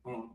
What's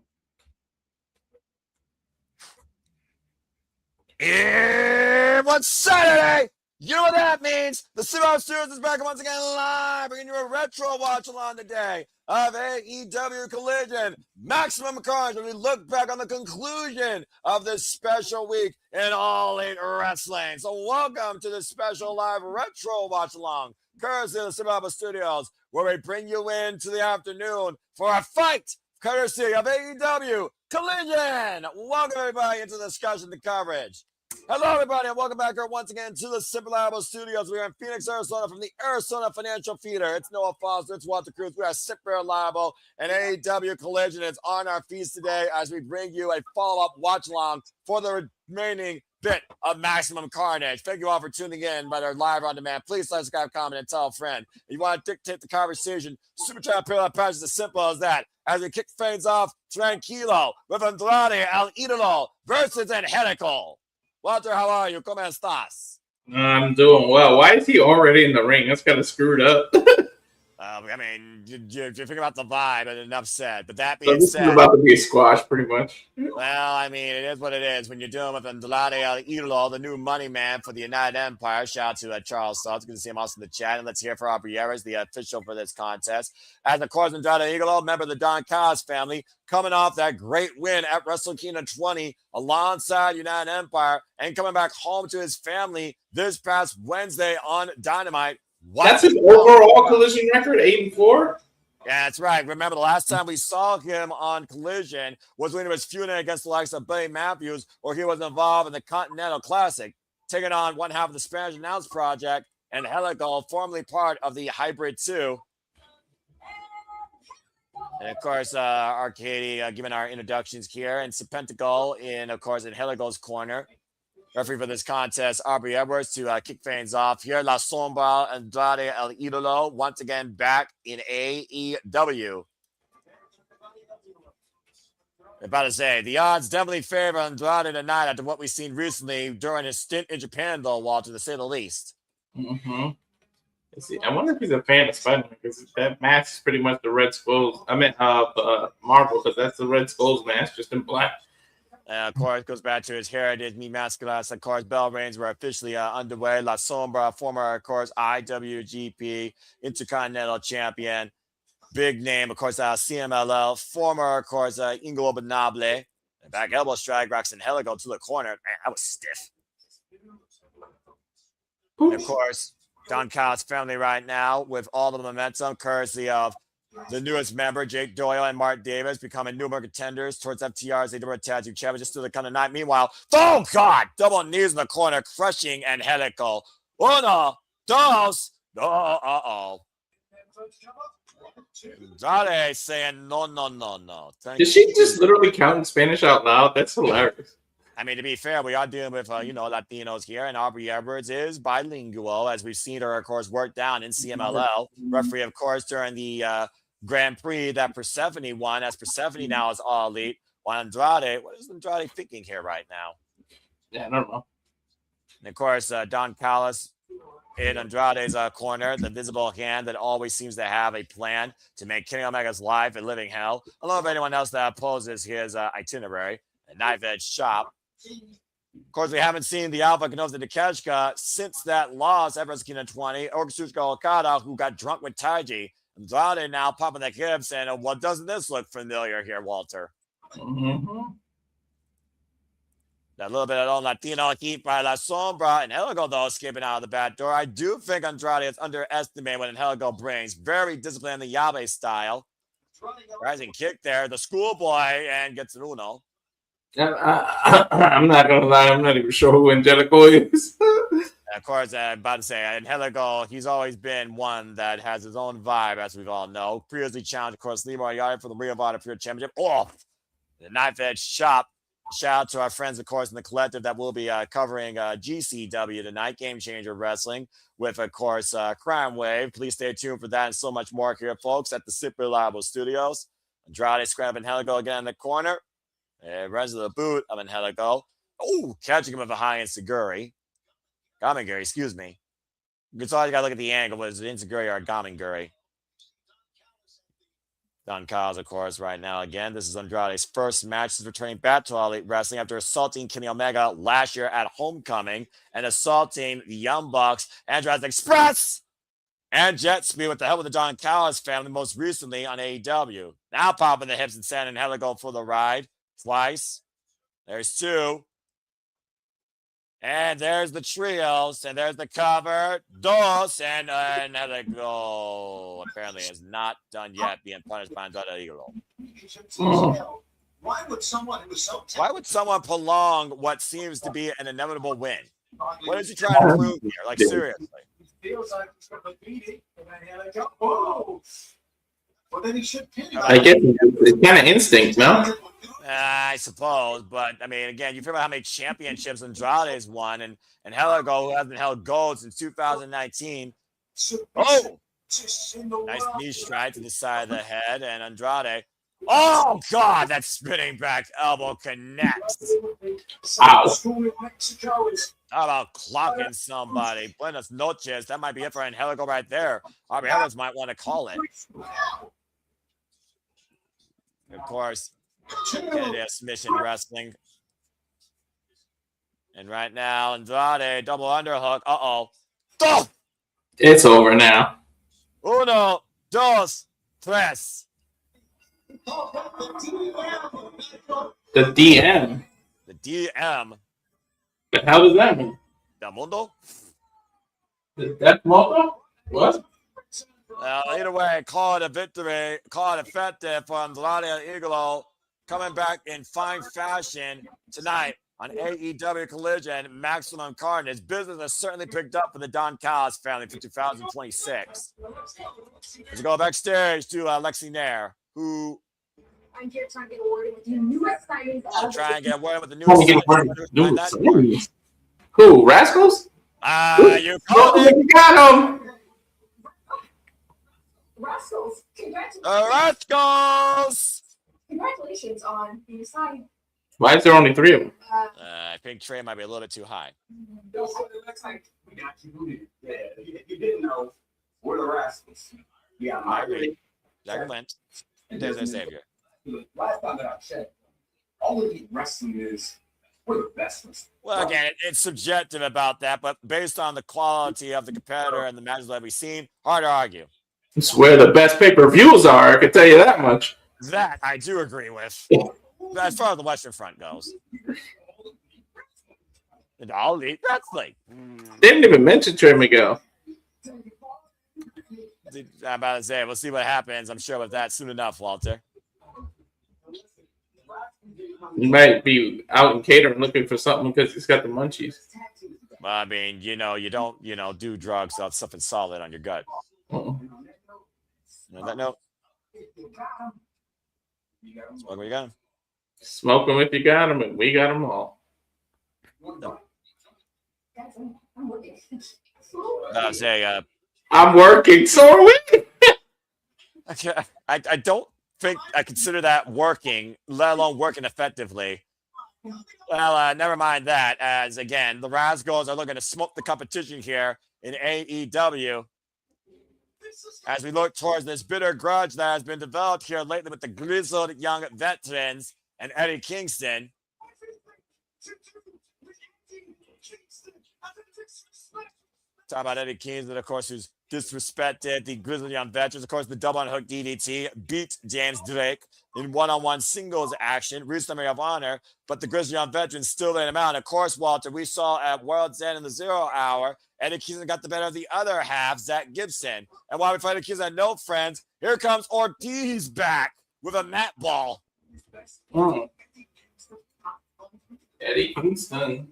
Saturday? You know what that means. The Super Studios is back once again live, bringing you a retro watch along today of AEW Collision. Maximum Carnage, when we look back on the conclusion of this special week in All Elite Wrestling. So welcome to this special live retro watch along, courtesy of the Super Studios, where we bring you into the afternoon for a fight, courtesy of AEW Collision. Welcome everybody into the discussion, the coverage. Hello, everybody, and welcome back here once again to the Simple Apple Studios. We are in Phoenix, Arizona, from the Arizona Financial Feeder. It's Noah Foster, it's Walter Cruz. We are Super Liable, and AEW Collision is on our feast today as we bring you a follow-up watch-along for the remaining bit of Maximum Carnage. Thank you all for tuning in, but are live on demand. Please like, subscribe, comment, and tell a friend. If you want to dictate the conversation, Super Chat, Parallel Patch is as simple as that. As we kick things off, Tranquilo with Andrade, El Idolo versus Angelico. Walter, how are you? ¿Cómo estás? I'm doing well. Why is he already in the ring? That's kind of screwed up. I mean, you figure out the vibe and enough said. But that So being this said, is about to be a squash, pretty much. well, I mean, it is what it is. When you're dealing with Andrade El Idolo, the new money man for the United Empire. Shout out to Charles Sutton. Good to see him also in the chat. And let's hear for Aubrey-Eras, the official for this contest. As, of course, Andrade Idolo, member of the Don Callis family, coming off that great win at Wrestle Kingdom 20 alongside United Empire and coming back home to his family this past Wednesday on Dynamite. That's his overall Collision record, 8-4? Yeah, that's right. Remember, the last time we saw him on Collision was when he was feuding against the likes of Buddy Matthews, or he was involved in the Continental Classic, taking on one half of the Spanish Announce Project, and Angelico, formerly part of the Hybrid 2. And, of course, Arcady giving our introductions here, and Serpentico in, of course, Angelico's corner. Referee for this contest, Aubrey-Eras, to kick things off here. La Sombra, Andrade El Idolo, once again back in AEW. I'm about to say, the odds definitely favor Andrade tonight after what we've seen recently during his stint in Japan, though, Walter, to say the least. Mm-hmm. I wonder if he's a fan of Spider-Man, because that mask is pretty much the Red Skulls. I meant Marvel, because that's the Red Skulls mask, just in black. Of course, goes back to his heritage, me masculine. Of course, bell reigns were officially underway. La Sombra, former, of course, IWGP Intercontinental Champion. Big name, of course, CMLL. Former, of course, Ingo Benable. Back elbow strike, rocks Angelico to the corner. Man, that was stiff. And, of course, Don Callis' family right now with all the momentum, courtesy of the newest member, Jake Doyle and Mark Davis, becoming new contenders towards FTR's AEW Tag Team Championship through the kind of night. Meanwhile, oh God, double knees in the corner, crushing Angelico. Uno, dos, uh-oh. Andrade saying no. Did she just literally count in Spanish out loud? That's hilarious. I mean, to be fair, we are dealing with, Latinos here, and Aubrey-Eras is bilingual, as we've seen her, of course, work down in CMLL. Referee, of course, during the Grand Prix that Persephone won, as Persephone now is All Elite. While Andrade, what is Andrade thinking here right now? Yeah, I don't know. And, of course, Don Callis in Andrade's corner, the visible hand that always seems to have a plan to make Kenny Omega's life a living hell. I don't know if anyone else that opposes his itinerary. A knife edge shop. Of course, we haven't seen the Alpha Canosa de Keshka since that loss at Wrestle Kingdom 20. Ortiz Okada, who got drunk with Taiji. Andrade now popping the hip saying, oh, what doesn't this look familiar here, Walter? Mm-hmm. That little bit of old Latino heat by La Sombra. And Angelico, though, escaping out of the back door. I do think Andrade is underestimated what Angelico brings. Very disciplined in the Yabe style. Rising kick there. The schoolboy and gets an uno. I'm not going to lie. I'm not even sure who Angelico is. Of course, I'm about to say, Angelico, he's always been one that has his own vibe, as we all know. Previously challenged, of course, Lee Moriarty for the Ring of Honor Pure Championship. Oh, the knife edge shop. Shout out to our friends, of course, in the collective that will be covering GCW tonight, Game Changer Wrestling, with, of course, Crime Wave. Please stay tuned for that and so much more here, folks, at the Super Reliable Studios. Andrade scrapping Angelico again in the corner. Runs to the boot of Angelico. Oh, catching him with a high Inseguri. Gaminguri, excuse me. It's all you got to look at the angle. Was it Inseguri or a Gaminguri? Don Callis, of course, right now. Again, this is Andrade's first match since returning back to All Elite Wrestling after assaulting Kenny Omega last year at Homecoming and assaulting the Young Bucks, Andrade's Express, and Jet Speed with the help of the Don Callis family most recently on AEW. Now popping the hips and sending Angelico for the ride twice. There's two. And there's the trios, and there's the cover. Dos, and Angelico apparently is not done yet, being punished by Andrade Idolo. Why would someone who was so Why would someone prolong what seems to be an inevitable win? What is he trying to prove here? Like, seriously. feels like he's going to beat it, and then go, whoa! Well, then he should pin him. I guess it's kind of instinct, no? I suppose, but I mean, again, you figure out how many championships Andrade's won, and Angelico, who hasn't held gold since 2019. Oh, nice knee strike to the side of the head, and Andrade. Oh God, that spinning back elbow connects. Ow. How about clocking somebody? Buenas noches. That might be it for Angelico right there. Arbiters might want to call it. Of course. Kennedy submission wrestling. And right now, Andrade, double underhook. Uh-oh. Oh! It's over now. Uno, dos, tres. The DM. The DM. The hell does that mean? Del Mundo? The Death Moto? What? Either way, call it a victory. Call it effective for Andrade Idolo. Coming back in fine fashion tonight on AEW Collision, Maximum Carnage. Business has certainly picked up for the Don Callis family for 2026. Let's go backstage to Lexi Nair, who I'm here trying to get a word with you. Newest signings. trying to get a word with the New Who? Rascals? You called it. You got him. Rascals. Congratulations. Rascals. Congratulations on being signed. Why is there only 3 of them? I think Trey might be a little bit too high. We got you booted. Yeah, you didn't know we're the Rascals. Yeah, I agree. Jack Clint. There's their savior. Last time that I checked, all of the wrestling is we're the best wrestlers. Well, again, it's subjective about that, but based on the quality of the competitor and the matches that we've seen, hard to argue. It's where the best pay-per-views are, I can tell you that much. That I do agree with. As far as the Western Front goes. And All Elite Wrestling. Didn't even mention Trey Miguel. I'm about to say, we'll see what happens, I'm sure, with that soon enough, Walter. He might be out in catering looking for something because he's got the munchies. Well, I mean, you don't, do drugs without something solid on your gut. On that note, smoke what you got him. Smoke them if you got them, and we got them all. I'm working, so are we. I don't think I consider that working, let alone working effectively. Well, never mind that, as again, the Rascals are looking to smoke the competition here in AEW. As we look towards this bitter grudge that has been developed here lately with the Grizzled young veterans and Eddie Kingston. Talk about Eddie Kingston, of course, who's disrespected the Grizzled young veterans. Of course, the double unhook DDT beat James Drake in one-on-one singles action, reached the Ring of Honor, but the Grizzled young veterans still laid him out. And of course, Walter, we saw at World's End in the 0 hour, Eddie Kingston got the better of the other half, Zach Gibson. And while we fight Eddie Kingston, no friends, here comes Ortiz back with a mat ball. Eddie Kingston.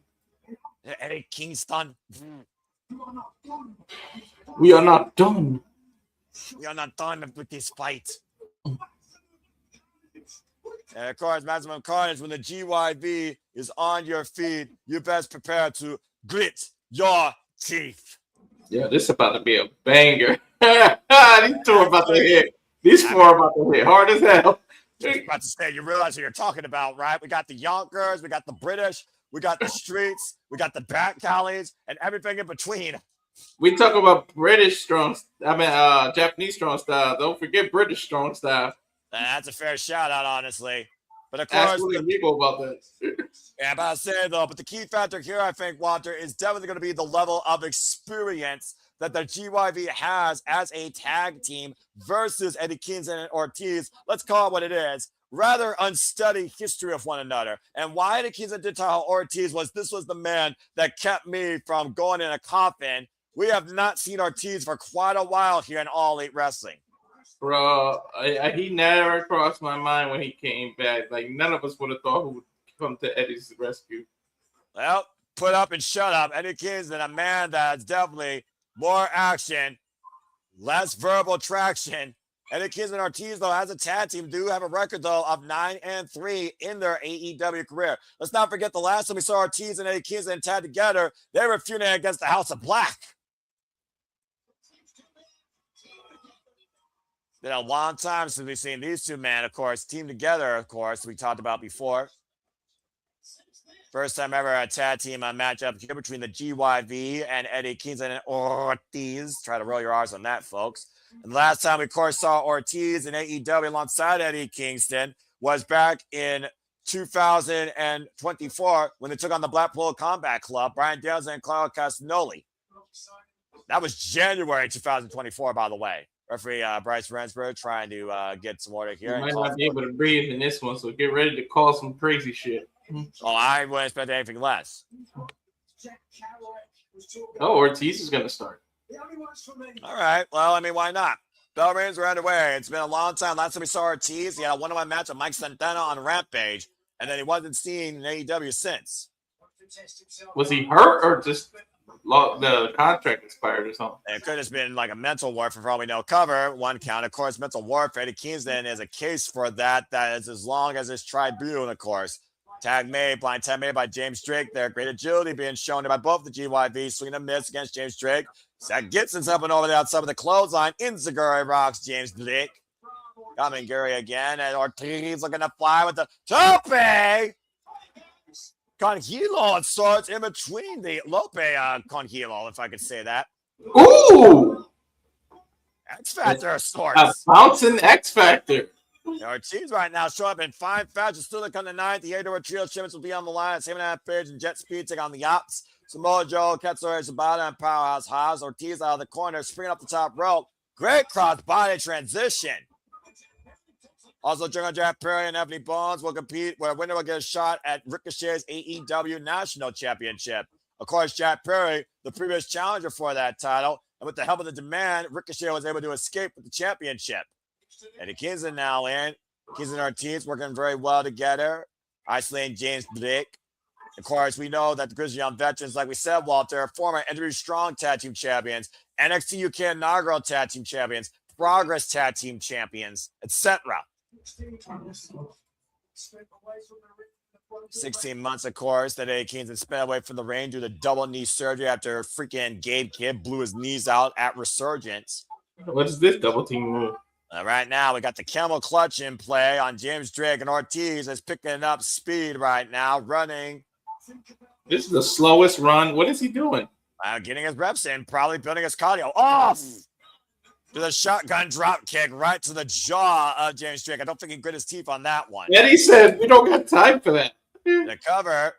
Eddie Kingston. We are not done. We are not done with this fight. And of course, Maximum Carnage, when the GYV is on your feet, you best prepare to grit your teeth. Yeah, this is about to be a banger. These 2 are about to hit. These 4 are about to hit hard as hell. Just about to say, you realize what you're talking about, right? We got the Yonkers, we got the British, we got the streets, we got the back alleys, and everything in between. We talk about Japanese strong style. Don't forget British strong style. That's a fair shout out, honestly. But of course, Ask people about that. yeah, I'm about to say though, but the key factor here, I think, Walter, is definitely going to be the level of experience that the GYV has as a tag team versus Eddie Kingston and Ortiz. Let's call it what it is. Rather unstudied history of one another. And why Eddie Kingston did tell Ortiz was this was the man that kept me from going in a coffin. We have not seen Ortiz for quite a while here in All Elite Wrestling. Bro, he never crossed my mind when he came back. Like, none of us would have thought who would come to Eddie's rescue. Well, put up and shut up. Eddie Kingston, a man that's definitely more action, less verbal traction. Eddie Kingston and Ortiz, though, as a tag team, do have a record, though, of 9-3 in their AEW career. Let's not forget the last time we saw Ortiz and Eddie Kingston tag together, they were feuding against the House of Black. Been a long time since we've seen these two men, of course, team together, of course, we talked about before. First time ever a tag team matchup here between the GYV and Eddie Kingston and Ortiz. Try to roll your R's on that, folks. And the last time we, of course, saw Ortiz in AEW alongside Eddie Kingston was back in 2024 when they took on the Blackpool Combat Club, Brian Dales and Claudio Castagnoli. That was January 2024, by the way. Referee Bryce Rensburg trying to get some order here. You might not be able to breathe in this one, so get ready to call some crazy shit. Oh, I wouldn't expect anything less. Oh, Ortiz is going to start. All right. Well, I mean, why not? Bell rings are underway. It's been a long time. Last time we saw Ortiz, he had a one-on-one match with Mike Santana on Rampage, and then he wasn't seen in AEW since. Was he hurt or just the contract expired or something? It could have been like a mental warfare for all we know. Cover, one count. Of course, mental warfare. Eddie Kingston is a case for that. That is as long as his tribune, of course. Blind tag made by James Drake there. Great agility being shown by both the GYV. Swinging a miss against James Drake. Zach Gibson's up and over the outside of the clothesline. Inzaguri rocks James Drake. Coming Gary again. And Ortiz looking to fly with the tope. Conhilo and starts in between the Lope Conhilo, if I could say that. Ooh! X Factor of sorts. A bouncing X Factor. Ortiz right now showing up in fine fashion. Still to come tonight. The AEW Trio Champions will be on the line. Same page and Jet Speed take on the Opps. Samoa Joe, Katsura Shibata, and Powerhouse Haas. Ortiz out of the corner, springing up the top rope. Great cross body transition. Also, Jungle Jack Perry and Ebony Bones will compete where a winner will get a shot at Ricochet's AEW National Championship. Of course, Jack Perry, the previous challenger for that title, and with the help of the Demand, Ricochet was able to escape with the championship. Eddie Kingston now in. Kingston and Ortiz working very well together. Isolating James Blake. Of course, we know that the Grizzled Young Veterans, like we said, Walter, former NW Strong Tag Team Champions, NXT UK Inaugural Tag Team Champions, Progress Tag Team Champions, etc. 16 months, of course, that Eddie Kingston spent away from the ring due to double knee surgery after freaking Gabe Kidd blew his knees out at Resurgence. What is this double team move? Right now, we got the camel clutch in play on James Drake, and Ortiz is picking up speed right now, running. This is the slowest run. What is he doing? Getting his reps in, probably building his cardio. Off! To the shotgun drop kick right to the jaw of James Drake. I don't think he grit his teeth on that one. Eddie said, we don't got time for that. The cover.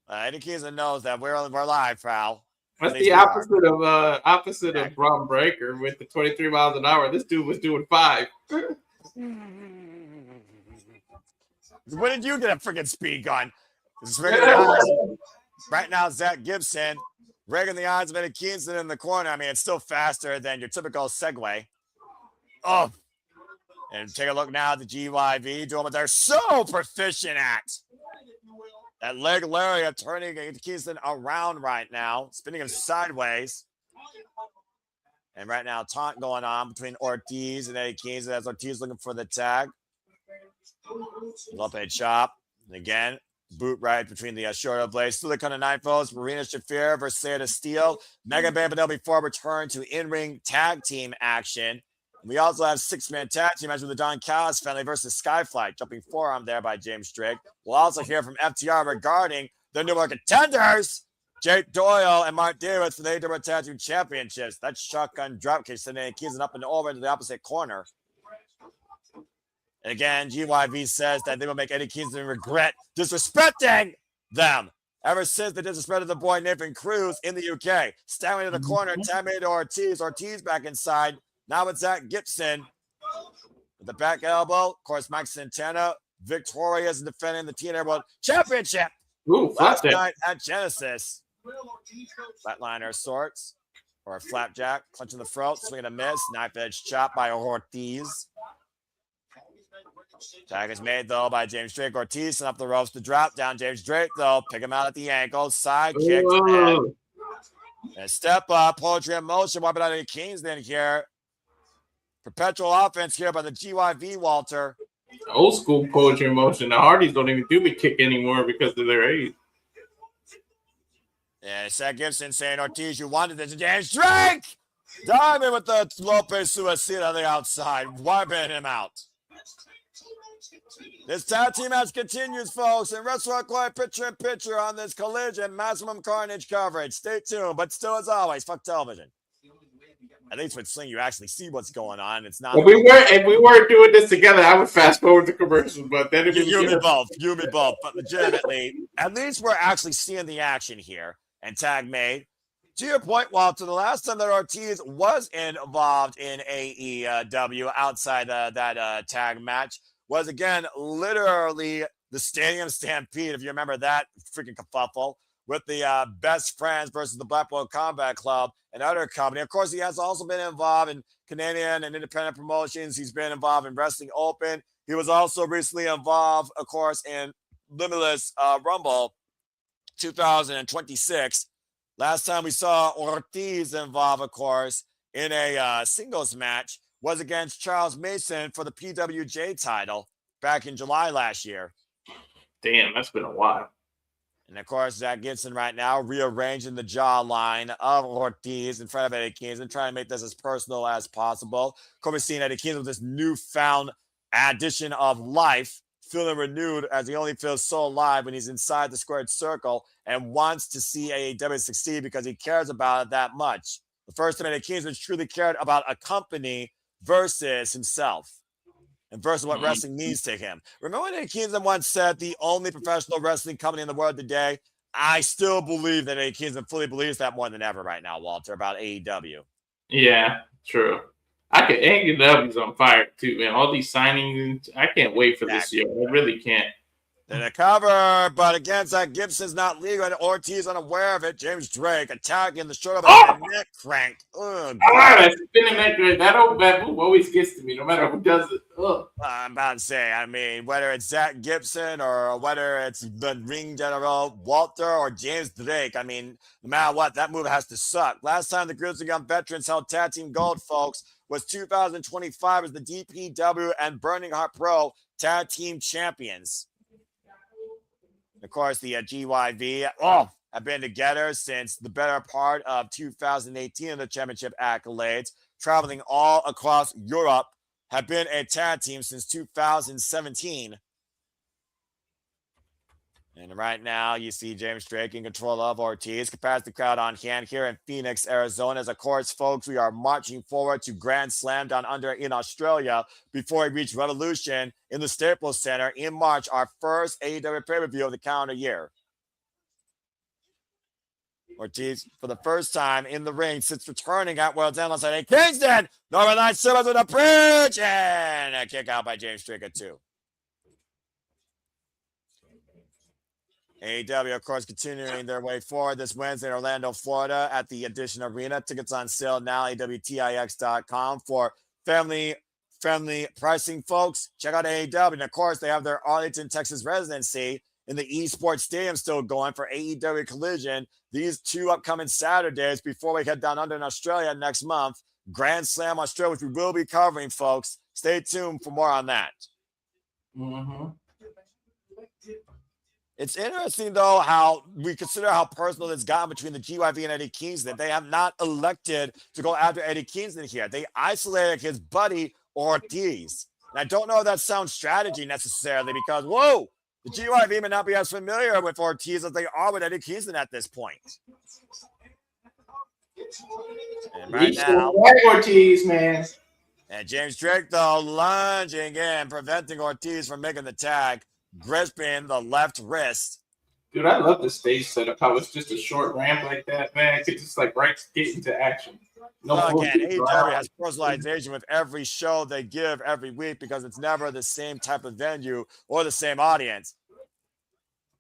Eddie Kingston knows that we're live, pal. That's the opposite of Braun Breaker with the 23 miles an hour. This dude was doing 5. When did you get a freaking speed gun? Right now, Zach Gibson raking the odds of Eddie Kingston in the corner. I mean, it's still faster than your typical Segway. Oh, and take a look now at the GYV doing what they're so proficient at. That leg lariat turning Kingston around right now, spinning him sideways. And right now, taunt going on between Ortiz and Eddie Kingston as Ortiz looking for the tag. Lope chop. And again, boot right between the shoulder blades. Still the kind of nine foes. Marina Shafir versus Zayda Steel. Mega Bambadel before return to in-ring tag team action. We also have 6-man tag team match with the Don Callis family versus Skyflight. Jumping forearm there by James Drake. We'll also hear from FTR regarding the new contenders, Jake Doyle and Mark Davis for the AEW Tag Team Championships. That shotgun dropkick sending Kingston up and over into the opposite corner. And again, GYV says that they will make Eddie Kingston regret disrespecting them ever since they disrespected the boy Nathan Cruz in the UK. Standing in the corner, tag made to Ortiz. Ortiz back inside. Now it's Zach Gibson with the back elbow. Of course, Mike Santana victorious in defending the TNA World Championship last night at Genesis. Flatliner sorts or a flapjack, clenching the throat, swing and a miss, knife edge chop by Ortiz. Tag is made though by James Drake. Ortiz and up the ropes to drop down. James Drake though, pick him out at the ankle, side kick and step up, poetry in motion. Wiping out Eddie Kingston here. Perpetual offense here by the GYV, Walter. Old school poetry in motion. The Hardys don't even do the kick anymore because of their age. Yeah, Seth Gibson saying, Ortiz, you wanted this. James Drake! Diving with the Lopez Suicida on the outside, wiping him out. This tag team match continues, folks, and Wrestle Quiet picture on this Collision Maximum Carnage coverage. Stay tuned, but still, as always, fuck television. At least with Sling, you actually see what's going on. It's not. If we weren't doing this together, I would fast forward the commercials. But then you me both. But legitimately, at least we're actually seeing the action here. And tag made. To your point, Walter, the last time that Ortiz was involved in AEW outside that tag match was, again, literally the Stadium Stampede, if you remember that freaking kerfuffle, with the Best Friends versus the Blackpool Combat Club and other company. Of course, he has also been involved in Canadian and independent promotions. He's been involved in Wrestling Open. He was also recently involved, of course, in Limitless Rumble 2026. Last time we saw Ortiz involved, of course, in a singles match was against Charles Mason for the PWJ title back in July last year. Damn, that's been a while. And, of course, Zach Gibson right now rearranging the jawline of Ortiz in front of Eddie Kingston, trying to make this as personal as possible. Of course, we're seeing Eddie Kingston with this newfound addition of life, feeling renewed as he only feels so alive when he's inside the squared circle and wants to see AEW succeed because he cares about it that much. The first time Eddie Kingston truly cared about a company versus himself and versus what wrestling means to him. Remember when Eddie Kingston once said the only professional wrestling company in the world today? I still believe that Eddie Kingston fully believes that more than ever right now, Walter, about AEW. Yeah, true. AEW's on fire too, man. All these signings, I can't wait for this year. I really can't. Then a cover, but again, Zach Gibson's not legal, and Ortiz unaware of it. James Drake attacking the shoulder of a neck crank. That old bad move always gets to me, no matter who does it. I'm about to say, I mean, whether it's Zach Gibson or whether it's the ring general, Walter or James Drake, I mean, no matter what, that move has to suck. Last time the Grizzled Young Veterans held tag team gold, folks, was 2025 as the DPW and Burning Heart Pro tag team champions. Of course, the GYV have been together since the better part of 2018 in the championship accolades, traveling all across Europe, have been a tag team since 2017. And right now, you see James Drake in control of Ortiz. Capacity crowd on hand here in Phoenix, Arizona. As of course, folks, we are marching forward to Grand Slam down under in Australia before we reach Revolution in the Staples Center in March, our first AEW pay-per-view of the calendar year. Ortiz, for the first time in the ring since returning at World's End alongside Eddie Kingston. Northern Lights Silvers with a bridge and a kick out by James Drake at 2. AEW, of course, continuing their way forward this Wednesday in Orlando, Florida at the Edition Arena. Tickets on sale now, awtix.com for family pricing, folks. Check out AEW. And, of course, they have their Arlington, Texas residency in the eSports Stadium still going for AEW Collision. These 2 upcoming Saturdays before we head down under in Australia next month. Grand Slam Australia, which we will be covering, folks. Stay tuned for more on that. Mm-hmm. It's interesting, though, how we consider how personal it's gotten between the GYV and Eddie Kingston. They have not elected to go after Eddie Kingston here. They isolated his buddy, Ortiz. And I don't know if that sounds strategy necessarily because, whoa, the GYV may not be as familiar with Ortiz as they are with Eddie Kingston at this point. And right now, Ortiz, man. And James Drake, though, lunging in, preventing Ortiz from making the tag, gripping the left wrist. Dude, I love the stage setup. How it's just a short ramp like that, man. It's just like right get into action. No Well, again, AEW has personalization with every show they give every week because it's never the same type of venue or the same audience.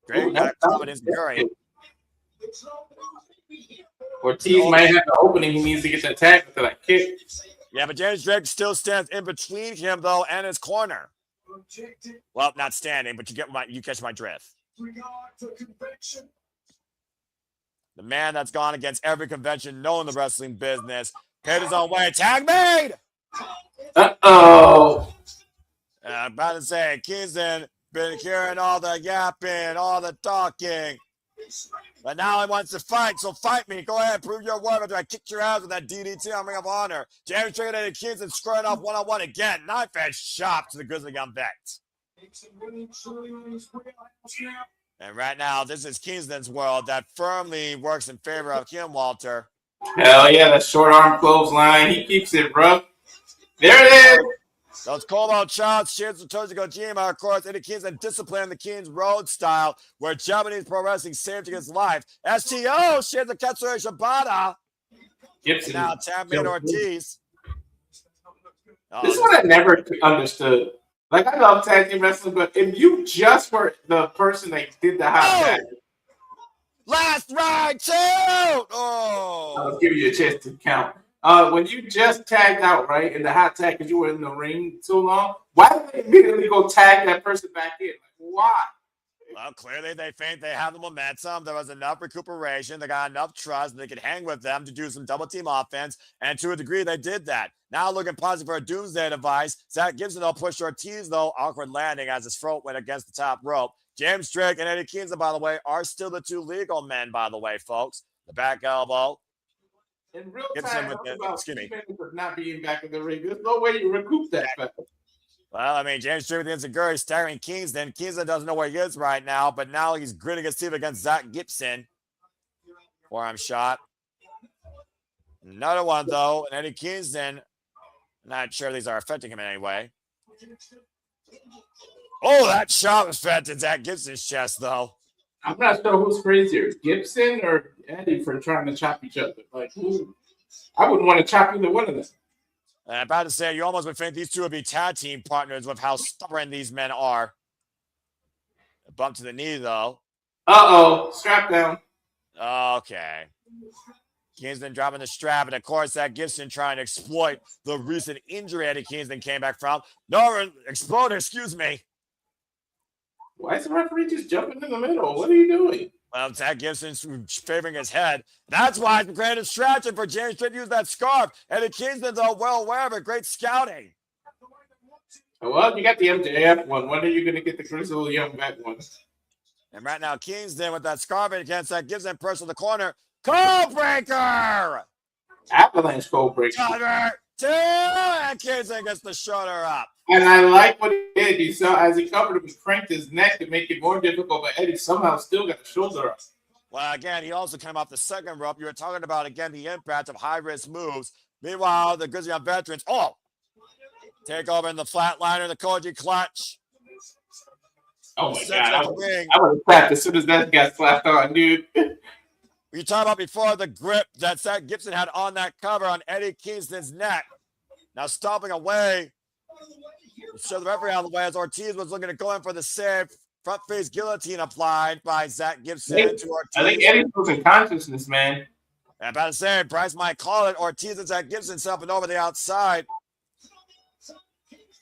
Great confidence, Curry. Ortiz might have the opening. He needs to get that tag with that kick. Yeah, but James Drake still stands in between him, though, and his corner. Well, not standing, but you catch my drift. The man that's gone against every convention known in the wrestling business paid his own way. Tag made! Uh-oh. I'm about to say, Kingston been hearing all the yapping, all the talking. But now he wants to fight, so fight me. Go ahead, prove your worth after I kick your ass with that DDT on Ring of Honor. James Drake and Kingston squaring off one-on-one again. Knife edge chop to the Grizzled Young Vets. And right now, this is Kingston's world that firmly works in favor of him, Walter. Hell yeah, that short arm clothesline. He keeps it rough. There it is. Those Kobo shots, shares of Toji Kojima, of course, Eddie Kingston disciplined the King's Road style, where Japanese pro wrestling saved his life. STO shares the Katsura Shibata. Gibson. Now, tag made Ortiz. This is what I never understood. Like, I love tag team wrestling, but if you just were the person that did the hot tag. Last ride, too! Oh! I'll give you a chance to count. When you just tagged out, right, in the hot tag because you were in the ring too long, why did they immediately go tag that person back in? Like, why? Well, clearly they think they have the momentum. There was enough recuperation. They got enough trust. And they could hang with them to do some double team offense. And to a degree, they did that. Now looking positive for a doomsday device. Zach Gibson, though, pushed Ortiz, though. Awkward landing as his throat went against the top rope. James Drake and Eddie Kingston, by the way, are still the two legal men, by the way, folks. The back elbow. In real Gibson time, with about 2 minutes of not being back in the ring. There's no way you recoup that fast. Well, I mean, James Drake with the insecurity staggering Kingston. Kingston doesn't know where he is right now, but now he's gritting his teeth against Zach Gibson. Forearm shot. Another one, though, and Eddie Kingston. Not sure these are affecting him in any way. Oh, that shot was affecting Zach Gibson's chest, though. I'm not sure who's crazier, Gibson or Eddie, for trying to chop each other. Like, I wouldn't want to chop either one of them. I'm about to say, you almost would think these two would be tag team partners with how stubborn these men are. A bump to the knee, though. Uh-oh, strap down. Okay. Kingston dropping the strap, and of course, that Gibson trying to exploit the recent injury Eddie Kingston came back from. No, explode, excuse me. Why is the referee just jumping in the middle? What are you doing? Well, Zach Gibson's favoring his head. That's why it's granted stretching for James to use that scarf. Eddie Kingston, though, well aware of it. Great scouting. Well, you got the MJF one. When are you going to get the Grizzled Young Vet one? And right now, Kingston with that scarf against that Gibson person in the corner. Code breaker! Avalanche code breaker. Cover two, and Kingston gets the shoulder up. And I like what he did. He saw as he covered him, he cranked his neck to make it more difficult, but Eddie somehow still got the shoulder up. Well, again, he also came off the second rope. You were talking about, again, the impact of high-risk moves. Meanwhile, the Grizzled Young veterans, take over in the flatliner, the Koji clutch. Oh, my God. I would have clapped as soon as that got slapped on, dude. You talked about before the grip that Zach Gibson had on that cover on Eddie Kingston's neck. Now stomping away. Show the referee out of the way as Ortiz was looking to go in for the save. Front face guillotine applied by Zach Gibson to Ortiz. I think Eddie's losing consciousness, man. I'm about to say, Bryce might call it. Ortiz and Zach Gibson stepping over the outside.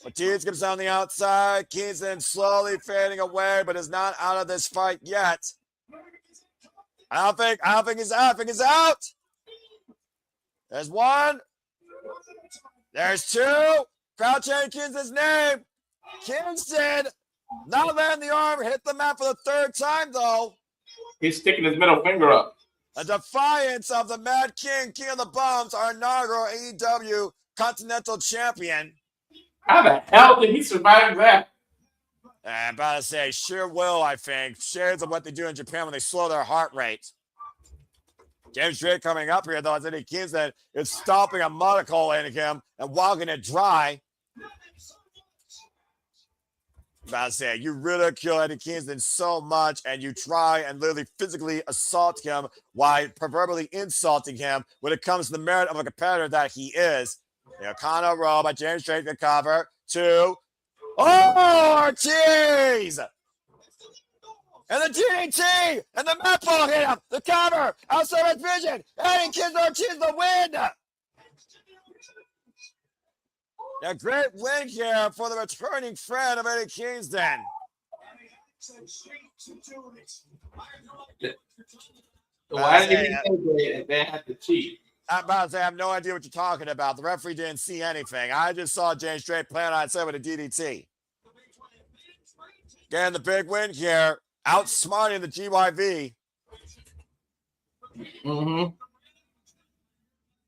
Ortiz comes on the outside. Kingston slowly fading away, but is not out of this fight yet. I don't think he's out. I think he's out. There's one. There's two. Crowd chanting Kingston's name. Kingston not letting the arm hit the mat for the third time, though. He's sticking his middle finger up. A defiance of the Mad King, King of the Bums, our inaugural AEW Continental Champion. How the hell did he survive that? I'm about to say, sheer will, I think. Shares of what they do in Japan when they slow their heart rate. James Drake coming up here, though, as Eddie Kingston is stomping a monocle into him and walking it dry. About to say, you ridicule Eddie Kingston so much, and you try and literally physically assault him while proverbially insulting him when it comes to the merit of a competitor that he is. Kana roll by James Drake to cover. 2. Oh, Ortiz! And the DDT! And the mat ball hit him! The cover! Outside his vision! Eddie Kingston Ortiz the win! A great win here for the returning friend of Eddie Kingston. Why did you say that they had to cheat? I'm about to say, I have no idea what you're talking about. The referee didn't see anything. I just saw James Drake playing on set with a DDT. Getting the big win here, outsmarting the GYV. Mm-hmm.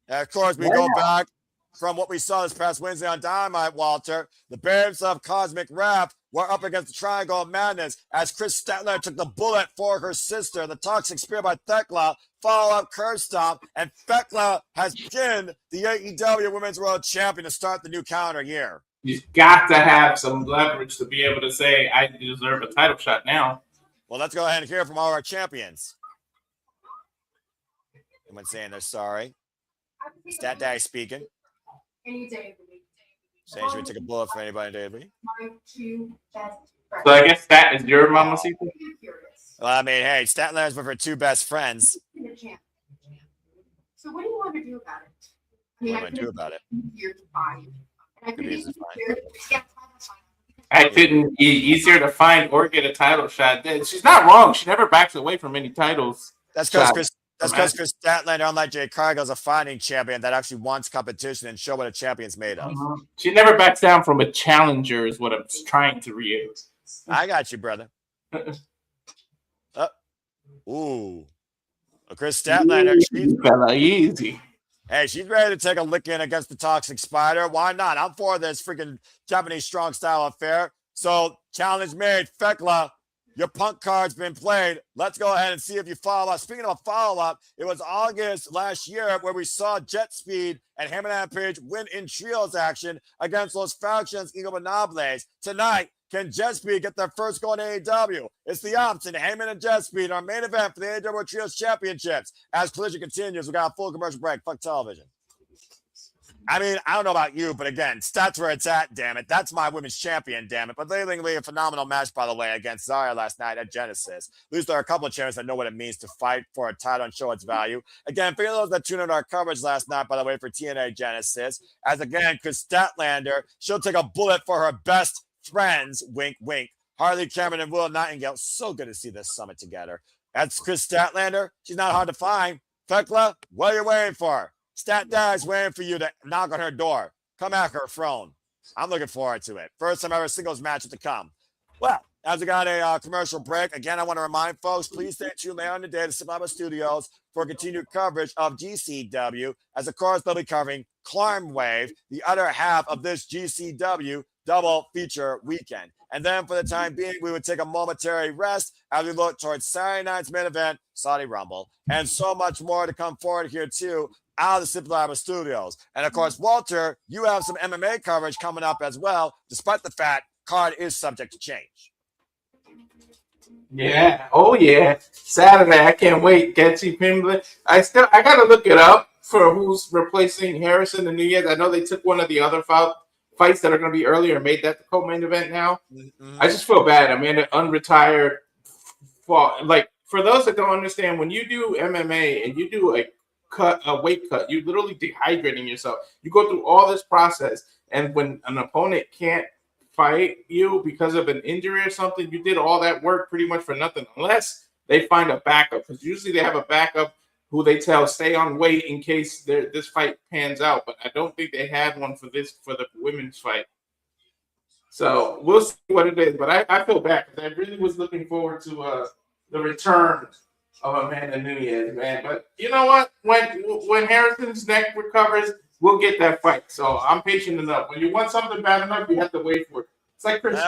And of course, we go back from what we saw this past Wednesday on Dynamite, Walter. The Bears of Cosmic Wrath were up against the Triangle of Madness as Chris Statler took the bullet for her sister. The Toxic Spear by Thekla, follow-up curve stomp, and Thekla has pinned the AEW Women's World Champion to start the new calendar year. You've got to have some leverage to be able to say, I deserve a title shot now. Well, let's go ahead and hear from all our champions. Someone saying they're sorry. Stat Daddy speaking. Any day of the week. Saying she would take a bullet for anybody daily. My 2 best friends. So I guess that is your Mamacita? Well, I mean, hey, Statler's with her 2 best friends. So what do you want to do about it? What do you want to do about it? Here to find. I Could be easy to find. Yeah, I couldn't be easier to find or get a title shot. She's not wrong. She never backs away from any titles. That's because Chris Statlander, unlike Jay Cargill, is a fighting champion that actually wants competition and show what a champion's made of. She never backs down from a challenger is what I'm trying to reiterate. I got you, brother. Chris Statlander. Easy. Hey, she's ready to take a lick in against the Toxic Spider. Why not? I'm for this freaking Japanese strong style affair. So, challenge made. Thekla, your punk card's been played. Let's go ahead and see if you follow up. Speaking of follow-up, it was August last year where we saw Jet Speed and Hangman and Page win in trios action against Los Factions Ingobernables. Tonight, can Jet Speed get their first goal in AEW? It's the Opps and Hangman and Jet Speed, our main event for the AEW Trios Championships. As Collision continues, we got a full commercial break. Fuck television. I mean, I don't know about you, but again, stats where it's at, damn it. That's my women's champion, damn it. But lately, a phenomenal match, by the way, against Zaya last night at Genesis. At least there are a couple of champions that know what it means to fight for a title and show its value. Again, for those that tuned in our coverage last night, by the way, for TNA Genesis, as again, Chris Statlander, she'll take a bullet for her best friends, wink, wink. Harley Cameron and Will Nightingale. So good to see this summit together. That's Chris Statlander. She's not hard to find. Thekla, what are you waiting for? Stat Dad's waiting for you to knock on her door. Come at her throne. I'm looking forward to it. First time ever singles match to come. Well, as we got a commercial break, again, I want to remind folks, please stay tuned later on today to Simaba Studios for continued coverage of GCW. As of course, they'll be covering Climb Wave, the other half of this GCW double feature weekend. And then for the time being, we would take a momentary rest as we look towards Saturday night's main event, Saudi Rumble, and so much more to come forward here too out of the Simple Lab Studios. And of course, Walter, you have some MMA coverage coming up as well, despite the fact card is subject to change. Yeah. Oh yeah. Saturday. I can't wait. Getty Pimblett. I gotta look it up for who's replacing Harrison and Nunez. I know they took one of the other fights that are going to be earlier and made that the co-main event now. Mm-hmm. I just feel bad. I mean, an unretired like, for those that don't understand, when you do MMA and you do a weight cut, you literally dehydrating yourself. You go through all this process, and when an opponent can't fight you because of an injury or something, you did all that work pretty much for nothing, unless they find a backup, because usually they have a backup who they tell stay on weight in case this fight pans out. But I don't think they had one for the women's fight. So we'll see what it is. But I feel bad because I really was looking forward to the return of Amanda Nunez, man. But you know what? When Harrison's neck recovers, we'll get that fight. So I'm patient enough. When you want something bad enough, you have to wait for it. It's like Chris.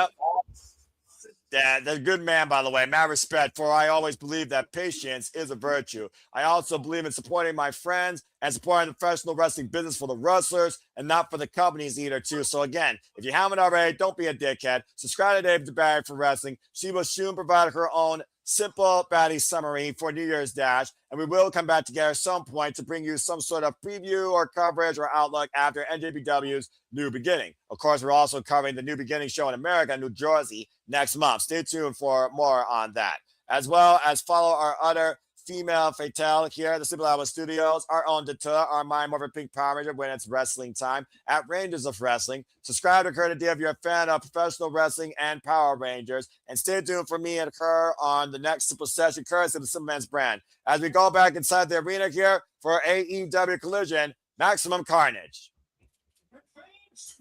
Yeah, they're a good man, by the way. Mad respect, for I always believe that patience is a virtue. I also believe in supporting my friends and supporting the professional wrestling business for the wrestlers and not for the companies either, too. So again, if you haven't already, don't be a dickhead. Subscribe to Dave DeBarry for wrestling. She will soon provide her own simple baddie summary for New Year's Dash, and we will come back together at some point to bring you some sort of preview or coverage or outlook after NJPW's New Beginning. Of course, we're also covering the New Beginning show in America, New Jersey, next month. Stay tuned for more on that, as well as follow our other female fatale here at the Simple Hour Studios, our own Data, our Mind Morphin Pink Power Ranger when it's wrestling time at Rangers of Wrestling. Subscribe to her today if you're a fan of professional wrestling and Power Rangers. And stay tuned for me and her on the next Simple Session, courtesy of the Simple Man's brand. As we go back inside the arena here for AEW Collision, Maximum Carnage.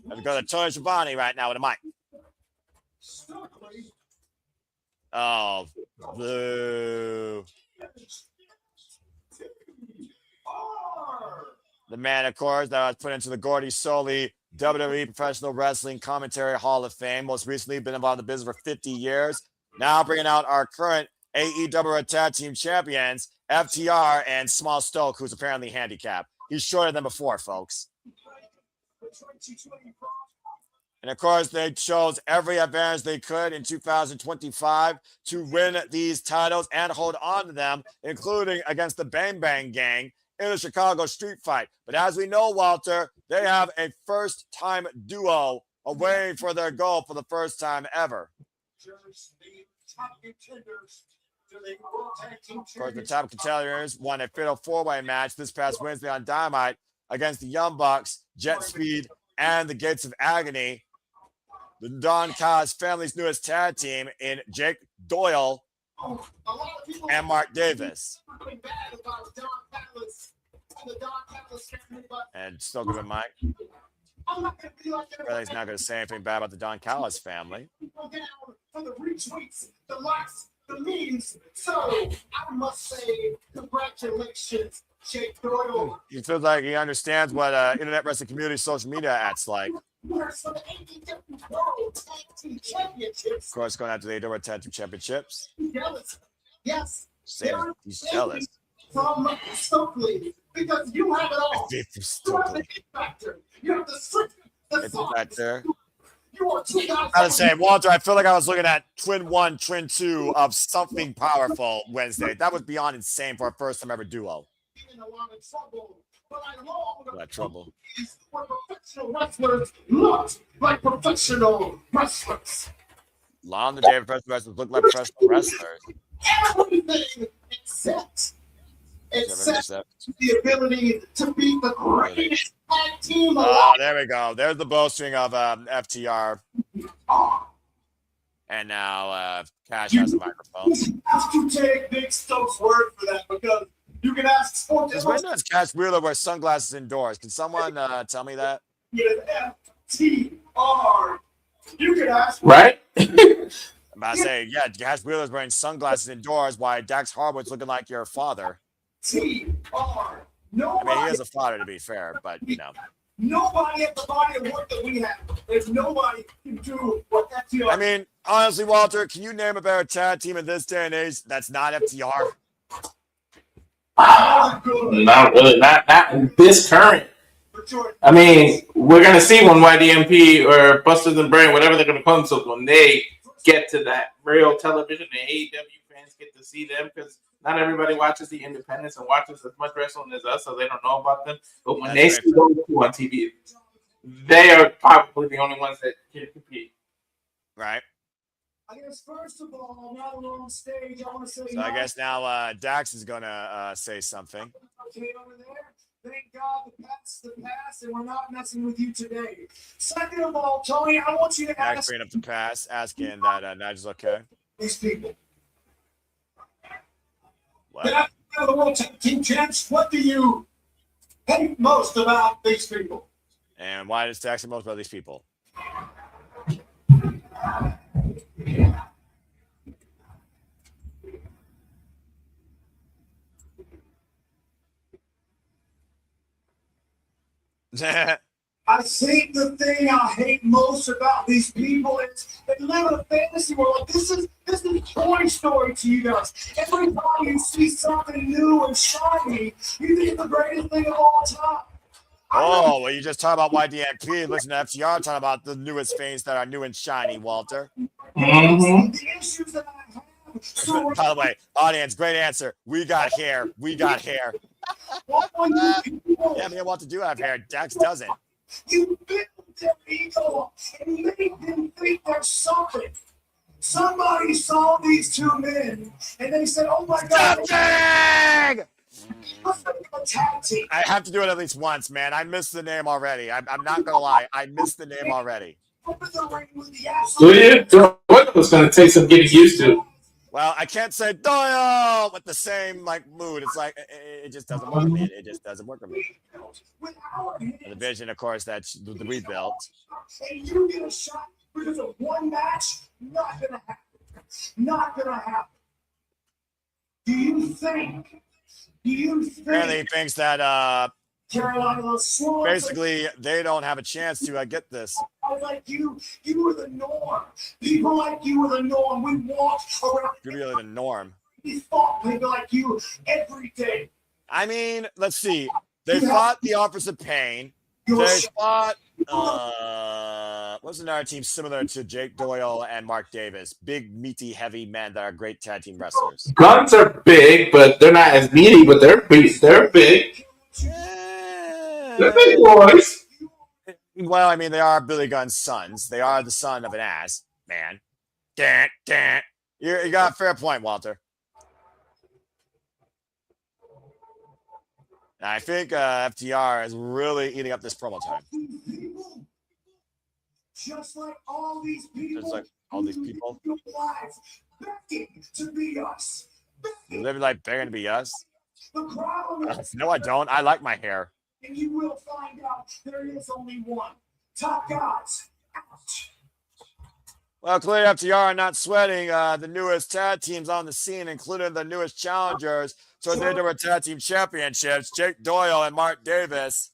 Let's go to Tony Schiavone right now with a mic. Oh, boo. The man, of course, that was put into the Gordy Soley WWE Professional Wrestling Commentary Hall of Fame. Most recently, been involved in the business for 50 years. Now bringing out our current AEW Tag Team Champions, FTR and Small Stoke, who's apparently handicapped. He's shorter than before, folks. And of course, they chose every advantage they could in 2025 to win these titles and hold on to them, including against the Bang Bang Gang in the Chicago Street Fight. But as we know, Walter, they have a first-time duo away for their goal for the first time ever. Of course, the top contenders won a fatal four-way match this past Wednesday on Dynamite against the Young Bucks, Jet Speed, and the Gates of Agony. The Don Callis family's newest tag team in Jake Doyle and Mark Davis. And still good with Mike. He's not going to say anything bad about the Don Callis family. The means. So I must say, congratulations, Jake Doyle. He feels like he understands what internet wrestling community social media acts like. Of course, going after the AEW Tag Team Championships. Yes. He's jealous. From Stokely, because you have it all. You have the hit factor. You have the strength. The factor. You are 2 guys. I was saying, Walter, I feel like I was looking at Twin 1, Twin 2 of something powerful Wednesday. That was beyond insane for a first time ever duo. In a lot of trouble, but I know trouble. Where professional wrestlers look like professional wrestlers. Long the day professional wrestlers look like professional wrestlers. Everything except the ability to be the greatest tag team alive. Oh, there we go. There's the bowstring of FTR. And now Cash has a microphone. You have to take Nick Stokes' word for that, because you can ask Sports. When does Cash Wheeler wear sunglasses indoors? Can someone tell me that? FTR. You can ask. Right? I'm about to say, yeah, Cash Wheeler's wearing sunglasses indoors while Dax Harwood's looking like your father. FTR. I mean, he is a father, to be fair, but, you know. Nobody at the body of work that we have. There's nobody can do what FTR. I mean, honestly, Walter, can you name a better tag team in this day and age that's not FTR? Not really. Not this current. I mean, we're gonna see when YDMP or Busters and Brain, whatever they're gonna call themselves, when they get to that real television, and AEW fans get to see them, because not everybody watches the independents and watches as much wrestling as us, so they don't know about them. But when they see those two on TV, they are probably the only ones that can compete. Right. I guess first of all, I'm not on stage. I want to say. So I guess now Dax is gonna say something. Okay, over there. Thank God the past, and we're not messing with you today. Second of all, Tony, I want you to Dax ask. bringing up the past, asking that Nigel's okay. These people. What? After the World Tag Team Champs, what do you hate most about these people? And why does Dax hate most about these people? I I think the thing I hate most about these people is they live in a fantasy world. This is Toy Story to you guys. Every time you see something new and shiny, you think it's the greatest thing of all time. Oh, well, you just talk about YDMP. Listen to FTR talking about the newest things that are new and shiny, Walter. Mm-hmm. The issues that I have. So By the way, audience, great answer. We got hair. We got hair. Yeah, me and Walter do have hair. Dax doesn't. You build their ego and make them think there's something. Somebody saw these two men and they said, "Oh my God, Something! let's make a tag team." I have to do it at least once, man. I missed the name already. I'm not gonna lie. I missed the name already. Open the ring with the Do absolute. you? What was going to take some getting used to? Well, I can't say Doyle with the same mood. It's like it just doesn't work for me. It just doesn't work for me. With our hands, The vision, of course, that we built. and you get a shot because of one match, not gonna happen. Not gonna happen. Do you think? Apparently, he thinks that Carolina was slow? basically they don't have a chance to get this. Like you were the norm. People like you were the norm. We walked around. You're really the norm. We fought people like you every day. I mean, let's see. They fought the Offers of Pain. You're They fought what's another team similar to Jake Doyle and Mark Davis? Big, meaty, heavy men that are great tag team wrestlers. Guns are big, but they're not as meaty, but they're big. They're big. They're big boys. Well, I mean, they are Billy Gunn's sons. They are the son of an ass man. You got a fair point, Walter. And I think FTR is really eating up this promo time. Just like all these people. Just like all these people. Your lives begging to be us. You live like begging to be us? The crowd. No, I don't. I like my hair. And you will find out there is only one. Top guys out. Well, clearly FTR are not sweating the newest tag teams on the scene, including the newest challengers to the World Tag Team Championships, Jake Doyle and Mark Davis.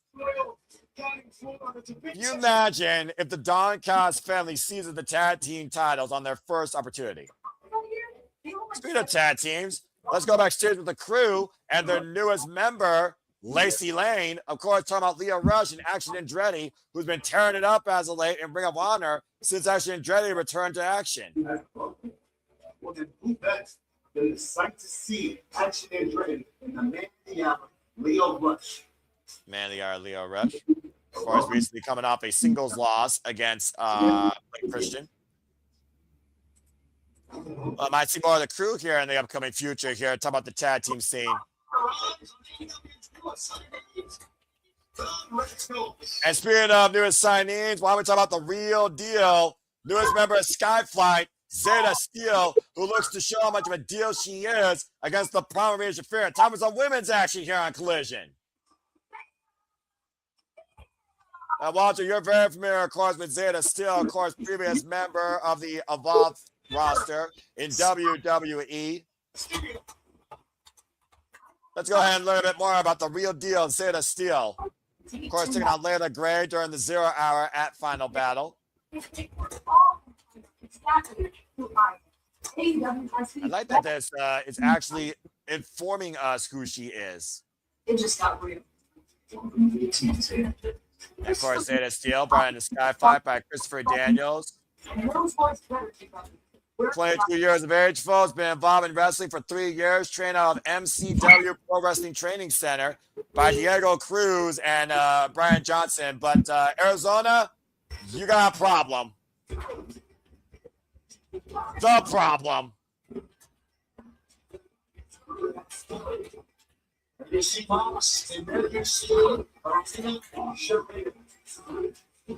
Can you imagine if the Doncaster family seizes the tag team titles on their first opportunity? Speaking of tag teams, let's go backstage with the Crew and their newest member, Lacey Lane. Of course, talking about Leo Rush and Action Andretti, who's been tearing it up as of late in Ring of Honor since Action Andretti returned to action. Well, then who best than the sight to see Action Andretti and the man of the hour, Leo Rush. Man of the hour, Leo Rush. Of course, recently coming off a singles loss against Christian. Might see more of the Crew here in the upcoming future here. Talk about the tag team scene. And speaking of newest signees, why don't we talk about the real deal? Newest member of Skyflight, Zayda Steele, who looks to show how much of a deal she is against the primary Shafir. Time for some women's action here on Collision. Now, Walter, you're very familiar, of course, with Zayda Steele, of course, previous member of the Evolve roster in WWE. Let's go ahead and learn a bit more about the real deal, Zayda Steele. Of course, taking on Layla Gray during the 0 hour at Final Battle. I like that this is actually informing us who she is. It just got real. And of course, Zayda Steele brought in the Skyflight by Christopher Daniels. 22 years of age, folks. Been involved in wrestling for 3 years. Trained out of MCW Pro Wrestling Training Center by Diego Cruz and Brian Johnson. But Arizona, you got a problem. The problem.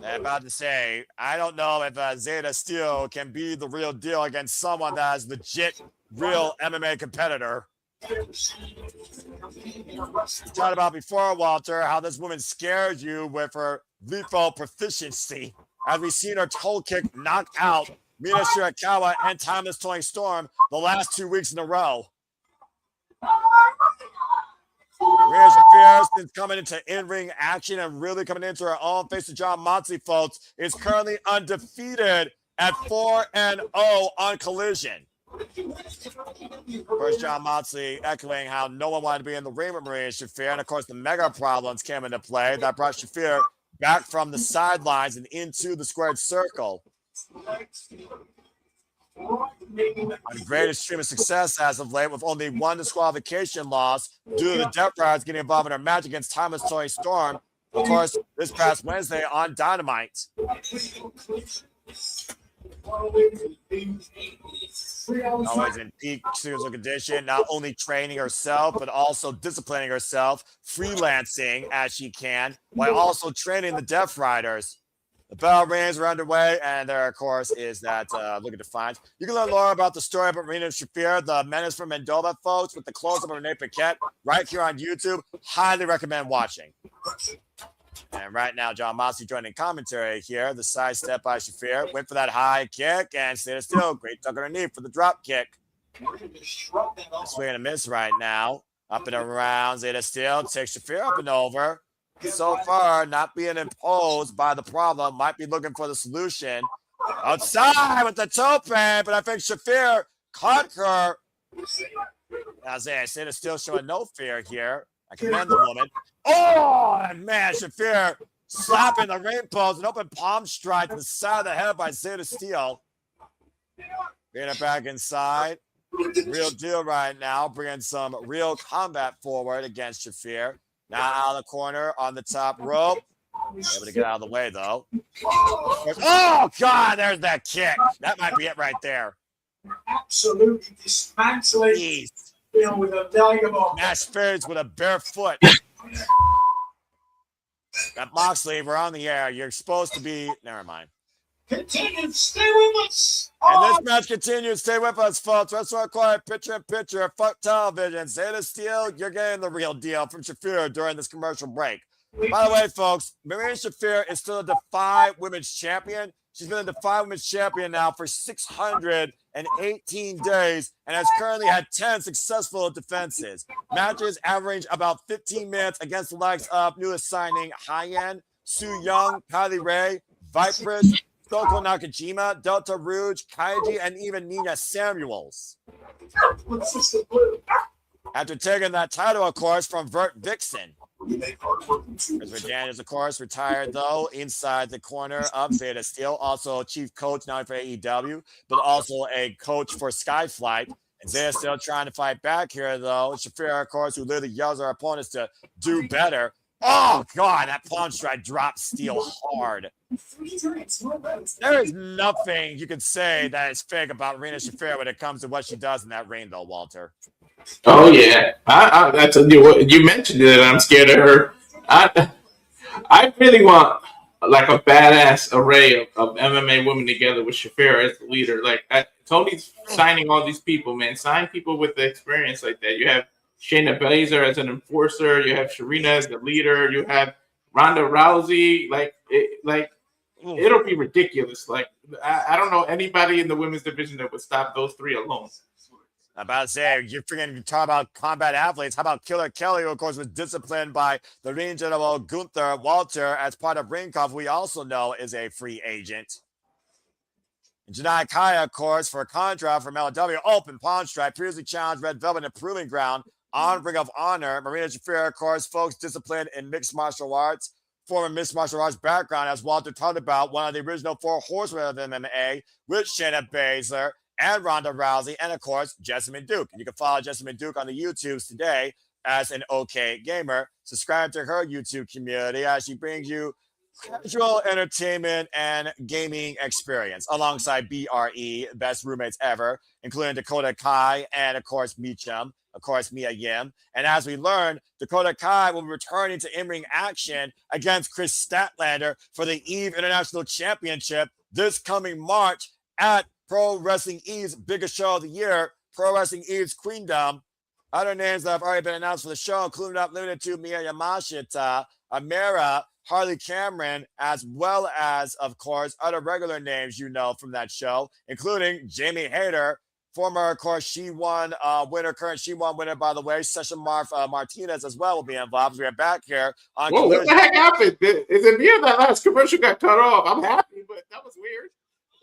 I'm about to say, I don't know if Zayda Steele can be the real deal against someone that is legit, real MMA competitor. We talked about before, Walter, how this woman scares you with her lethal proficiency. As we've seen her toe kick knock out Mina Shirakawa and Timeless Tony Storm the last 2 weeks in a row. Marina Shafir, since coming into in-ring action and really coming into her own face of John Moxley, folks, is currently undefeated at 4-0 on Collision. First, John Moxley echoing how no one wanted to be in the ring with Marina Shafir. And, of course, the mega problems came into play that brought Shafir back from the sidelines and into the squared circle. A great stream of success as of late with only one disqualification loss due to the Death Riders getting involved in her match against Timeless Tony Storm. Of course, this past Wednesday on Dynamite. Always in peak physical condition, not only training herself, but also disciplining herself, freelancing as she can, while also training the Death Riders. The bell rings are underway, and there, of course, is that look at the finds. You can learn more about the story about Marina Shafir, the Menace from Mendoza, folks, with the close-up of Renee Paquette right here on YouTube. Highly recommend watching. And right now, John Moxley joining commentary here. The side step by Shafir. Went for that high kick and stayed still. Great tuck underneath for the drop kick. Swing and a miss right now. Up and around. Zayda still takes Shafir up and over. So far, not being imposed by the problem. Might be looking for the solution. Outside with the tope, but I think Shafir caught her. Now Zayda still showing no fear here. I commend the woman. Oh, and man, Shafir slapping the ring post, an open palm strike to the side of the head by Zayda Steel. Bringing it back inside. Real deal right now, bringing some real combat forward against Shafir. Now out of the corner on the top rope. Able to get out of the way, though. Oh, God, there's that kick. That might be it right there. Absolutely dismantling. Jeez. With a vagabond. Mash spirits with a bare foot. That Moxley, we're on the air. You're supposed to be. Never mind. Continue. Stay with us. And this match continues. Stay with us, folks. Wrestling Quiet, picture in picture. Fuck television. Zayda Steel, you're getting the real deal from Shafir during this commercial break. By the way, folks, Marina Shafir is still a Defy Women's Champion. She's been a Defy Women's Champion now for 618 days and has currently had 10 successful defenses. Matches average about 15 minutes against the likes of newest signing Hyen, Su Young, Kylie Ray, Vipress, Soko Nakajima, Delta Rouge, Kaiji, and even Nina Samuels. After taking that title, of course, from Vert Vixen. As Daniels, of course, retired, though, inside the corner of Zayda Steel. Also chief coach now for AEW, but also a coach for Skyflight. And Zayda Steel trying to fight back here, though. Shafir, of course, who literally yells our opponents to do better. Oh, God, that palm strike dropped Steel hard. There is nothing you can say that is fake about Marina Shafir when it comes to what she does in that ring, though, Walter. Oh yeah, I tell you what, you mentioned it. I'm scared of her. I really want like a badass array of MMA women together with Shafir as the leader. Like Tony's signing all these people, man. Sign people with the experience like that. You have Shayna Baszler as an enforcer. You have Sharina as the leader. You have Ronda Rousey. It'll be ridiculous. Like I don't know anybody in the women's division that would stop those three alone. I'm about to say, you're freaking talking about combat athletes. How about Killer Kelly, who, of course, was disciplined by the Ring General Gunther Walter as part of Ringkampf, we also know is a free agent. Janai Kaya, of course, for a contract from LW, open pawn strike, previously challenged Red Velvet in Proving Ground on Ring of Honor. Marina Shafir, of course, folks, disciplined in mixed martial arts, former mixed martial arts background, as Walter talked about, one of the original four horsemen of MMA with Shayna Baszler and Ronda Rousey, and of course, Jessamine Duke. And you can follow Jessamine Duke on the YouTubes today as an OK Gamer. Subscribe to her YouTube community as she brings you casual entertainment and gaming experience alongside BRE, best roommates ever, including Dakota Kai and, of course, Meechum, of course, Mia Yim. And as we learned, Dakota Kai will be returning to in-ring action against Chris Statlander for the EVE International Championship this coming March at Pro Wrestling Eve's biggest show of the year, Pro Wrestling Eve's Queendom. Other names that have already been announced for the show, including not limited to Mia Yamashita, Amira, Harley Cameron, as well as, of course, other regular names you know from that show, including Jamie Hayter, former, of course, She-1 winner, current She-1 winner, by the way, Session Martinez as well will be involved. We are back here on Whoa, what the Collision. heck happened? Is it me or that last commercial got cut off? I'm happy, but that was weird.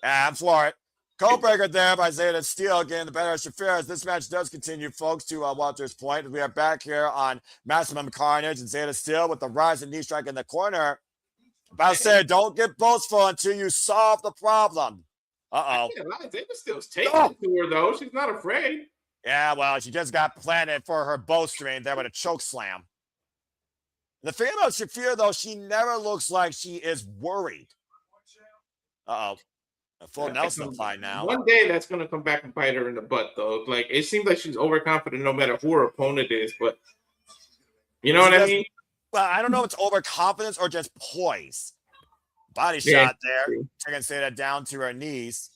Yeah, I'm for it. Codebreaker there by Zayda Steel getting the better of Shafir as this match does continue, folks, to Walter's point. We are back here on Maximum Carnage and Zayda Steel with the rising knee strike in the corner. About to say, don't get boastful until you solve the problem. Uh-oh. Zayda Steel's taking it to her, though. She's not afraid. Yeah, well, she just got planted for her bowstring there with a choke slam. The thing about Shafir, though, she never looks like she is worried. Uh-oh. A full Nelson apply now. One day that's going to come back and bite her in the butt, though. Like, it seems like she's overconfident no matter who her opponent is, but you know what I mean? Well, I don't know if it's overconfidence or just poise. Body shot there. Taking Zayda down to her knees.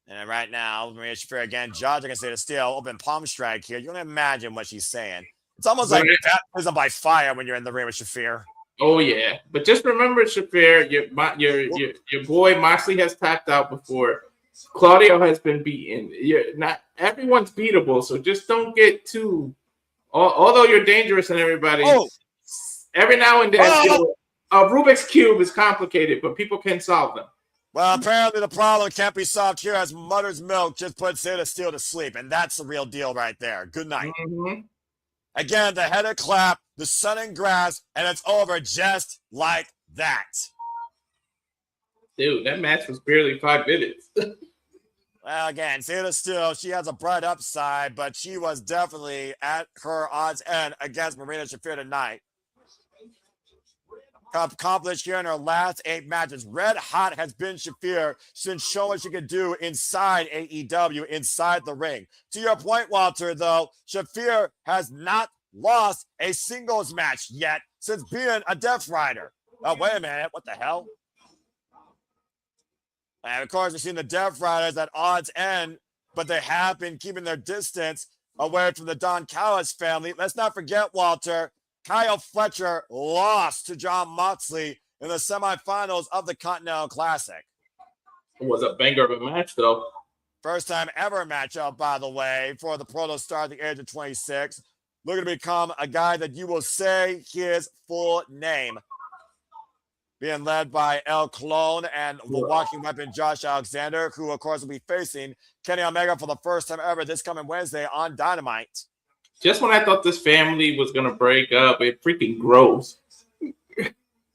And right now, Maria Shafir again, judging Zayda Steel, open palm strike here. You can imagine what she's saying. It's almost like baptism by fire when you're in the ring with Shafir. Oh yeah, but just remember, Shafir, your boy Moxley has tapped out before. Claudio has been beaten. Not everyone's beatable, so just don't get too. Although you're dangerous and everybody, every now and then, a Rubik's cube is complicated, but people can solve them. Well, apparently the problem can't be solved here as Mother's Milk just put Zayda Steel to sleep, and that's the real deal right there. Good night. Mm-hmm. Again, the headed clap, the sun and grass, and it's over just like that. Dude, that match was barely 5 minutes. Well, again, Zayda Steel, she has a bright upside, but she was definitely at her odds end against Marina Shafir tonight. Accomplished here in her last 8 matches. Red hot has been Shafir since showing what she could do inside AEW, inside the ring. To your point, Walter, though, Shafir has not lost a singles match yet since being a Death Rider. Oh, wait a minute. What the hell? And, of course, we've seen the Death Riders at odds end, but they have been keeping their distance away from the Don Callis family. Let's not forget, Walter, Kyle Fletcher lost to John Moxley in the semifinals of the Continental Classic. It was a banger of a match, though. First time ever matchup, by the way, for the Proto Star at the age of 26. Looking to become a guy that you will say his full name. Being led by El Clon and the walking weapon Josh Alexander, who, of course, will be facing Kenny Omega for the first time ever this coming Wednesday on Dynamite. Just when I thought this family was going to break up, it freaking grows.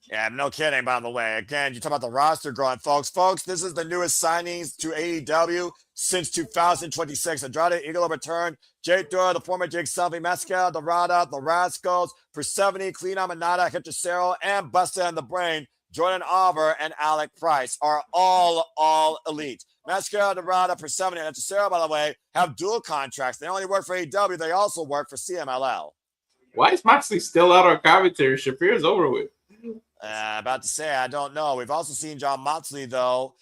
Yeah, no kidding, by the way. Again, you talk about the roster growing, folks. Folks, this is the newest signings to AEW since 2026. Andrade, Idolo return. Jake Dura, the former Jake Selby, Mescal, Dorada, the Rascals, Persephone, Clean Amanada, Hipchasero, and Busta and the Brain, Jordan Oliver, and Alec Price are all elite. Mescal, Dorada, Persephone, and Hipchasero, by the way, have dual contracts. They only work for AEW. They also work for CMLL. Why is Moxley still out on commentary? Shafir's over with. About to say, I don't know. We've also seen John Moxley, though.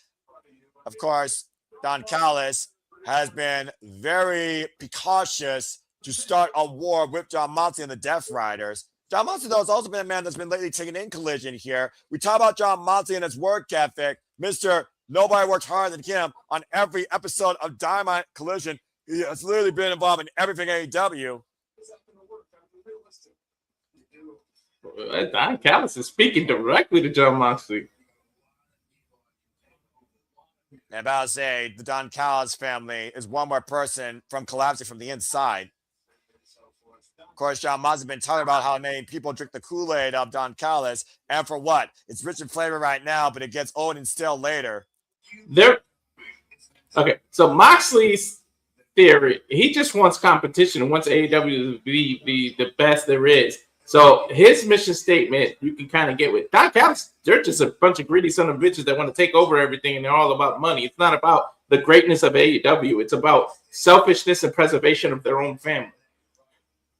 Of course, Don Callis has been very precautious to start a war with John Moxley and the Death Riders. John Moxley, though, has also been a man that's been lately taking in Collision here. We talk about John Moxley and his work ethic. Mr. Nobody worked harder than him on every episode of Dynamite Collision. He has literally been involved in everything AEW. Don Callis is speaking directly to John Moxley. And about to say, the Don Callis family is one more person from collapsing from the inside. Of course, John Moxley has been talking about how many people drink the Kool-Aid of Don Callis, and for what? It's rich in flavor right now, but it gets old and stale later. Okay, so Moxley's theory, he just wants competition and wants AEW to be the best there is. So his mission statement, you can kind of get with Don Callis. They're just a bunch of greedy son of bitches that want to take over everything, and they're all about money. It's not about the greatness of AEW. It's about selfishness and preservation of their own family.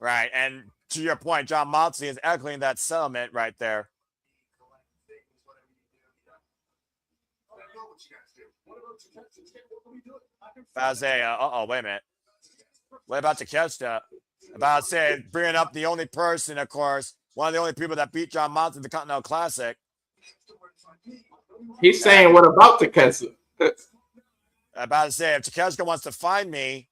Right, and to your point, John Moxley is echoing that sentiment right there. Isaiah, wait a minute. We're about to catch that. About to say, bringing up the only person, of course, one of the only people that beat John Moxley in the Continental Classic. He's saying, what about the Kessu? about to say, if Takeshita wants to find me.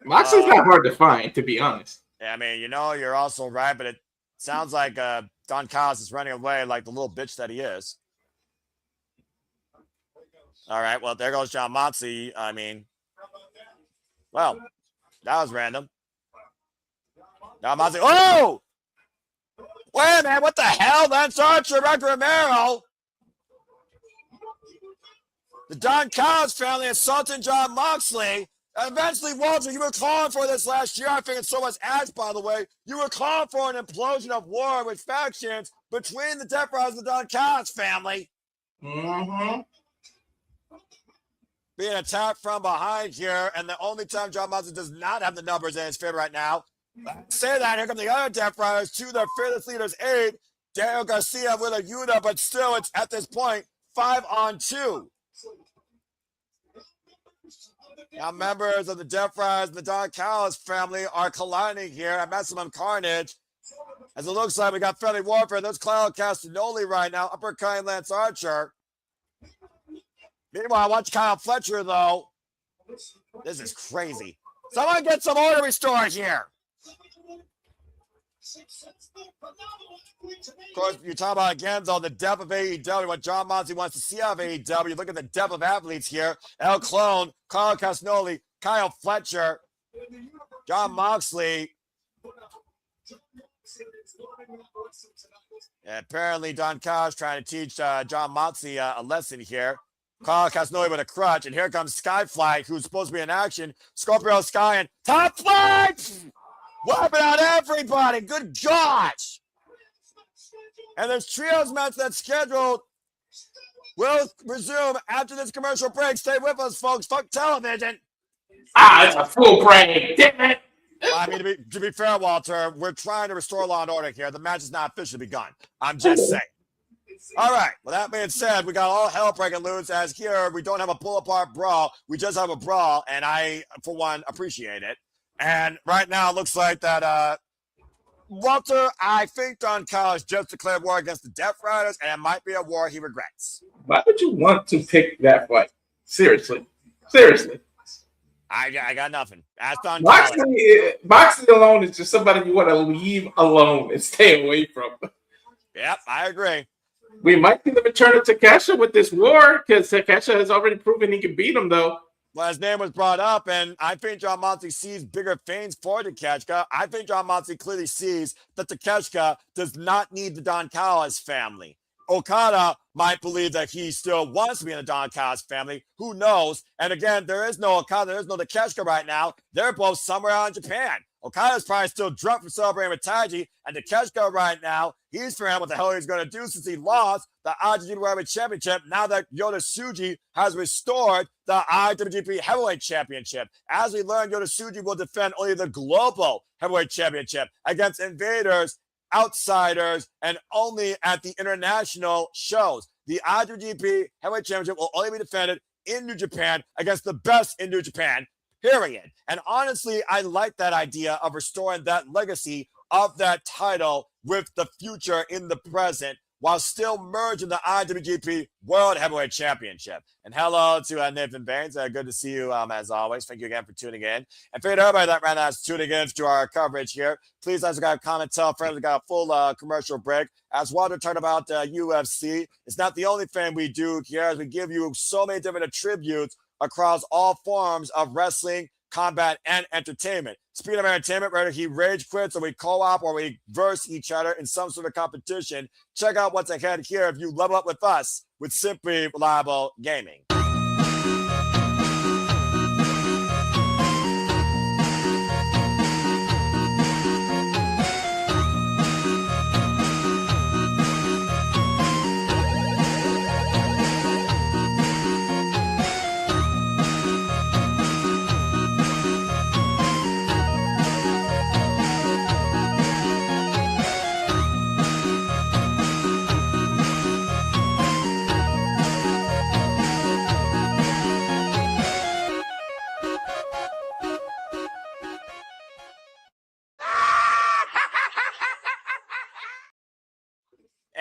Moxley's not hard to find, to be honest. I mean, you're also right, but it sounds like Don Callis is running away like the little bitch that he is. All right, well, there goes John Moxley. I mean, well, that was random. John Moxley. Oh! Wait a minute, what the hell? Lance Archer, Rick Romero. The Don Callis family assaulting John Moxley. And eventually, Walter, you were calling for this last year. I think it's so much ads, by the way. You were calling for an implosion of war with factions between the Death Riders and the Don Callis family. Mm-hmm. Being attacked from behind here, and the only time John Moxley does not have the numbers in his favor right now. Say that, here come the other Death Riders to their fearless leader's aid. Daniel Garcia with a unit, but still, it's at this point 5-on-2. Now, members of the Death Riders and the Don Callis family are colliding here at Maximum Carnage. As it looks like we got friendly warfare. There's Claudio Castagnoli right now, uppercutting Lance Archer. Meanwhile, watch Kyle Fletcher, though. This is crazy. Someone get some order restored here. Of course, you talk about, again, though, the depth of AEW, what John Moxley wants to see out of AEW. Look at the depth of athletes here. Clon, Carl Castagnoli, Kyle Fletcher, John Moxley. And apparently, Don Callis trying to teach John Moxley a lesson here. Carl Castagnoli with a crutch, and here comes Skyflight, who's supposed to be in action. Scorpio Sky and Top Flight! Wiping out everybody. Good gosh. And this trios match that's scheduled will resume after this commercial break. Stay with us, folks. Fuck television. It's a full break. Damn it. Well, I mean, to be fair, Walter, we're trying to restore law and order here. The match is not officially begun. I'm just saying. All right. Well, that being said, we got all hell breaking loose, as here we don't have a pull-apart brawl. We just have a brawl, and I, for one, appreciate it. And right now, it looks like that, Walter, I think Don Callis just declared war against the Death Riders, and it might be a war he regrets. Why would you want to pick that fight? Seriously. I got nothing. Ask Don Callis. Moxley alone is just somebody you want to leave alone and stay away from. Yep, I agree. We might see the return of Takeshita with this war, because Takeshita has already proven he can beat him, though. Well, his name was brought up, and I think John Moxley sees bigger things for Takeshita. I think John Moxley clearly sees that Takeshita does not need the Don Callis family. Okada might believe that he still wants to be in the Don Callis family. Who knows? And again, there is no Okada, there is no Takeshita right now. They're both somewhere out in Japan. Okada's probably still drunk from celebrating with Taiji, and Takeshita right now, he's figuring out what the hell he's going to do since he lost the IWGP Heavyweight Championship. Now that Yota Tsuji has restored the IWGP Heavyweight Championship. As we learned, Yota Tsuji will defend only the Global Heavyweight Championship against invaders, outsiders, and only at the international shows. The IWGP Heavyweight Championship will only be defended in New Japan against the best in New Japan. Period. And honestly, I like that idea of restoring that legacy of that title with the future in the present while still merging the IWGP World Heavyweight Championship. And hello to Nathan Baines. Good to see you as always. Thank you again for tuning in. And for everybody that right now is tuning in to our coverage here, please, as we got a comment, tell friends we got a full commercial break. As Walter talked about UFC, it's not the only thing we do here, as we give you so many different attributes across all forms of wrestling, combat, and entertainment. Speaking of entertainment, whether he rage quits or we co-op or we verse each other in some sort of competition, check out what's ahead here if you level up with us with Simply Reliable Gaming.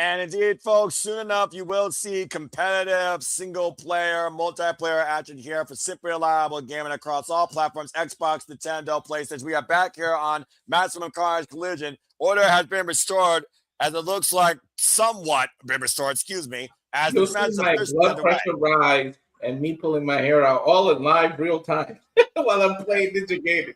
And indeed, folks, soon enough, you will see competitive, single-player, multiplayer action here for simply reliable gaming across all platforms, Xbox, Nintendo, PlayStation. We are back here on Maximum Carnage Collision. Order has been restored, as it looks like somewhat been restored, excuse me, as You'll the see match my blood pressure rise and me pulling my hair out all in live real time while I'm playing Ninja Gaiden.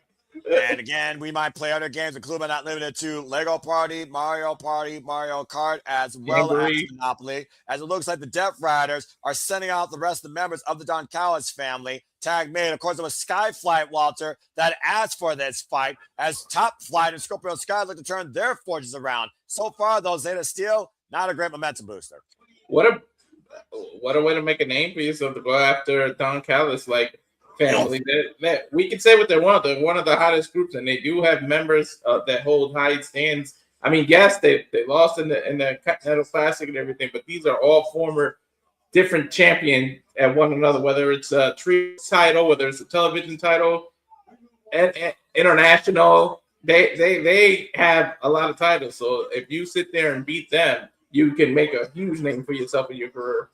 And again, we might play other games, including but not limited to Lego Party, Mario Kart, as well as Monopoly. As it looks like the Death Riders are sending out the rest of the members of the Don Callis family. Tag made, of course, it was Skyflight, Walter, that asked for this fight, as Top Flight and Scorpio Sky look to turn their fortunes around. So far, though, Zayda Steel, not a great momentum booster. What a way to make a name for yourself, to go after Don Callis like family. That we can say what they want. They're one of the hottest groups, and they do have members that hold high stands. I mean, yes, they lost in the Continental Classic and everything, but these are all former different champion at one another, whether it's a trio title, whether it's a television title, and international. They have a lot of titles. So if you sit there and beat them, you can make a huge name for yourself in your career.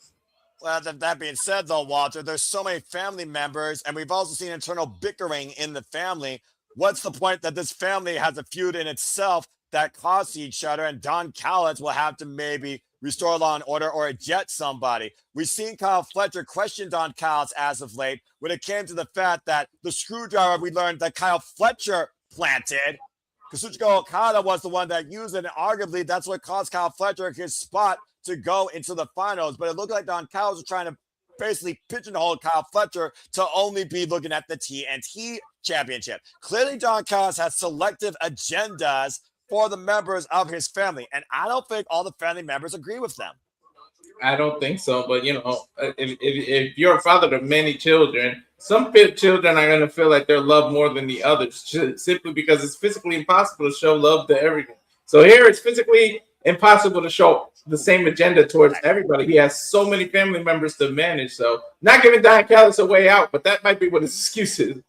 Well, that being said, though, Walter, there's so many family members, and we've also seen internal bickering in the family. What's the point that this family has a feud in itself that costs each other, and Don Callis will have to maybe restore law and order or eject somebody? We've seen Kyle Fletcher question Don Callis as of late when it came to the fact that the screwdriver we learned that Kyle Fletcher planted, Kazuchika Okada was the one that used it, and arguably that's what cost Kyle Fletcher his spot to go into the finals. But it looked like Don Callis was trying to basically pigeonhole Kyle Fletcher to only be looking at the TNT championship. Clearly, Don Callis has selective agendas for the members of his family, and I don't think all the family members agree with them. I don't think so, but if you're a father to many children, some children are going to feel like they're loved more than the others, simply because it's physically impossible to show love to everyone. So here it's physically impossible to show the same agenda towards everybody. He has so many family members to manage, so not giving Don Callis a way out, but that might be what his excuse is.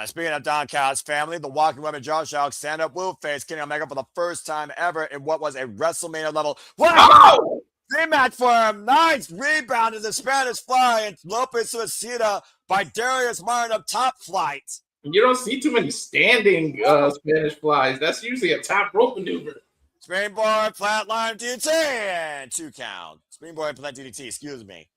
Speaking of Don Callis' family, the Walking Women Josh Alexander will face Kenny Omega for the first time ever in what was a WrestleMania level. Wow! Rematch for him. Nice rebound in the Spanish Fly and Lopez Suicida by Darius Martin of Top Flight. You don't see too many standing Spanish Flies. That's usually a top rope maneuver. Springboard, flatline, DDT, and 2 count. Springboard, flat DDT, excuse me.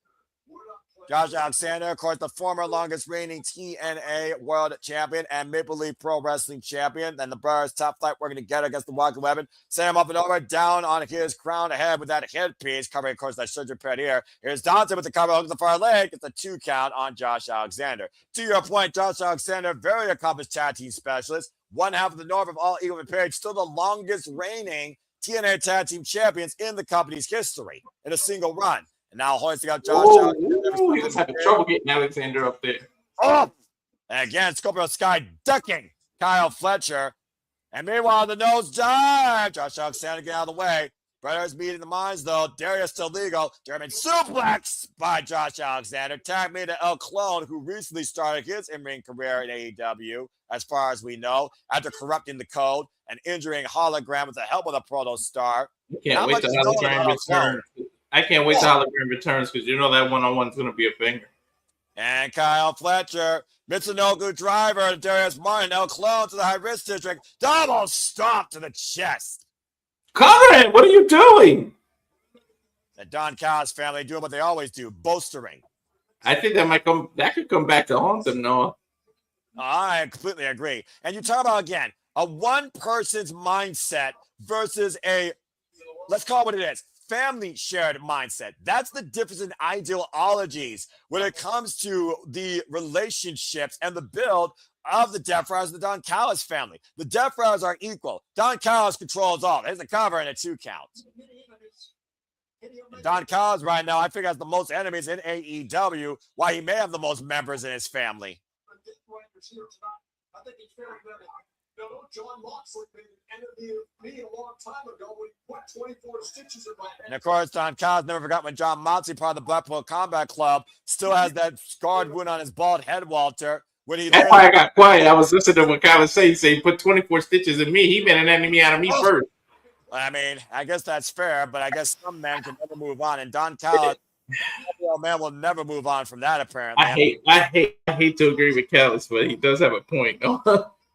Josh Alexander, of course, the former longest reigning TNA World Champion and Maple Leaf Pro Wrestling Champion. Then the brothers Top Flight working together against the Walking Weapon. Send him up and over, down on his crown ahead with that headpiece, covering, of course, that surgery pad here. Here's Dante with the cover hook to the far leg. It's a 2 count on Josh Alexander. To your point, Josh Alexander, very accomplished tag team specialist. One half of the North of all Eagle and Page, still the longest reigning TNA tag team champions in the company's history in a single run. And now hoisting up Josh Alexander. He was having trouble getting Alexander up there. Oh! And again, Scorpio Sky ducking Kyle Fletcher. And meanwhile, the nose dive. Josh Alexander get out of the way. Brothers meeting the minds, though. Darius still legal. German suplex by Josh Alexander. Tag me to Clon, who recently started his in-ring career in AEW, as far as we know, after corrupting the code and injuring Hologram with the help of the Proto Star. Can't wait till Hologram returns. I can't wait till Hologram returns, because you know that one-on-one is going to be a banger. And Kyle Fletcher, Mitsunoku driver, Darius Martin, Clon to the high-risk district. Double stomp to the chest. Conrad, what are you doing? The Don Callis family doing what they always do, bolstering. I think that could come back to haunt them, Noah. I completely agree. And you talk about, again, a one person's mindset versus a, let's call it what it is, family shared mindset. That's the difference in ideologies when it comes to the relationships and the build of the Death Riders and the Don Callis family. The Death Riders are equal. Don Callis controls all. There's a cover and a 2 count. And Don Callis right now, I think, has the most enemies in AEW, why he may have the most members in his family. I think it's fair that John Moxley made an enemy of me a long time ago when he put 24 stitches in my head. And of course, Don Callis never forgot when John Moxley, part of the Blackpool Combat Club, still has that scarred wound on his bald head, Walter. That's why I got quiet. I was listening to what Callis said. He said he put 24 stitches in me. He been an enemy out of me first. I mean, I guess that's fair, but I guess some men can never move on, and Don Callis, man, will never move on from that. Apparently, I hate to agree with Callis, but he does have a point.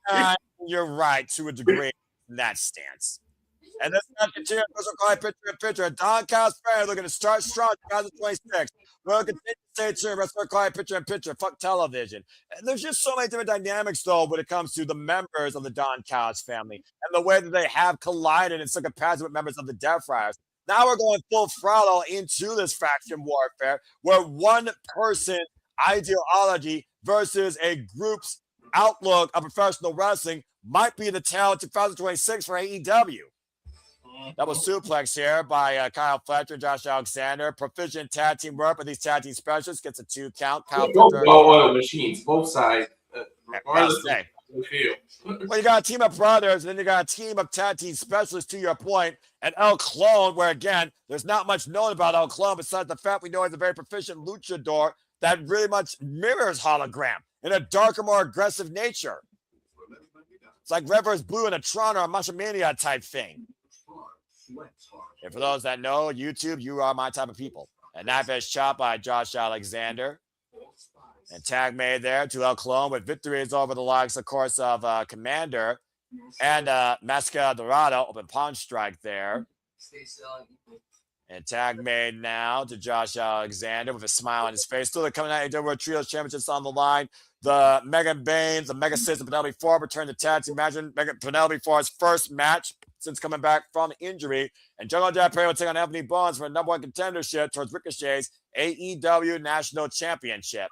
Uh, you're right to a degree in that stance. And this match continues. Picture. And Don Callis looking to start strong 2026. We'll continue to stay tuned. Let's start calling picture. Fuck television. And there's just so many different dynamics, though, when it comes to the members of the Don Callis family and the way that they have collided in some capacity with members of the Death Riders. Now we're going full throttle into this faction warfare where one person ideology versus a group's outlook of professional wrestling might be the tale of 2026 for AEW. That was suplex here by Kyle Fletcher, Josh Alexander. Proficient tag team work, but these tag team specialists gets a 2 count. Kyle Fletcher. Well, machines, both sides. Well, you got a team of brothers, and then you got a team of tag team specialists, to your point, and El Clon, where, again, there's not much known about El Clon besides the fact we know he's a very proficient luchador that really much mirrors Hologram in a darker, more aggressive nature. It's like Red vs. Blue in a Tron or a Mashamania type thing. And for those that know YouTube, you are my type of people. And knife edge chop by Josh Alexander. And tag made there to El Clon with victories over the likes, of course, of Commander and Masca Dorado. Open punch strike there. And tag made now to Josh Alexander with a smile on his face. Still coming out AEW World Trios Championships on the line. The Megan Baines, the Mega Sis, and Penelope Ford return to tag team match. Penelope Ford's first match since coming back from injury. And Jungle Japre will take on Anthony Bowens for a #1 contendership towards Ricochet's AEW National Championship.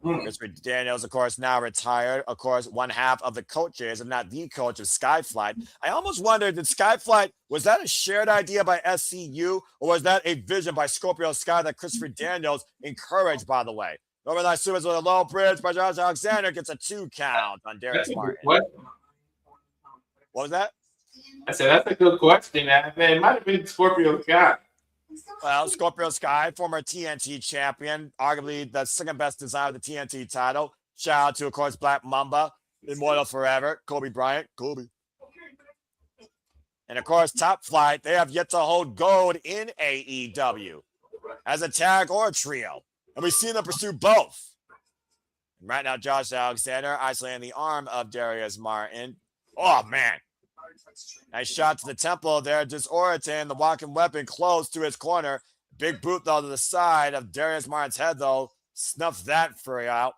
Christopher Daniels, of course, now retired. Of course, one half of the coaches, if not the coach of Skyflight. I almost wondered, did Skyflight, was that a shared idea by SCU, or was that a vision by Scorpio Sky that Christopher Daniels encouraged, by the way? Overnight Supers with a low bridge by Josh Alexander gets a 2 count on Darius Martin. What was that? I said, that's a good question. It might have been Scorpio Sky. Well, Scorpio Sky, former TNT champion, arguably the second best designer of the TNT title. Shout out to, of course, Black Mamba, immortal forever, Kobe Bryant, Kobe. And, of course, Top Flight, they have yet to hold gold in AEW as a tag or a trio. And we've seen them pursue both. And right now, Josh Alexander isolating the arm of Darius Martin. Oh, man. Nice shot to the temple there. Disorienting the walking weapon close to his corner. Big boot, though, to the side of Darius Martin's head, though. Snuffs that furry out.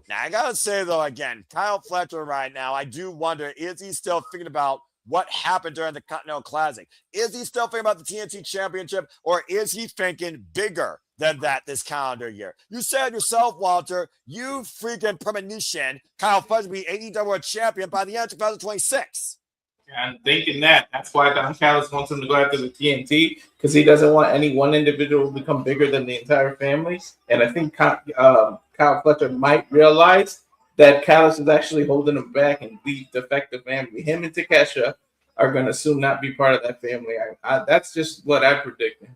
Now, I got to say, though, again, Kyle Fletcher right now, I do wonder, is he still thinking about what happened during the Continental Classic? Is he still thinking about the TNT Championship, or is he thinking bigger than that this calendar year? You said yourself, Walter, you freaking premonition Kyle Fletcher will be AEW World Champion by the end of 2026. I'm thinking that. That's why Don Callis wants him to go after the TNT, because he doesn't want any one individual to become bigger than the entire family. And I think Kyle Fletcher might realize that Callis is actually holding him back and the defective family. Him and Takesha are going to soon not be part of that family. That's just what I predicted.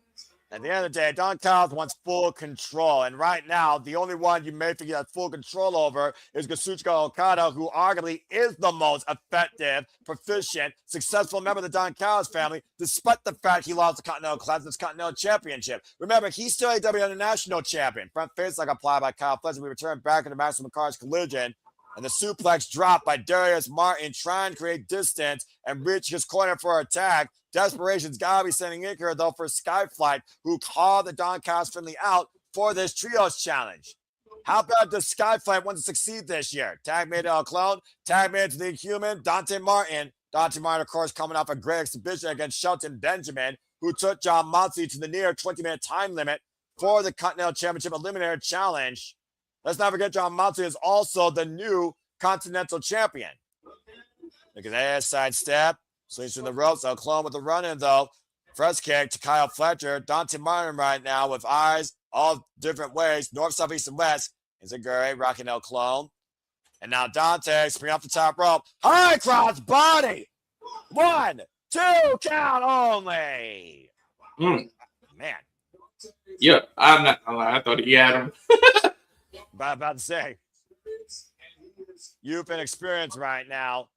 At the end of the day, Don Callis wants full control. And right now, the only one you may think he has full control over is Kazuchika Okada, who arguably is the most effective, proficient, successful member of the Don Callis family, despite the fact he lost the Continental Classic, this Continental Championship. Remember, he's still AEW International Champion. Front face like applied by Kyle Fletcher. We return back into Maximum Carnage Collision. And the suplex drop by Darius Martin, trying to create distance and reach his corner for a tag. Desperation's got to be sending in here, though, for Skyflight, who called the Don Callis family out for this Trios Challenge. How about does Skyflight want to succeed this year? Tag made to El Clon, tag made to the Human, Dante Martin. Dante Martin, of course, coming off a great exhibition against Shelton Benjamin, who took John Moxley to the near 20-minute time limit for the Continental Championship Eliminator Challenge. Let's not forget John Moxley is also the new Continental Champion. Look at that side step. Swings through the ropes. El Clon with the run-in, though. First kick to Kyle Fletcher. Dante Martin right now with eyes all different ways. North, south, east, and west. Izaguri rocking El Clon. And now Dante spring off the top rope. High cross body. 1, 2, count only. Man. Yeah, I'm not gonna lie. I thought he had him. About to say. Youth and experience right now.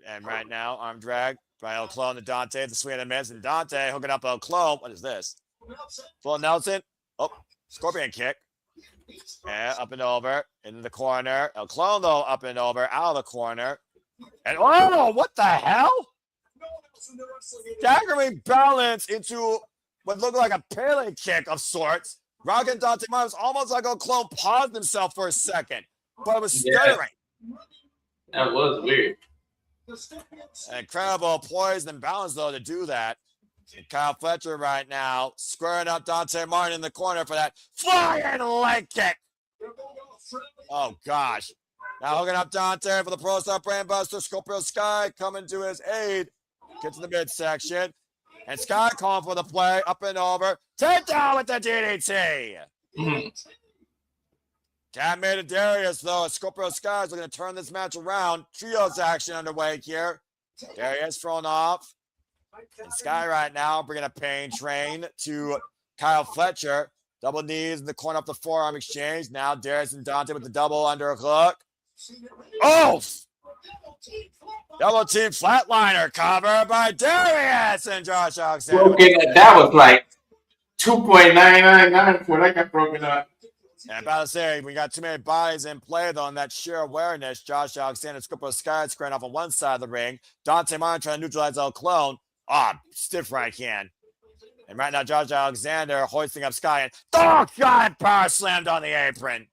And right now, arm drag by El Clon to Dante. The swing and a miss. And Dante hooking up El Clon. What is this? Full Nelson. Oh, scorpion kick. And up and over. Into the corner. El Clon, though, up and over. Out of the corner. And oh, what the hell? Staggering balance into what looked like a Pele kick of sorts. Rocking Dante Martin was almost like El Clon paused himself for a second, but it was stuttering. That was weird. Incredible poise and balance, though, to do that. And Kyle Fletcher right now squaring up Dante Martin in the corner for that flying leg kick. Oh, gosh. Now hooking up Dante for the Pro Star Brainbuster. Scorpio Sky coming to his aid. Gets to the midsection. And Sky calling for the play. Up and over. Take down with the DDT. Tap made to Darius, though. Scorpio Sky is looking to turn this match around. Trios action underway here. Darius thrown off. And Sky right now bringing a pain train to Kyle Fletcher. Double knees in the corner up the forearm exchange. Now Darius and Dante with the double underhook. Oh! Double team flatliner cover by Darius and Josh Alexander. Okay, that was like 2.999 before that got broken up. And about to say, we got too many bodies in play, though, and that sheer awareness. Josh Alexander, Scorpio Sky squaring off on one side of the ring. Dante Martin trying to neutralize El Clon. Stiff right hand. And right now, Josh Alexander hoisting up Sky and God, power slammed on the apron.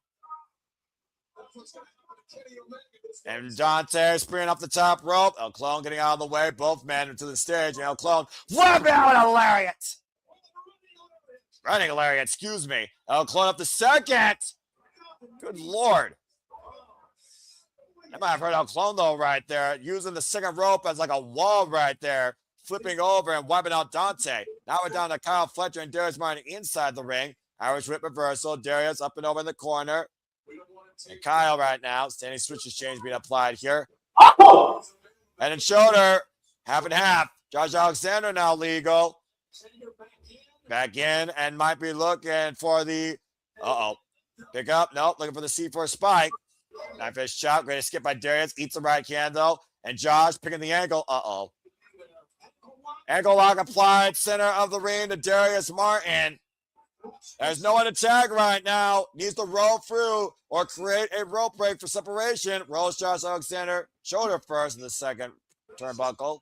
And Dante spearing up the top rope. El Clon getting out of the way. Both men into the stage. And El Clon whipping out a lariat. Running lariat, excuse me. El Clon up the second. Good Lord. I might have heard El Clon, though, right there. Using the second rope as like a wall right there. Flipping over and wiping out Dante. Now we're down to Kyle Fletcher and Darius Martin inside the ring. Irish whip reversal. Darius up and over in the corner. And Kyle right now, standing switch exchange being applied here. Oh! Head and shoulder, half and half. Josh Alexander now legal. Back in and might be looking for the, pick up. Nope, looking for the C4 spike. Knife fist chop, great skip by Darius. Eats the right hand though. And Josh picking the ankle. Ankle lock applied, center of the ring to Darius Martin. There's no one to tag right now. Needs to roll through or create a rope break for separation. Rolls Josh Alexander shoulder first in the second turnbuckle.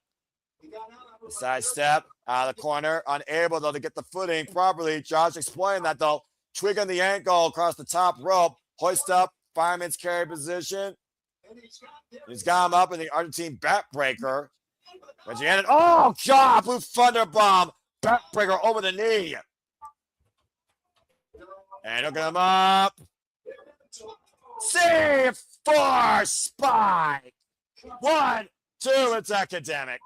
Side step out of the corner. Unable, though, to get the footing properly. Josh exploiting that, though. Twigging the ankle across the top rope. Hoist up. Fireman's carry position. He's got him up in the Argentine backbreaker. Oh, God. Blue Thunder Bomb. Backbreaker over the knee. And hooking him up. C4 spike. 1, 2, it's academic.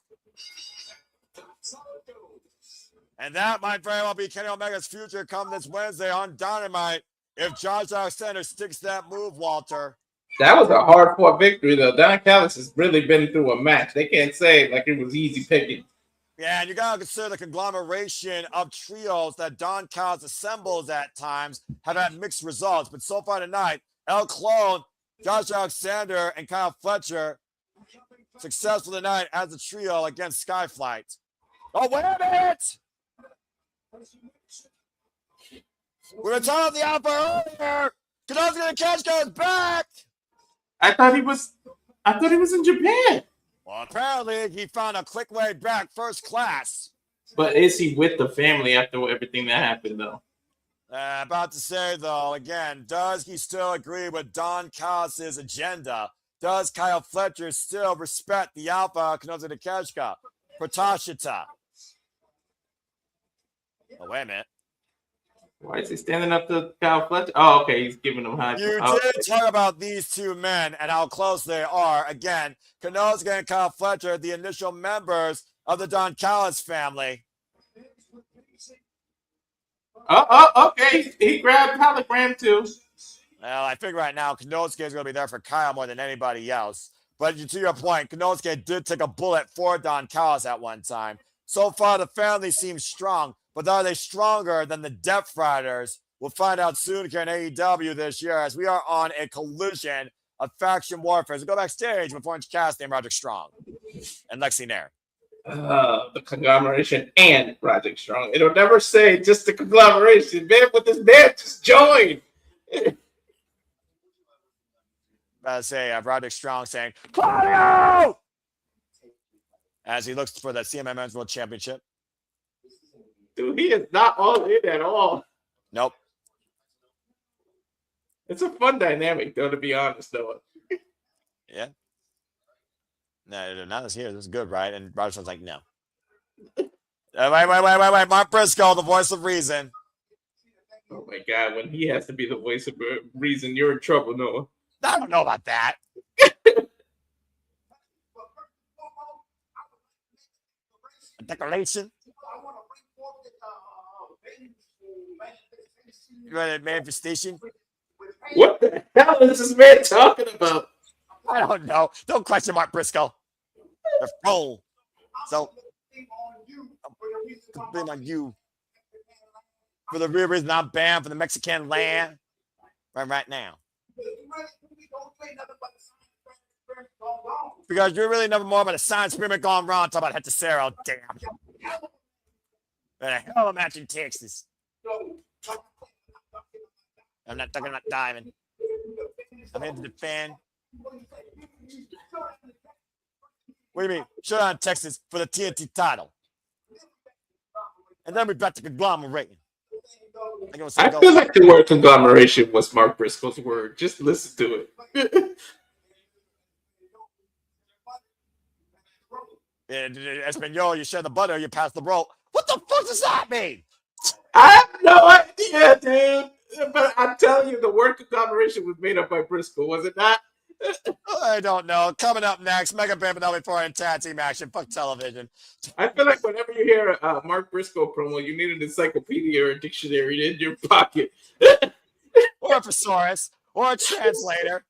And that might very well be Kenny Omega's future come this Wednesday on Dynamite if Josh Alexander sticks that move, Walter. That was a hard-fought victory, though. Don Callis has really been through a match. They can't say like it was easy picking. Yeah, and you got to consider the conglomeration of trios that Don Callis assembles at times have had mixed results. But so far tonight, El Clon, Josh Alexander, and Kyle Fletcher successful tonight as a trio against Skyflight. Oh, wait a minute! We were talking about the Alpha earlier. Kano's gonna catch goes back. I thought he was in Japan. Well, apparently he found a quick way back first class. But is he with the family after everything that happened, though? About to say, though, again, does he still agree with Don Callis' agenda? Does Kyle Fletcher still respect the Alpha Kanoza Nikeshka? Pratashita. Oh, wait a minute. Why is he standing up to Kyle Fletcher? Oh, okay, he's giving him high. You did talk about these two men and how close they are. Again, Kanoza and Kyle Fletcher, the initial members of the Don Callis family. Okay. He grabbed hologram too. Well, I think right now Kanosuke is going to be there for Kyle more than anybody else. But to your point, Kanosuke did take a bullet for Don Callis at one time. So far, the family seems strong, but are they stronger than the Death Riders? We'll find out soon here in AEW this year as we are on a collision of faction warfare. So go backstage with Orange Cast named Roderick Strong. and Lexi Nair. The conglomeration and Project Strong. It'll never say just the conglomeration. Man, what this man just joined. I say Roderick Strong saying, Claudio! As he looks for the CMM Men's World Championship. Dude, he is not all in at all. Nope. It's a fun dynamic, though, to be honest, though. Yeah. No, not this here. This is good, right? And Rogerson's like, no. Wait. Mark Briscoe, the voice of reason. Oh, my God. When he has to be the voice of reason, you're in trouble, Noah. I don't know about that. A declaration. You want a manifestation? What the hell is this man talking about? I don't know. Don't question Mark Briscoe. The phone. So, blame on you for the real reason I'm banned from the Mexican land right now. Because you're really nothing more about a science experiment gone wrong. Talk about Hechicero. Damn. And a hell of a match in Texas. I'm not talking about diving. I'm here to defend. What do you mean? Shut down Texas for the TNT title. And then we back to conglomerating. I feel like the word conglomeration was Mark Briscoe's word. Just listen to it. Espanol, you share the butter, you pass the rope. What the fuck does that mean? I have no idea, dude. But I'm telling you, the word conglomeration was made up by Briscoe, was it not? I don't know. Coming up next, Mega Bam Penalty for and tag team action. Fuck television. I feel like whenever you hear a Mark Briscoe promo, you need an encyclopedia or a dictionary in your pocket. Or a thesaurus. Or a translator.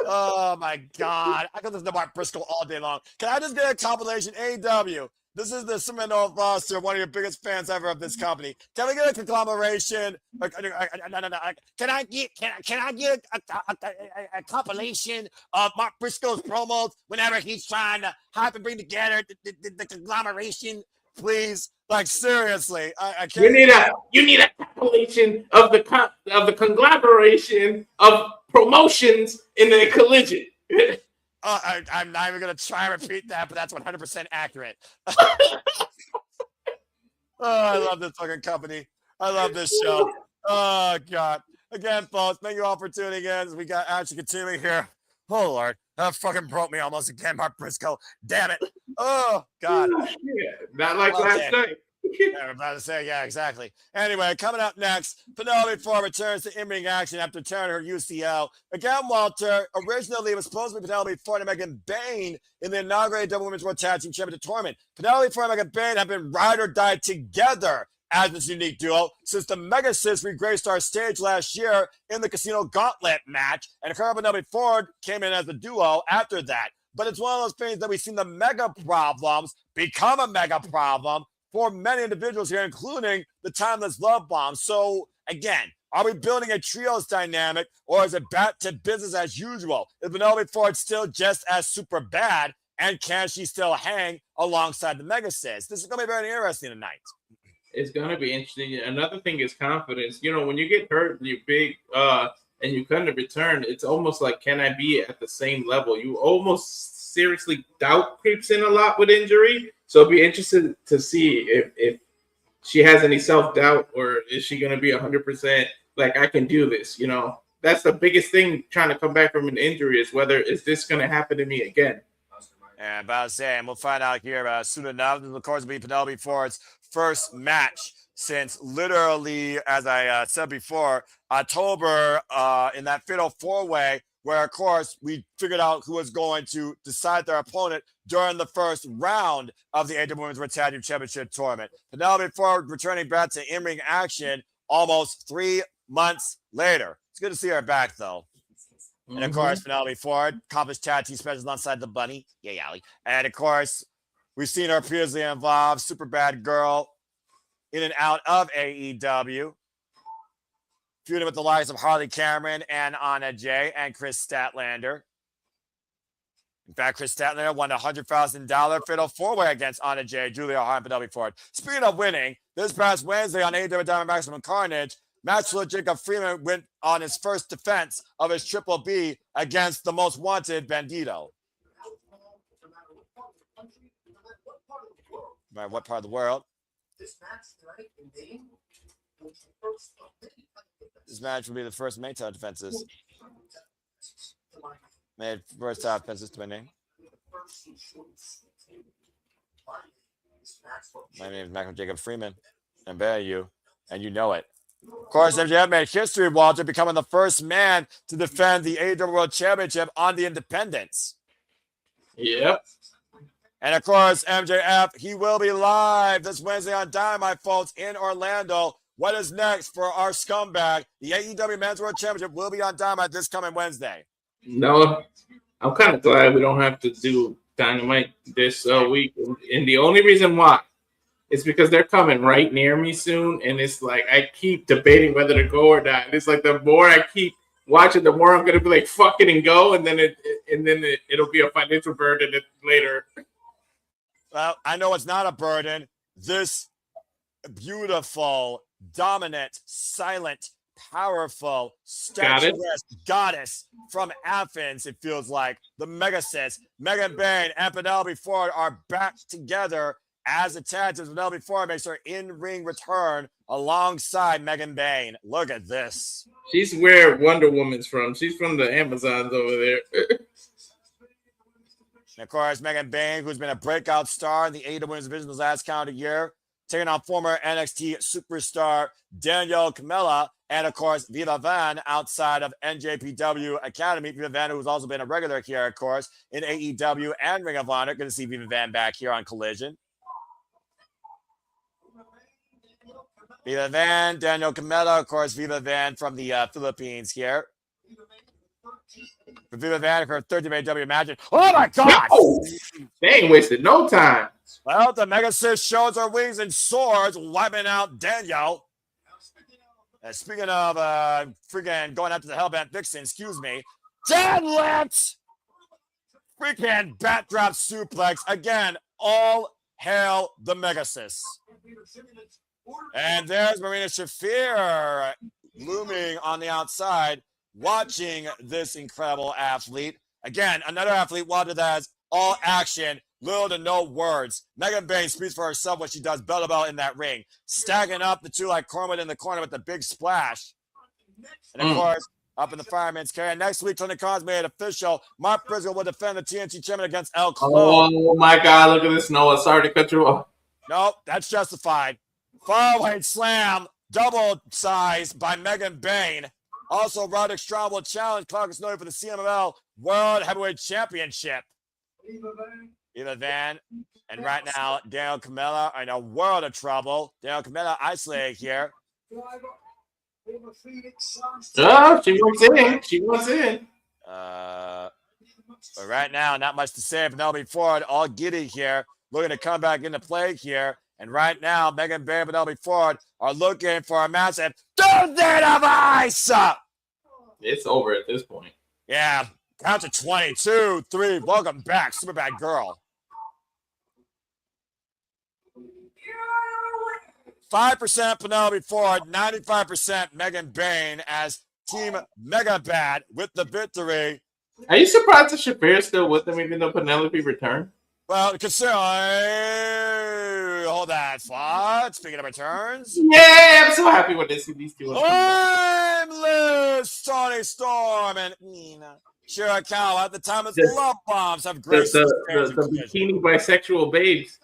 Oh, my God. I could listen to Mark Briscoe all day long. Can I just get a compilation? AEW. This is the Seminole Foster, one of your biggest fans ever of this company. Can we get a conglomeration? No. Can I get a compilation of Mark Briscoe's promos whenever he's trying to hype and bring together the conglomeration? Please, like seriously, I can't. You need a compilation of the conglomeration of promotions in the Collision. I'm not even going to try and repeat that, but that's 100% accurate. I love this fucking company. I love this show. Oh, God. Again, folks, thank you all for tuning in. We got action continuing here. Oh, Lord. That fucking broke me almost again, Mark Briscoe. Damn it. Oh, God. Yeah, not like last night. I'm about to say, yeah, exactly. Anyway, coming up next, Penelope Ford returns to in-ring action after tearing her UCL. Again, Walter, originally it was supposed to be Penelope Ford and Megan Bayne in the inaugurated Double Women's World Tag Team Championship tournament. Penelope Ford and Megan Bayne have been ride or die together as this unique duo since the Mega Sis graced our stage last year in the Casino Gauntlet match, and her and Penelope Ford came in as a duo after that. But it's one of those things that we've seen the mega problems become a mega problem for many individuals here, including the Timeless Love Bomb. So, again, are we building a trios dynamic, or is it back to business as usual? Is Penelope Ford still just as super bad, and can she still hang alongside the Mega Sis? This is going to be very interesting tonight. It's going to be interesting. Another thing is confidence. You know, when you get hurt, you're big, and you kind of return, it's almost like, can I be at the same level? You almost seriously doubt creeps in a lot with injury. So it'll be interesting to see if she has any self-doubt, or is she going to be 100% like, I can do this, you know? That's the biggest thing trying to come back from an injury, is whether is this going to happen to me again? And about to say, and we'll find out here soon enough. This, of course, will be Penelope Ford's first match since literally, as I said before, October in that fatal four-way, where, of course, we figured out who was going to decide their opponent during the first round of the AEW Women's World Tag Team Championship Tournament. Penelope Ford returning back to in-ring action almost 3 months later. It's good to see her back, though. Mm-hmm. And, of course, Penelope Ford, accomplished tag team specialist alongside the Bunny. Yay, Allie. And, of course, we've seen her previously involved, super bad girl, in and out of AEW. Feuding with the likes of Harley Cameron and Anna Jay and Chris Statlander. In fact, Chris Statler won a $100,000 fatal four-way against Andrade, Julia Hart, and Penelope Ford. Speaking of winning, this past Wednesday on AEW Diamond Maximum Carnage, matchless Jacob Freeman went on his first defense of his Triple B against the most wanted Bandito. Right, what part of the world? This match will be the first main title defenses. Made first title defenses to my name. My name is Michael Jacob Freeman. I'm better you, and you know it. Of course, MJF made history, Walter, becoming the first man to defend the AEW World Championship on the Independents. Yep. And of course, MJF, he will be live this Wednesday on Dynamite, folks, in Orlando. What is next for our scumbag? The AEW Men's World Championship will be on Dynamite this coming Wednesday. No, I'm kind of glad we don't have to do Dynamite this week. And the only reason why is because they're coming right near me soon. And it's like I keep debating whether to go or not. And it's like the more I keep watching, the more I'm going to be like, fuck it and go. And then it'll be a financial burden later. Well, I know it's not a burden. This beautiful, dominant, silent, powerful, statuesque goddess from Athens, it feels like, the Megasis, Megan Bain and Penelope Ford are back together as a tag team. Penelope Ford makes her in-ring return alongside Megan Bain. Look at this. She's where Wonder Woman's from. She's from the Amazons over there. And of course, Megan Bain, who's been a breakout star in the AEW Women's Division this last calendar year, taking on former NXT superstar Danielle Camella, and of course, Viva Van outside of NJPW Academy. Viva Van, who's also been a regular here, of course, in AEW and Ring of Honor. Good to see Viva Van back here on Collision. Viva Van, Danielle Camella, of course, Viva Van from the Philippines here. For Viva Van, her third AEW match. Oh my God! No! They ain't wasted no time. Well, the Megasis shows her wings and soars, wiping out Danielle. Speaking of freaking going after the Hellbent Vixen, excuse me. Deadlift! Freaking bat drop suplex. Again, all hail the Megasis. And there's Marina Shafir looming on the outside, watching this incredible athlete. Again, another athlete wanted that has all action, little to no words. Megan Bain speaks for herself when she does bell to bell in that ring, stacking up the two like Cornwood in the corner with the big splash. And of course, up in the fireman's carry. Next week, Tony Khan's made it official. Mark Briscoe will defend the TNT Chairman against Clon. Oh my God, look at this, Noah. Sorry to cut you off. Nope, that's justified. Faraway slam, double size by Megan Bain. Also, Roderick Strong will challenge Clark Snowy for the CMLL World Heavyweight Championship. Viva Van. And right now, Danielle Camella are in a world of trouble. Danielle Camella isolated here. Oh, she wants in. She wants in. But right now, not much to say. Penelope Ford, all giddy here, looking to come back into play here. And right now, Megan Bain and Penelope Ford are looking for a massive Thursday of Ice. It's over at this point. Yeah, count to 22, 3. Welcome back, super bad girl. 5% Penelope Ford, 95% Megan Bain as Team Mega Bad with the victory. Are you surprised that Shafir's still with them even though Penelope returned? Well, consider, hold that thought. Speaking of returns. Yeah, I'm so happy when they see these two. Timeless Tony Storm and Nina Shirakawa at the time of the Love Bombs have graced the bikini bisexual babes.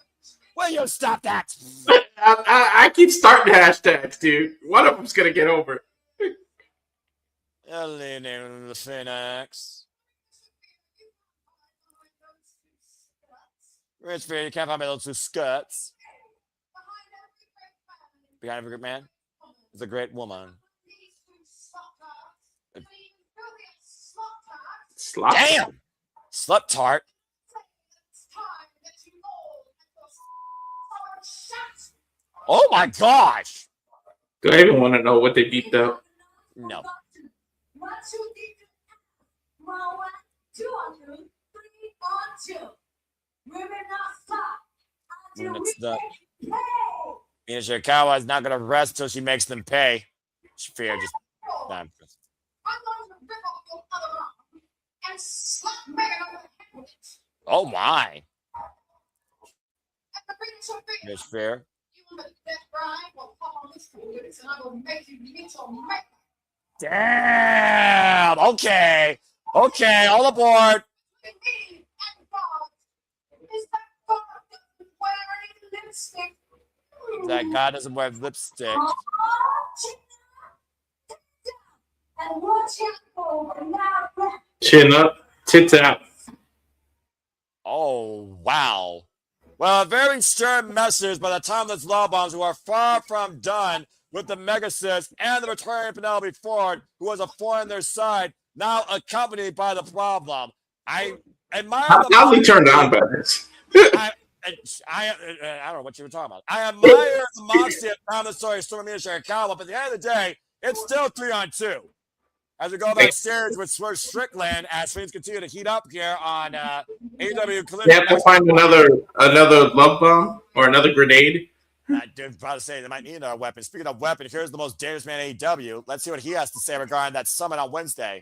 Will you stop that? I keep starting hashtags, dude. One of them's gonna get over. The Phoenix. Rich Fair, you can't find my little two skirts. Behind every great man is a great woman. Slop. Damn! Slut tart. Oh my gosh! Do I even want to know what they beat up? No. Mina Shirakawa is not going to rest until she makes them pay. Shafir just. Nah. Oh my. It's fair. Damn. Okay. Okay. All aboard. That guy doesn't wear lipstick. Chin up, tits out. Oh, wow. Well, a very stern message by the Timeless Law Bombs, who are far from done with the Megasis and the returning Penelope Ford, who was a thorn on their side, now accompanied by the Problem. I admire How we turned on by this? I don't know what you were talking about. I admire the moxie of Timeless Story, Stormy Mina Shirakawa, but at the end of the day, it's still 3-on-2. As we go backstage with Swerve Strickland, as things continue to heat up here on AEW Collision. They have to find another love bomb or another grenade. I was about to say they might need another weapon. Speaking of weapon, here's the most dangerous man in AEW. Let's see what he has to say regarding that summit on Wednesday.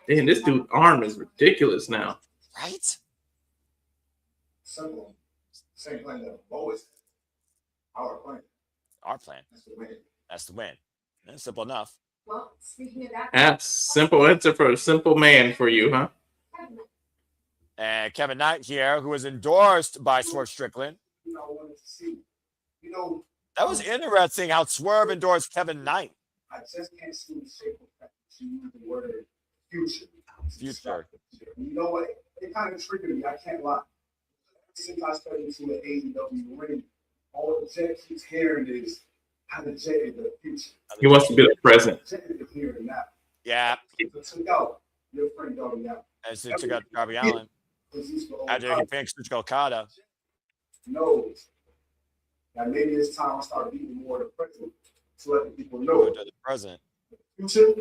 Damn, this dude's arm is ridiculous now. Right? Simple. Same plan that Bowens had. Our plan. Our plan. That's the win. That's the win. That's simple enough. Well, speaking of that, That's simple answer for a simple man for you, huh? And Kevin Knight here, who was endorsed by Swerve Strickland. You know, I wanted to see. You know, That was interesting how Swerve endorsed Kevin Knight. I just can't see the shape of that. She used the word future. Future. You know what? It kind of triggered me. I can't lie. Since I started to the AEW ring, all the Jet keeps hearing is how the Jet is the future. He wants to be the present. Jet is here and now. Yeah. So took out your friend Darby Allin. As he took out Darby Allin. After he picked Shuchika Okada. Knows that maybe it's time to start beating more of the present to let the people know. Go to the present. Future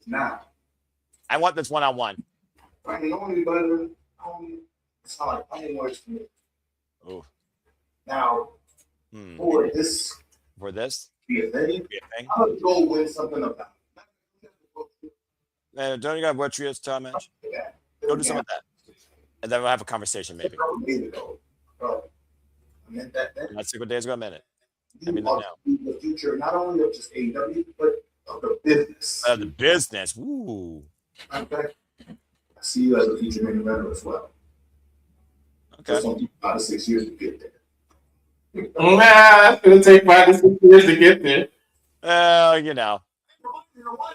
now. I want this one-on-one. I mean, only better. It's hard. I didn't want to. Ooh. Now, for this, be a thing, I would go win something about it. Man, don't you got what Trios time match? Yeah. Go do something like that. And then we'll have a conversation, maybe. Not 6 days ago, a minute. I mean, now. The future, not only of just AEW, but of the business. The business. Ooh. Okay. I see you as a future main eventer as well. Okay. It's only 5 to 6 years to get there. Nah, it's going to take 5 to 6 years to get there. You know.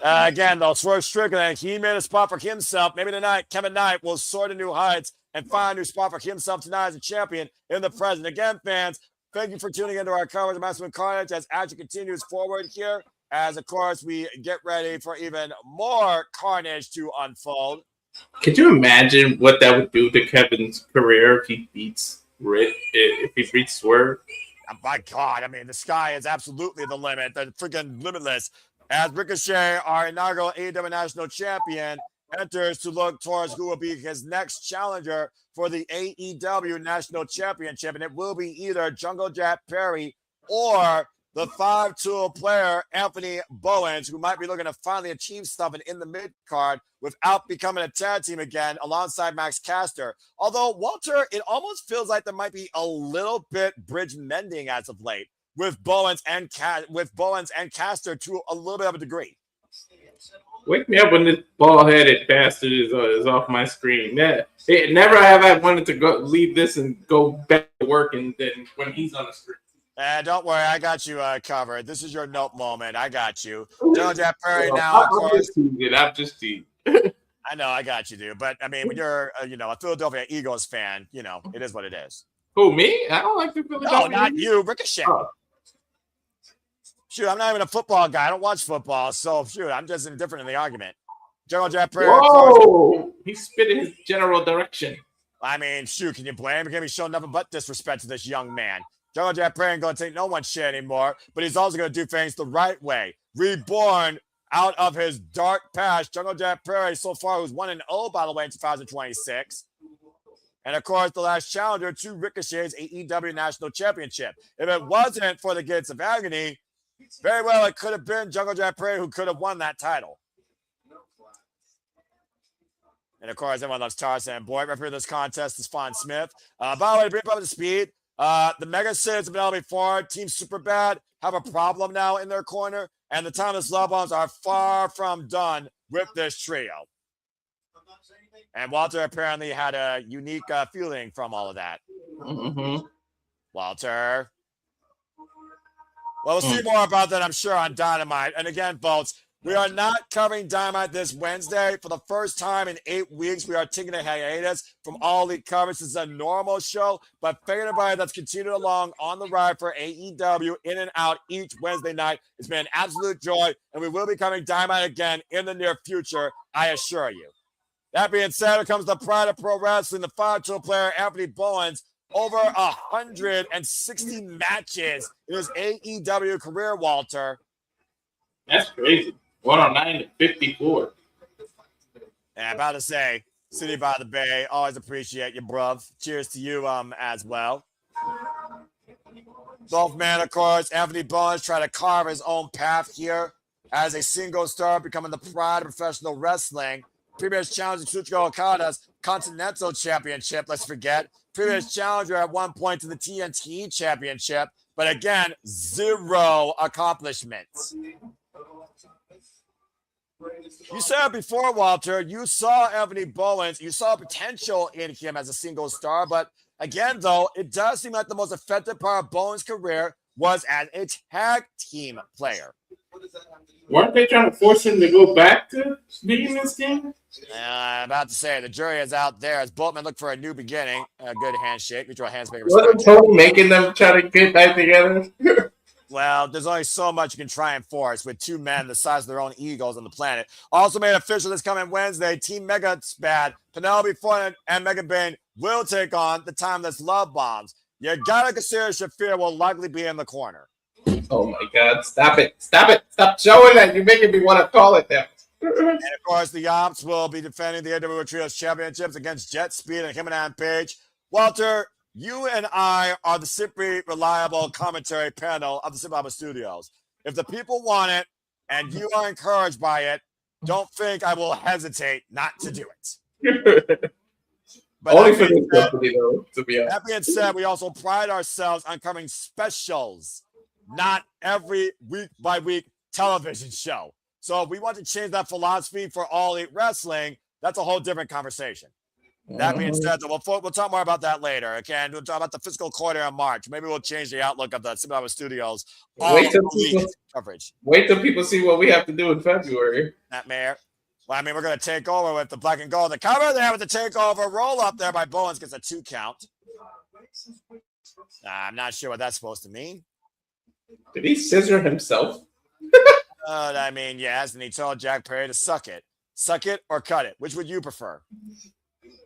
Again, though, Swerve Strickland, he made a spot for himself. Maybe tonight, Kevin Knight will soar to new heights and find a new spot for himself tonight as a champion in the present. Again, fans, thank you for tuning into our coverage of Maximum Carnage as action continues forward here. As, of course, we get ready for even more carnage to unfold. Could you imagine what that would do to Kevin's career if he beats Rick, if he beats Swerve? Oh my God, I mean, the sky is absolutely the limit. The freaking limitless. As Ricochet, our inaugural AEW National Champion, enters to look towards who will be his next challenger for the AEW National Championship. And it will be either Jungle Jack Perry or the 5-tool player, Anthony Bowens, who might be looking to finally achieve something in the mid-card without becoming a tag team again alongside Max Caster. Although, Walter, it almost feels like there might be a little bit bridge mending as of late with Bowens and Caster to a little bit of a degree. Wake me up when this bald-headed bastard is off my screen. Never have I wanted to go leave this and go back to work, and then when he's on the screen. Don't worry, I got you covered. This is your note moment. I got you. Jungle Jack Perry now, of course. I'm just teasing. I know, I got you, dude. But, I mean, when you're, a Philadelphia Eagles fan, it is what it is. Who, me? I don't like the Philadelphia. No, not you. Ricochet. Oh. Shoot, I'm not even a football guy. I don't watch football. So, shoot, I'm just indifferent in the argument. Jungle Jack Perry. Whoa! He's spitting his general direction. I mean, shoot, can you blame him? He can't be showing nothing but disrespect to this young man. Jungle Jack Perry ain't going to take no one's shit anymore, but he's also going to do things the right way. Reborn out of his dark past. Jungle Jack Perry, so far, who's 1-0, by the way, in 2026. And, of course, the last challenger to Ricochet's AEW National Championship. If it wasn't for the Gates of Agony, very well it could have been Jungle Jack Perry who could have won that title. And, of course, everyone loves Tarzan Boy. Referee of this contest is Fawn Smith. By the way, to bring up to speed, the Mega Sids have been out before. Team Superbad have a problem now in their corner, and the Timeless Love Bombs are far from done with this trio. And Walter apparently had a unique feeling from all of that. Mm-hmm. Walter. Well, we'll see more about that, I'm sure, on Dynamite. And again, folks, we are not covering Dynamite this Wednesday. For the first time in 8 weeks, we are taking a hiatus from all the coverage. This is a normal show, but thank everybody that's continued along on the ride for AEW in and out each Wednesday night. It's been an absolute joy, and we will be covering Dynamite again in the near future, I assure you. That being said, here comes the pride of pro wrestling, the 5-tool player, Anthony Bowens, over 160 matches in his AEW career, Walter. That's crazy. 109 to 54. And I'm about to say, City by the Bay, always appreciate you, bruv. Cheers to you as well. Both men, of course, Anthony Bowens trying to carve his own path here as a single star, becoming the pride of professional wrestling. Previous challenger Tsuchiko Okada's Continental Championship, let's forget. Previous challenger at one point to the TNT Championship, but again, 0 accomplishments. You said before, Walter, you saw Anthony Bowens, you saw potential in him as a single star, but again, though, it does seem like the most effective part of Bowens' career was as a tag team player. Weren't they trying to force him to go back to being this team? I'm about to say, the jury is out there as both men look for a new beginning. A good handshake. Mutual hands make respect. Wasn't Tony making them try to get back together? Well, there's only so much you can try and force with two men the size of their own egos on the planet. Also made official this coming Wednesday, Team Mega's bad. Penelope Ford and Megan Bayne will take on the Timeless Love Bombs. You gotta consider Shafir will likely be in the corner. Oh my God! Stop it! Stop it! Stop showing that! You're making me want to call it that. And of course, the Opps will be defending the AEW Trios Championships against Jet Speed and Hangman Page. Walter, you and I are the simply reliable commentary panel of the Simba Studios. If the people want it and you are encouraged by it, don't think I will hesitate not to do it. But only for this company, though, to be honest. That being said, we also pride ourselves on covering specials, not every week by week television show. So if we want to change that philosophy for All Elite Wrestling, that's a whole different conversation. That being said, we'll talk more about that later. Okay, we'll talk about the fiscal quarter in March. Maybe we'll change the outlook of the Simba Studios Wait till coverage. Wait till people see what we have to do in February. That mayor. Well, I mean, we're going to take over with the black and gold. The cover there with the takeover roll up there by Bowens gets a 2 count. I'm not sure what that's supposed to mean. Did he scissor himself? I mean, yes, and he told Jack Perry to suck it. Suck it or cut it. Which would you prefer?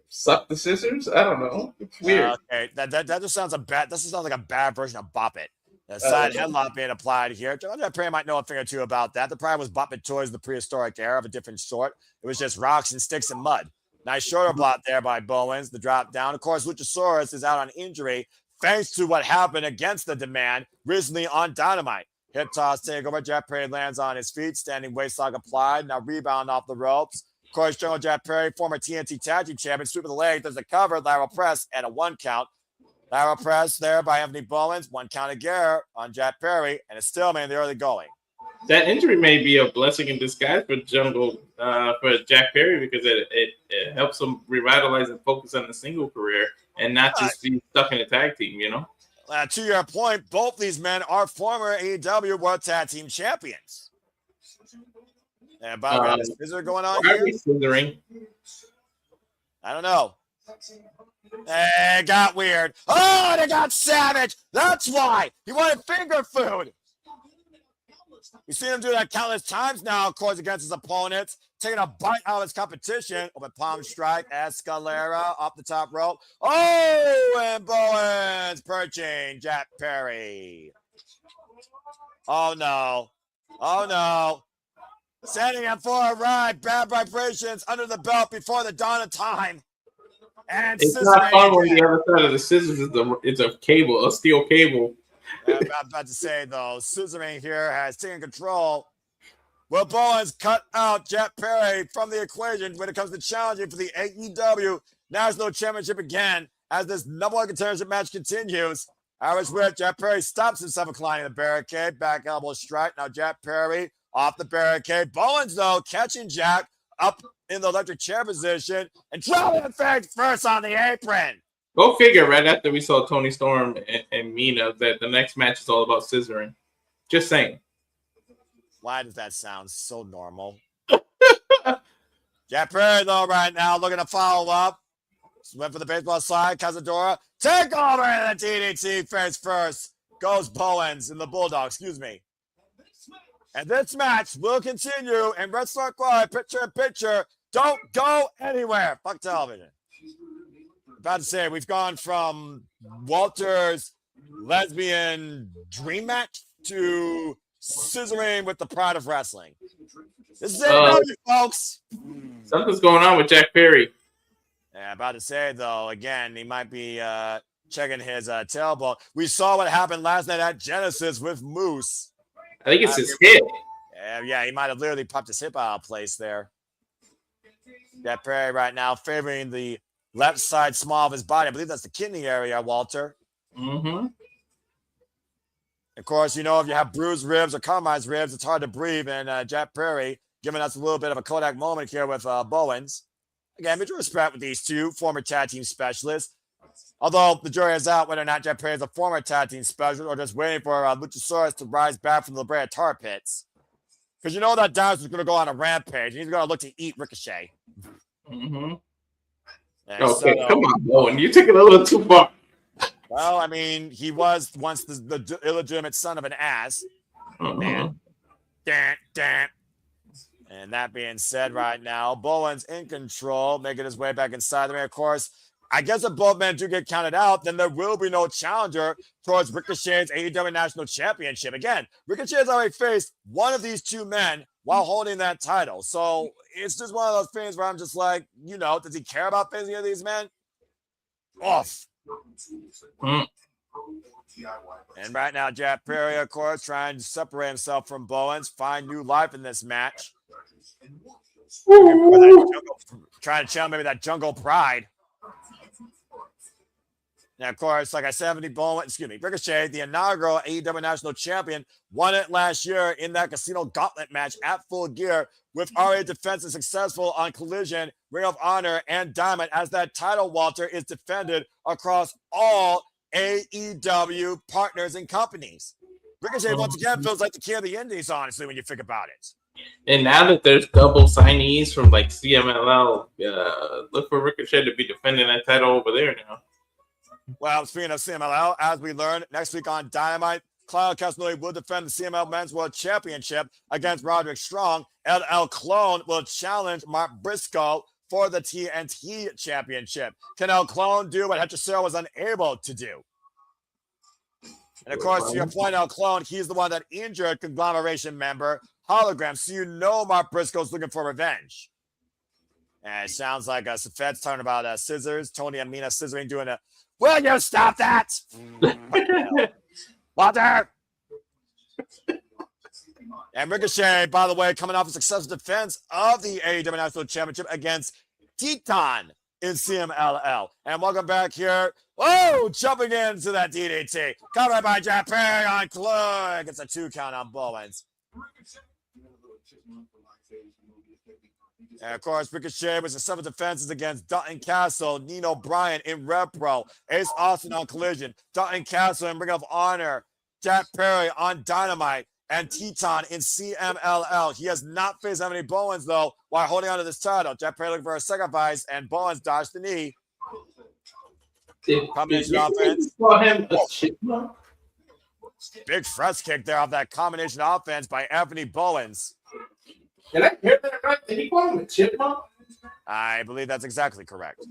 Suck the scissors? I don't know. It's weird. Okay, that just sounds like a bad version of Bop It. The side headlock being applied here. Jack Perry might know a thing or two about that. The pride was Bop It toys of the prehistoric era of a different sort. It was just rocks and sticks and mud. Nice shoulder block there by Bowens. The drop down. Of course, Luchasaurus is out on injury thanks to what happened against the Demand recently on Dynamite. Hip toss takeover. Jack Perry lands on his feet, standing waistlock applied. Now rebound off the ropes. Of course, General Jack Perry, former TNT Tag Team Champion, sweep of the leg. There's a cover, lateral press, and a 1 count. Lateral press there by Anthony Bowens. 1 count again on Jack Perry, and it's still in the early going. That injury may be a blessing in disguise for for Jack Perry because it helps him revitalize and focus on the single career and not just be stuck in a tag team, you know? To your point, both these men are former AEW World Tag Team Champions. And by the way, is there going on here? Scissoring? I don't know. It got weird. Oh, they got savage. That's why. He wanted finger food. We've seen him do that countless times now, of course, against his opponents, taking a bite out of his competition. Open palm strike, Escalera off the top rope. Oh, and Bowens perching Jack Perry. Oh, no. Oh, no. Sending him for a ride. Bad vibrations under the belt before the dawn of time. And It's not scissoring fun when again. the other side of the scissors is a cable, a steel cable. I'm about to say, though, scissoring here has taken control. Will Bowens cut out Jack Perry from the equation when it comes to challenging for the AEW National Championship again as this number one contendership match continues? Irish whip, Jack Perry stops himself declining the barricade, back elbow strike. Now Jack Perry off the barricade. Bowens, though, catching Jack up in the electric chair position and dropping the first on the apron. Go figure, right after we saw Tony Storm and Mina, that the next match is all about scissoring. Just saying. Why does that sound so normal? Jack Perry, though, right now, looking to follow up. Went for the baseball slide. Cazadora. Take over the DDT face first. Goes Bowens in the Bulldog, excuse me. And this match will continue in Red Star Live, picture in picture. Don't go anywhere. Fuck television. About to say, we've gone from Walter's lesbian dream match to scissoring with the pride of wrestling. This is AEW, folks. Something's going on with Jack Perry. Yeah, about to say, though, again, he might be checking his tailbone. We saw what happened last night at Genesis with Moose. I think it's his hip. Yeah, he might have literally popped his hip out of place there. Jack Perry right now favoring the left side small of his body. I believe that's the kidney area, Walter. Mm-hmm. Of course, you know, if you have bruised ribs or compromised ribs, it's hard to breathe. And Jack Perry giving us a little bit of a Kodak moment here with Bowens. Again, mutual respect with these two former tag team specialists. Although the jury is out whether or not Jack Perry is a former tag team specialist or just waiting for Luchasaurus to rise back from the La Brea tar pits. Because you know that Darius is going to go on a rampage. He's going to look to eat Ricochet. Mm-hmm. Okay, come on, Bowen. You took it a little too far. Well, I mean, he was once the illegitimate son of an ass. Mm-hmm. And that being said, right now, Bowens in control, making his way back inside the ring. Of course, I guess if both men do get counted out, then there will be no challenger towards Ricochet's AEW National Championship. Again, Ricochet has already faced one of these two men while holding that title. So it's just one of those things where I'm just like, you know, does he care about facing any of these men? Off. Mm. And right now, Jack Perry, of course, trying to separate himself from Bowens, find new life in this match. Trying to channel maybe that jungle pride. And of course, like I said, Ricochet, the inaugural AEW National Champion, won it last year in that Casino Gauntlet match at Full Gear, with already defense is successful on Collision, Ring of Honor, and Diamond, as that title, Walter, is defended across all AEW partners and companies. Ricochet, once again, feels like the king of the Indies, honestly, when you think about it. And now that there's double signees from like CMLL, look for Ricochet to be defending that title over there now. Well, speaking of CMLL, as we learned next week on Dynamite, Claudio Castagnoli will defend the CMLL Men's World Championship against Roderick Strong. LL Clone will challenge Mark Briscoe for the TNT Championship. Can El Clone do what Hechicero was unable to do? And of course, to your point, El Clone, he's the one that injured Conglomeration member Hologram. So you know Mark Briscoe's looking for revenge. And it sounds like Safed's talking about scissors. Tony and Mina scissoring doing a, will you stop that? Walter! And Ricochet, by the way, coming off a successful defense of the AEW National Championship against Teton in CMLL. And welcome back here. Oh, jumping into that DDT. Covered by Jack Perry on Clon. Gets a 2 count on Bowens. And of course, Ricochet with successful defenses against Dutton Castle, Nino Bryan in Rev Pro, Ace Austin on Collision, Dutton Castle in Ring of Honor, Jack Perry on Dynamite, and Teton in CMLL. He has not faced Anthony Bowens, though, while holding on to this title. Jack Perry looking for a sacrifice, and Bowens dodged the knee. Combination offense. Big fresh kick there off that combination offense by Anthony Bowens. Did I hear that right? Did he call him a chipmunk? I believe that's exactly correct.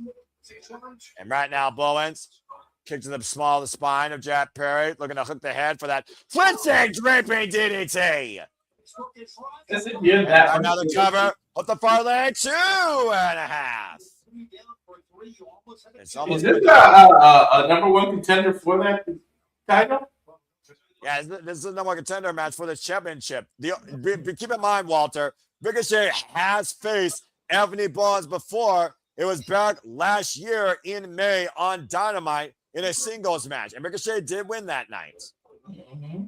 And right now, Bowens kicks to the small of the spine of Jack Perry, looking to hook the head for that flincing draping DDT. Another Another cover up the far leg, 2.5. It's almost Is this a number one contender for that title? Yeah, this is the number one contender match for the championship. Keep in mind, Walter, Ricochet has faced Anthony Bowens before. It was back last year in May on Dynamite in a singles match, and Ricochet did win that night. Mm-hmm.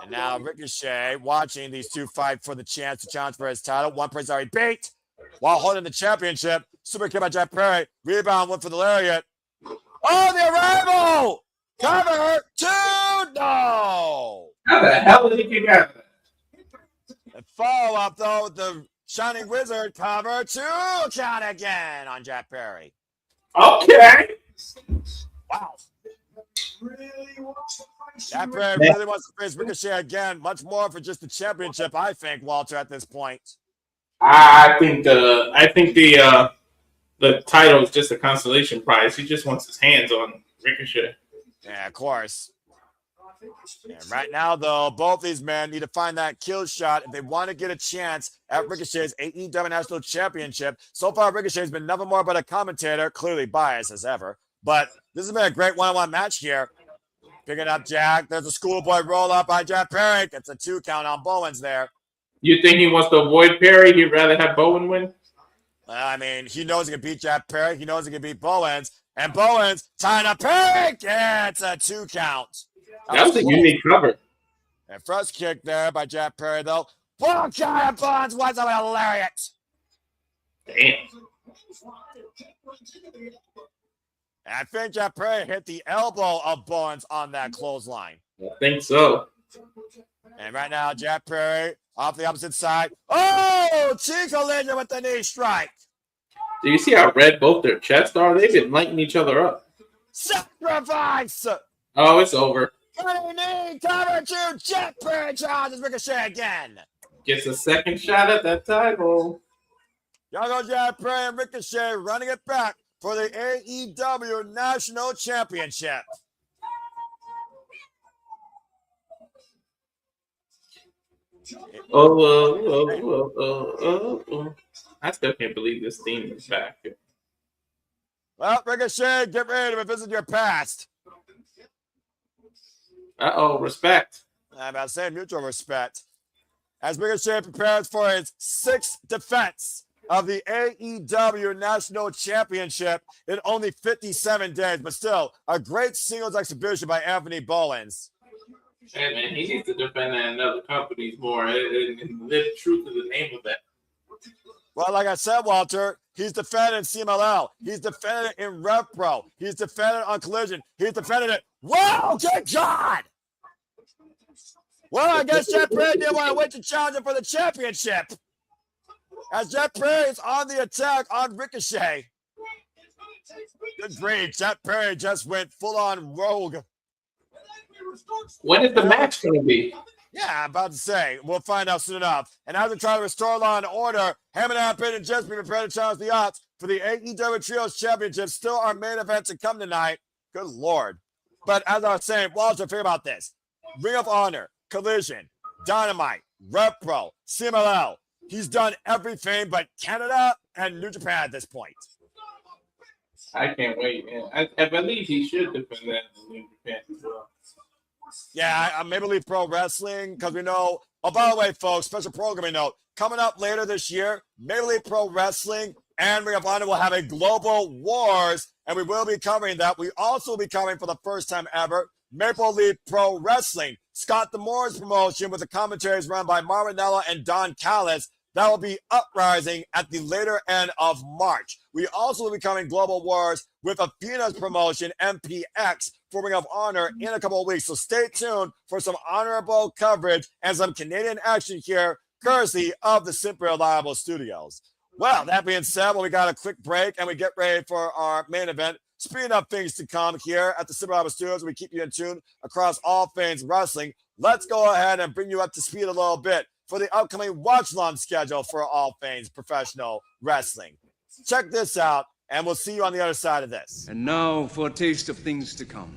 And now Ricochet watching these two fight for the chance to challenge for his title. One person already beat while holding the championship. Super kick by Jack Perry. Rebound, went for the lariat. Oh, the arrival! Cover two, no! How the hell did he kick out of that? And follow up though with the Shining Wizard cover two count again on Jack Perry. Okay. Wow. Really wants to fight Jack you. Perry really wants to face Ricochet again. Much more for just the championship, I think, Walter, at this point. I think the title is just a consolation prize. He just wants his hands on Ricochet. Yeah, of course. Yeah, right now, though, both these men need to find that kill shot if they want to get a chance at Ricochet's AEW National Championship. So far, Ricochet's been nothing more but a commentator, clearly biased as ever. But this has been a great one-on-one match here. Picking up Jack. There's a schoolboy roll-up by Jack Perry. Gets a 2 count on Bowens there. You think he wants to avoid Perry? He'd rather have Bowen win? I mean, he knows he can beat Jack Perry. He knows he can beat Bowens. And Bowens tying up Perry gets a 2 count. That was a unique cover. And first kick there by Jack Perry, though. Full count of Bowens winds up with a lariat. Damn. And I think Jack Perry hit the elbow of Bowens on that clothesline. I think so. And right now, Jack Perry off the opposite side. Oh, Collision with the knee strike. Do you see how red both their chests are? They've been lighting each other up. Sacrifice. Oh, it's over. Running knee cover to Jack Perry challenges Ricochet again. Gets a second shot at that title. Y'all go Jack Perry and Ricochet running it back for the AEW National Championship. Oh. I still can't believe this theme is back. Well, Ricochet, get ready to revisit your past. Respect. I'm about to say mutual respect. As Ricochet prepares for his 6th defense of the AEW National Championship in only 57 days, but still a great singles exhibition by Anthony Bowens. Hey, man, he needs to defend that in other companies more and live true to the name of that. Well, like I said, Walter, he's defended CMLL. He's defended it in Rev Pro. He's defended on Collision. He's defended it. Whoa, good God! Well, I guess Jeff Perry didn't want to wait to challenge him for the championship. As Jeff Perry is on the attack on Ricochet. Good grief, Jeff Perry just went full-on rogue. When is the match going to be? Yeah, I'm about to say. We'll find out soon enough. And as we try to restore law and order, Hangman and just be prepared to challenge the odds for the AEW Trios Championship. Still our main event to come tonight. Good Lord. But as I was saying, Walter, think about this. Ring of Honor, Collision, Dynamite, Rev Pro, CMLL. He's done everything but Canada and New Japan at this point. I can't wait, man. I believe he should defend that in New Japan as well. Yeah, Maple Leaf Pro Wrestling, because we know, oh, by the way, folks, special programming note, coming up later this year, Maple Leaf Pro Wrestling and Ring of Honor will have a Global Wars, and we will be covering that. We also will be covering for the first time ever, Maple Leaf Pro Wrestling, Scott D'Amore's promotion with the commentaries run by Marina and Don Callis. That will be uprising at the later end of March. We also will be covering Global Wars with Athena's promotion, MPX, for Ring of Honor in a couple of weeks. So stay tuned for some honorable coverage and some Canadian action here, courtesy of the Simply Reliable Studios. Well, that being said, we got a quick break and we get ready for our main event. Speeding up things to come here at the Simply Reliable Studios, we keep you in tune across all things wrestling. Let's go ahead and bring you up to speed a little bit for the upcoming watch-along schedule for all things professional wrestling. Check this out, and we'll see you on the other side of this. And now for a taste of things to come.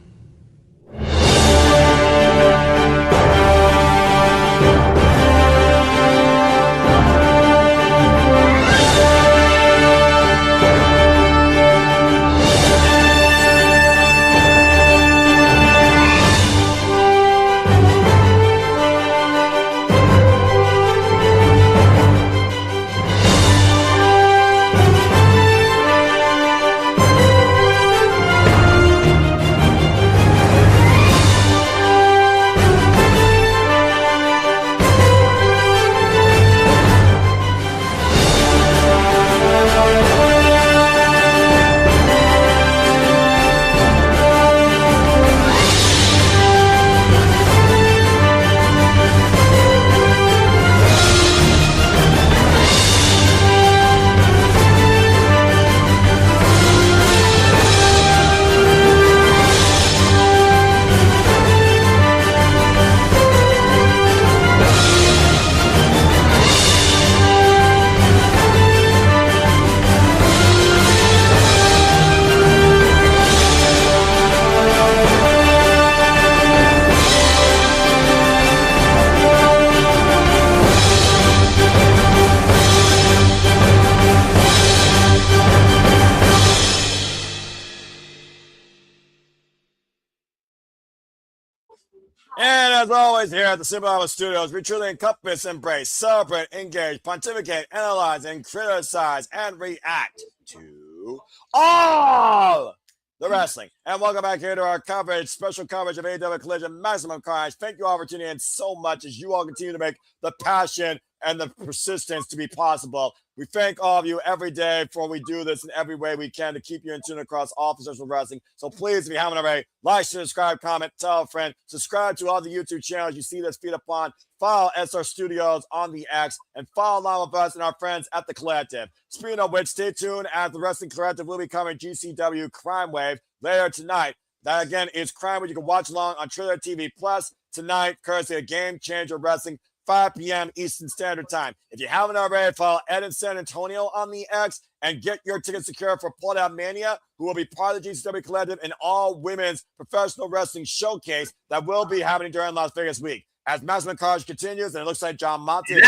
And as always, here at the Super Power Studios, we truly encompass, embrace, celebrate, engage, pontificate, analyze, and criticize, and react to all the wrestling. And welcome back here to our coverage, special coverage of AEW Collision, Maximum Carnage. Thank you all for tuning in so much as you all continue to make the passion and the persistence to be possible. We thank all of you every day for we do this in every way we can to keep you in tune across all professional wrestling. So please, if you haven't already, like, subscribe, comment, tell a friend, subscribe to all the YouTube channels you see this feed upon, follow SR Studios on the X, and follow along with us and our friends at The Collective. Speaking of which, stay tuned as The Wrestling Collective will be covering GCW Crime Wave later tonight. That again is Crime Wave. You can watch along on Trailer TV Plus tonight, courtesy of Game Changer Wrestling, 5 p.m. Eastern Standard Time. If you haven't already, follow Ed in San Antonio on the X and get your tickets secured for Pull Out Mania, who will be part of the GCW Collective and all women's professional wrestling showcase that will be happening during Las Vegas week. As Maximum Carnage continues, and it looks like John Monty is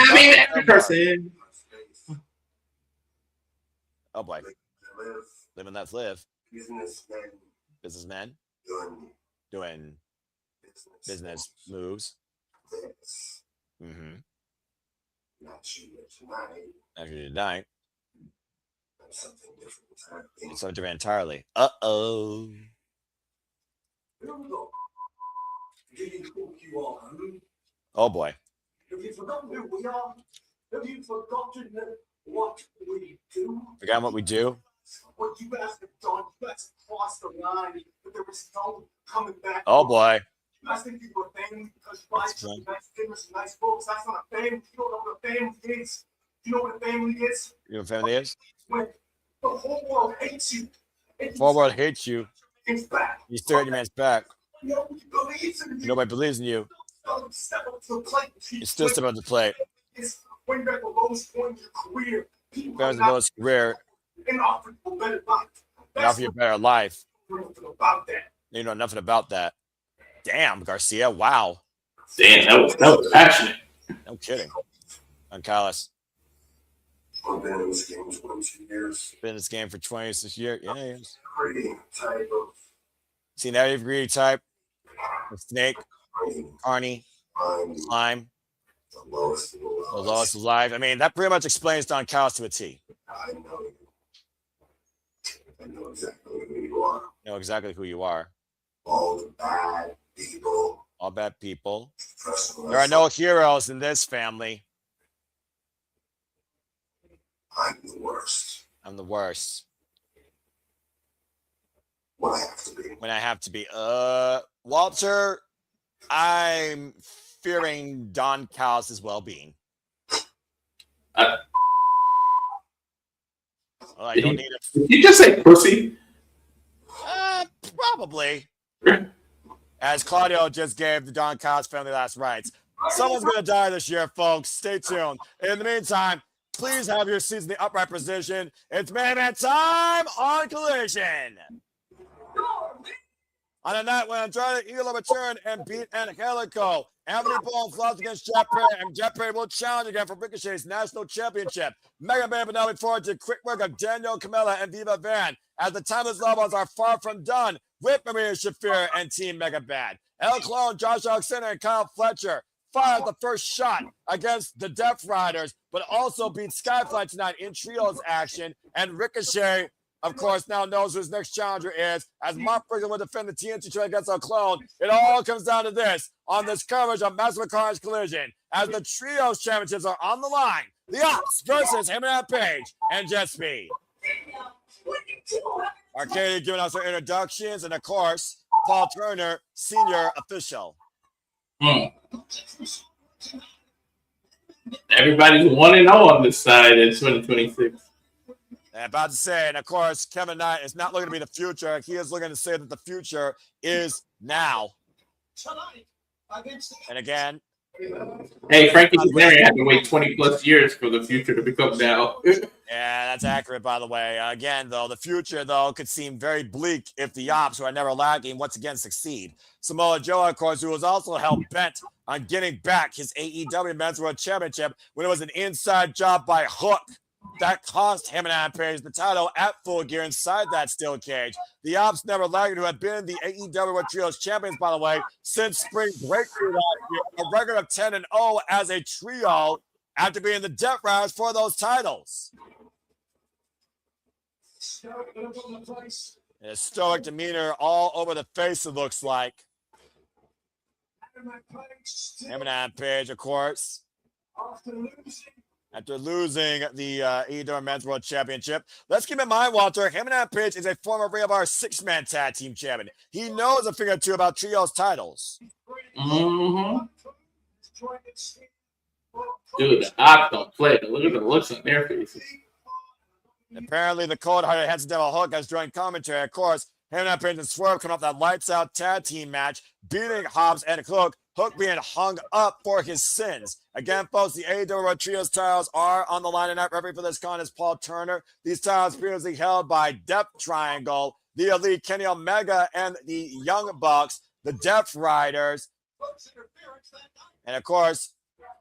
oh boy. Live and let's live. Businessmen doing business moves. Actually, tonight. It's something different entirely. Uh-oh. Oh boy. Have you forgotten who we are? Have you forgotten what we do? Forgotten what we do? What you guys have done, you guys crossed the line, but there was no coming back. Oh boy. You guys think you were a family because you buy some nice dinners and nice folks. That's not a family. You don't know what a family is. You know what a family is? You know what family is? When the whole world hates you. The whole world hates you. It's back. You stare at your man's back. Nobody believes in you. Nobody believes in you. Step up to the plate. You still step up to the plate. It's when you're at the lowest point in your career. People Better than those career. and offer you a better life. And offer you a better life. About that. You know nothing about that. Damn, Garcia. Wow. Damn, that was passionate. No kidding. On Callis. I've been in this game 22 years. Been in this game for 26 years. Yeah, years. Creating a type of Seen every degree type. Snake. Carney. Slime. the lowest of the The lowest. lowest of life. I mean, that pretty much explains Don Callis to a T. I know you. I know exactly who you are. Know exactly who you are. All the bad people. All bad people. Professional There are no heroes in this family. I'm the worst. I'm the worst. When I have to be. When I have to be. Walter, I'm fearing Don Callis' well-being. Well, I don't need it. Did you just say pussy? Probably. As Claudio just gave the Don Callis family last rites. Someone's going to die this year, folks. Stay tuned. In the meantime, please have your seats in the upright position. It's Man time on Collision. On a night when Andrade Idolo returned and beat Angelico, Anthony Bowens lost against Jeff Perry, and Jeff Perry will challenge again for Ricochet's national championship. Mega Man now look forward to quick work of Daniel Camella and Viva Van as the timeless levels are far from done with Marina Shafir and Team Mega Bad. Clon, Josh Alexander, and Kyle Fletcher fired the first shot against the Death Riders, but also beat Skyflight tonight in trios action, and Ricochet, of course, now knows who his next challenger is, as Mark Brigham will defend the TNT title against our Clone. It all comes down to this on this coverage of Maximum Carnage Collision, as the trios championships are on the line. The Opps versus Hangman Page and Jet Speed. Arcady giving us their introductions, and of course, Paul Turner, senior official. Everybody's 1-0 on this side in 2026. And about to say, and of course, Kevin Knight is not looking to be the future. He is looking to say that the future is now. And again, Hey, Frankie Kazarian had to wait 20 plus years for the future to become now. yeah, that's accurate, by the way. Again, though, the future, though, could seem very bleak if the Opps, who are never lacking, once again succeed. Samoa Joe, of course, who was also hell-bent on getting back his AEW Men's World Championship when it was an inside job by Hook. that cost Hangman Page the title at Full Gear inside that steel cage. The Opps never lagged, who had been the AEW World Trios champions, by the way, since spring breakthrough last year, a record of 10-0 as a trio after being the Death Riders for those titles. A stoic demeanor all over the face, it looks like. Hangman Page, of course, after losing the AEW Men's World Championship. Let's keep in mind, Walter, Hangman Page is a former Ring of Honor 6-man tag team champion. He knows a thing or two about trios titles. Mm-hmm. Dude, the Opps don't play. Look at the looks on their faces. Apparently, the cold-hearted Handsome Devil Hook has joined commentary. Of course, Hangman Page and Swerve coming off that lights-out tag team match, beating Hobbs and Hook. Hook being hung up for his sins. Again, folks, the AEW World Trios titles are on the line tonight. Referee for this con is Paul Turner. These titles previously held by Death Triangle, the Elite, Kenny Omega, and the Young Bucks, the Death Riders. And, of course,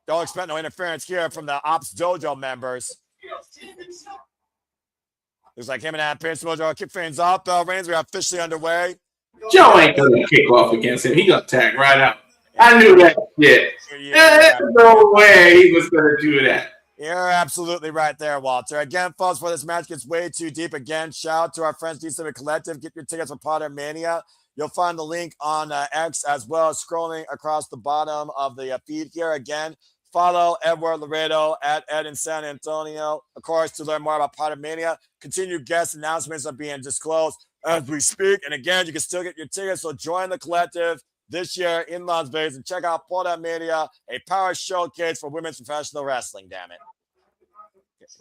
don't expect no interference here from the Opps Dojo members. Looks like Hangman Page will kick things off. Bell rings. We are officially underway. Joe ain't gonna kick off against him. He gonna tag right out. I knew that shit. There's no way he was gonna do that. You're absolutely right there, Walter. Again, folks, before this match gets way too deep, again, shout out to our friends, D7 Collective. Get your tickets for Potter Mania. You'll find the link on X as well as scrolling across the bottom of the feed here. Again, follow Edward Laredo at Ed in San Antonio. Of course, to learn more about Potter Mania, continued guest announcements are being disclosed as we speak. And again, you can still get your tickets, so join the collective this year in Las Vegas and check out Potter Mania, a power showcase for women's professional wrestling, damn it.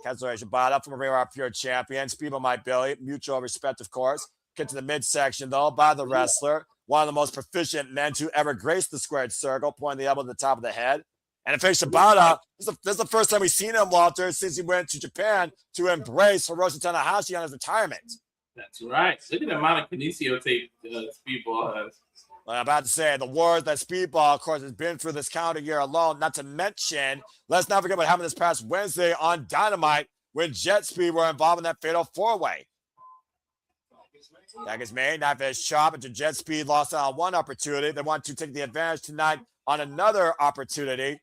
Cancellation bought up from our pure champions, People Might Billy, mutual respect, of course. Get to the midsection, though, by the wrestler, one of the most proficient men to ever grace the squared circle, pointing the elbow to the top of the head. And if Shibata, this is the first time we've seen him, Walter, since he went to Japan to embrace Hiroshi Tanahashi on his retirement. That's right. Look at the amount of Kinesio tape Speedball has. Well, I'm about to say, the wars that Speedball, of course, has been through this calendar year alone, not to mention, let's not forget what happened this past Wednesday on Dynamite when Jet Speed were involved in that fatal four-way. Tag is made, knife edge chop, into Jet Speed lost out on one opportunity. They want to take the advantage tonight on another opportunity.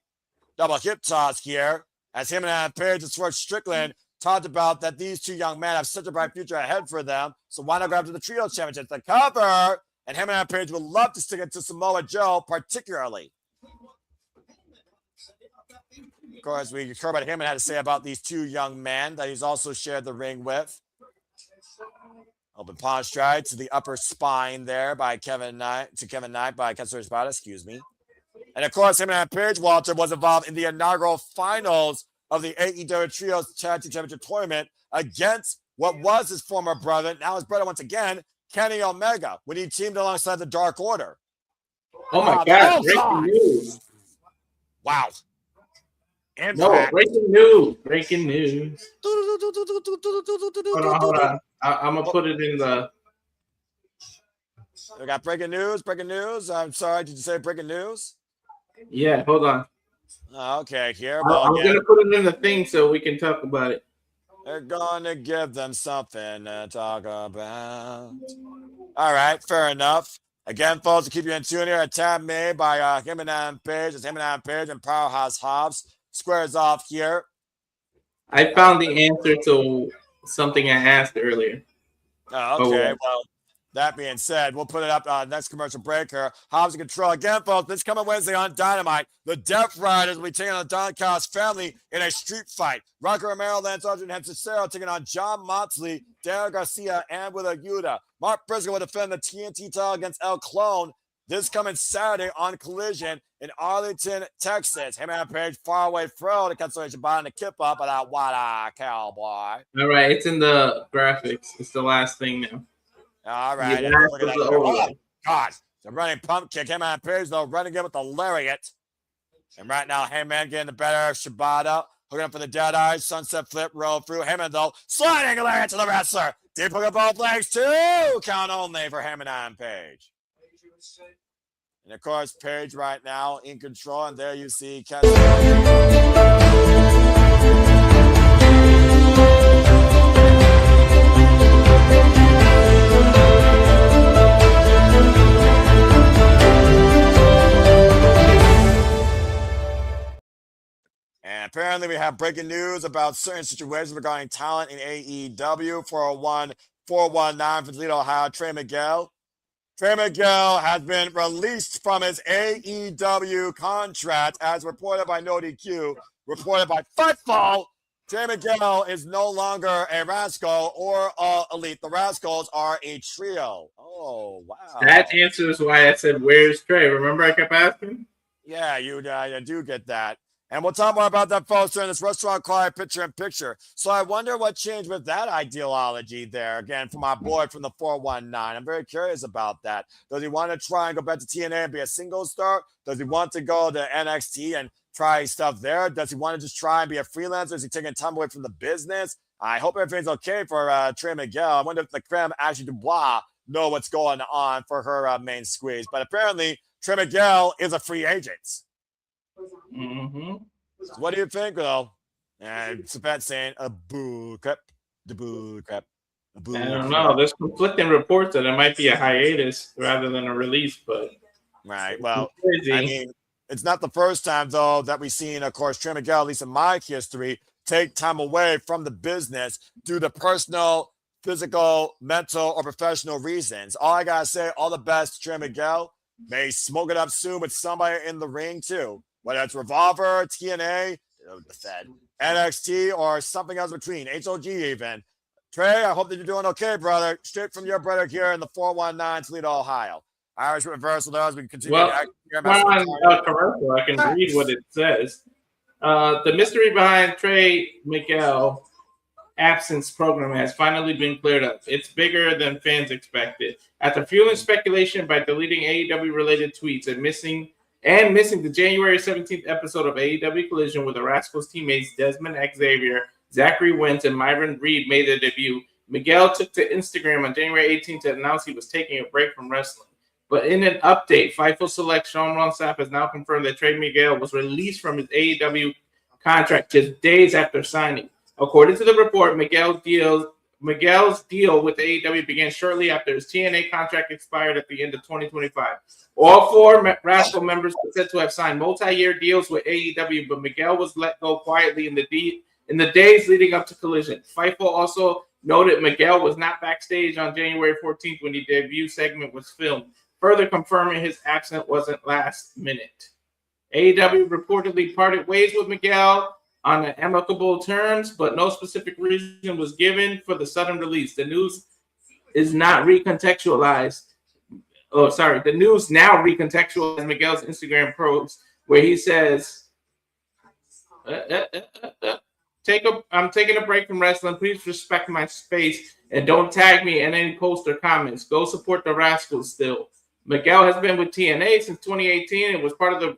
Double hip toss here, as Hangman Page and Swerve Strickland talked about that these two young men have such a bright future ahead for them. So why not go after the trio championship? The cover, and Hangman Page would love to stick it to Samoa Joe, particularly. Of course, we heard what Hangman had to say about these two young men that he's also shared the ring with. Open pawn stride to the upper spine there by Kevin Knight by Katsura Shibata, excuse me. And of course, Hangman Page, Walter, was involved in the inaugural finals of the AEW Trios Tag Team Championship Tournament against what was his former brother, now his brother once again, Kenny Omega, when he teamed alongside the Dark Order. Oh my God, breaking news. Wow. No, breaking news. Hold on. I'm going to put it in the... We got breaking news. I'm sorry, did you say breaking news? Yeah, hold on. Okay, here. I'm going to put it in the thing so we can talk about it. They're going to give them something to talk about. All right, fair enough. Again, folks, to keep you in tune here, a tab made by Hangman Page. It's Hangman Page and Powerhouse Hobbs. Squares off here. I found the answer to something I asked earlier. Oh, okay. Well, that being said, we'll put it up next commercial break here. Hobbs in control. Again, folks, this coming Wednesday on Dynamite, the Death Riders will be taking on the Don Callis family in a street fight. Rocker Romero, Lance Archer, and Cicero taking on John Moxley, Daniel Garcia, and Willa Yuta. Mark Briscoe will defend the TNT title against El Clone this coming Saturday on Collision in Arlington, Texas. Hangman Page, faraway throw to cancellation by the kip up, but that what cowboy. All right, it's in the graphics. It's the last thing now. All right. Look at that. Oh, God. The running pump kick. Hangman Page, though, running in with the lariat. And right now, Hangman getting the better of Shibata. Hooking up for the dead eyes. Sunset flip, roll through. Hangman, though, sliding a lariat to the wrestler. Deep hook up both legs, too. Count only for Hangman Page. And, of course, Page right now in control. And there you see apparently we have breaking news about certain situations regarding talent in AEW. 419 from Toledo, Ohio, Trey Miguel. Trey Miguel has been released from his AEW contract, as reported by NoDQ, reported by Football. Trey Miguel is no longer a Rascal or Elite. The Rascals are a trio. Oh, wow. That answers why I said, "Where's Trey?" Remember, I kept asking. Yeah, you do get that. And we'll talk more about that, folks, during this Restaurant Quiet Picture-in-Picture. So I wonder what changed with that ideology there, again, from our boy from the 419. I'm very curious about that. Does he want to try and go back to TNA and be a single star? Does he want to go to NXT and try stuff there? Does he want to just try and be a freelancer? Is he taking time away from the business? I hope everything's okay for Trey Miguel. I wonder if the creme Ashley Dubois know what's going on for her main squeeze. But apparently, Trey Miguel is a free agent. Mm-hmm. So what do you think, though? And Savette saying a boo crap, the boo crap, a boo. I don't know. There's conflicting reports that it might be a hiatus rather than a release, but right. Well, I mean, it's not the first time though that we've seen, of course, Trey Miguel, at least in my history, take time away from the business due to personal, physical, mental, or professional reasons. All I gotta say, all the best to Trey Miguel. May smoke it up soon with somebody in the ring too. Whether it's Revolver, TNA, the Fed, NXT, or something else between, HOG even. Trey, I hope that you're doing okay, brother. Straight from your brother here in the 419 Toledo, Ohio. Irish reversal there as we continue well, to act here. Commercial, I can read what it says. The mystery behind Trey Miguel absence program has finally been cleared up. It's bigger than fans expected. After fueling speculation by deleting AEW-related tweets and missing the January 17th episode of AEW Collision with the Rascals teammates Desmond Xavier, Zachary Wentz, and Myron Reed made their debut, Miguel took to Instagram on January 18th to announce he was taking a break from wrestling. But in an update, Fightful Select Sean Ross Sapp has now confirmed that Trey Miguel was released from his AEW contract just days after signing. According to the report, Miguel's deal with AEW began shortly after his TNA contract expired at the end of 2025. All four Rascal members were said to have signed multi-year deals with AEW, but Miguel was let go quietly in the days leading up to Collision. Fightful also noted Miguel was not backstage on January 14th when the debut segment was filmed, further confirming his absence wasn't last minute. AEW reportedly parted ways with Miguel on amicable terms, but no specific reason was given for the sudden release. The news is not recontextualized. The news now recontextualizes Miguel's Instagram post where he says, I'm taking a break from wrestling. Please respect my space and don't tag me in any posts or comments. Go support the Rascals still. Miguel has been with TNA since 2018 and was part of the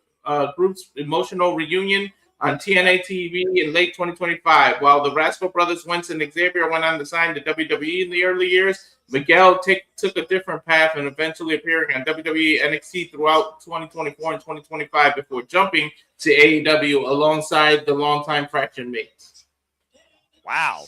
group's emotional reunion on TNA TV in late 2025. While the Rascal brothers Wentz and Xavier went on to sign to WWE in the early years, Miguel took a different path and eventually appearing on WWE NXT throughout 2024 and 2025 before jumping to AEW alongside the longtime fraction mates. Wow.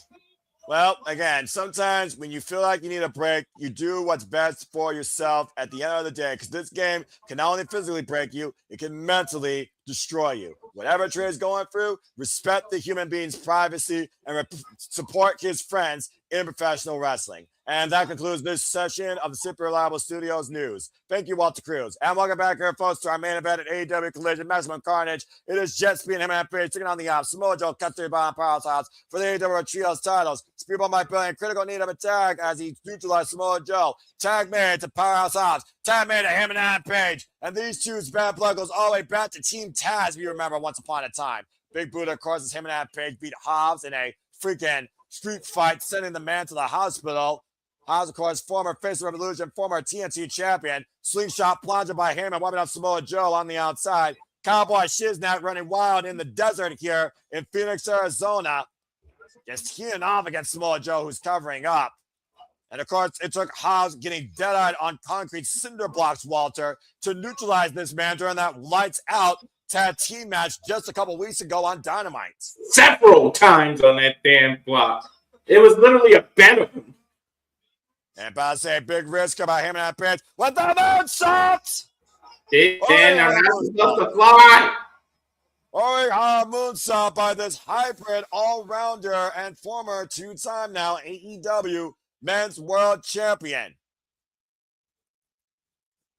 Well, again, sometimes when you feel like you need a break, you do what's best for yourself at the end of the day, because this game can not only physically break you, it can mentally destroy you. Whatever Trey is going through, respect the human being's privacy and support his friends in professional wrestling. And that concludes this session of the Super Reliable Studios News. Thank you, Walter Cruz. And welcome back here, folks, to our main event at AEW Collision, Maximum Carnage. It is Jet Speed and Hangman Page taking on the Opps. Samoa Joe, Country Bound Powerhouse for the AEW Trios titles. Speedball Mike Bill in critical need of a tag as he neutralized Samoa Joe. Tag man to Powerhouse Opps. Tag man to Hangman Page. And these two's bad blood goes all the way back to Team Taz, if you remember, once upon a time. Big Buddha, of course, as Hangman Page beat Hobbs in a freaking street fight, sending the man to the hospital. Hobbs, of course, former Face of Revolution, former TNT champion. Slingshot plunger by Heyman, wiping up Samoa Joe on the outside. Cowboy Shiznat running wild in the desert here in Phoenix, Arizona. Just healing off against Samoa Joe, who's covering up. And, of course, it took Hobbs getting dead-eyed on concrete cinder blocks, Walter, to neutralize this man during that lights-out tag team match just a couple weeks ago on Dynamite. Several times on that damn block. It was literally a bed of him. And about to say, big risk about him and that pitch. What the moonsault? Now that's supposed to fly. moonsault by this hybrid all-rounder and former two-time now AEW Men's World Champion.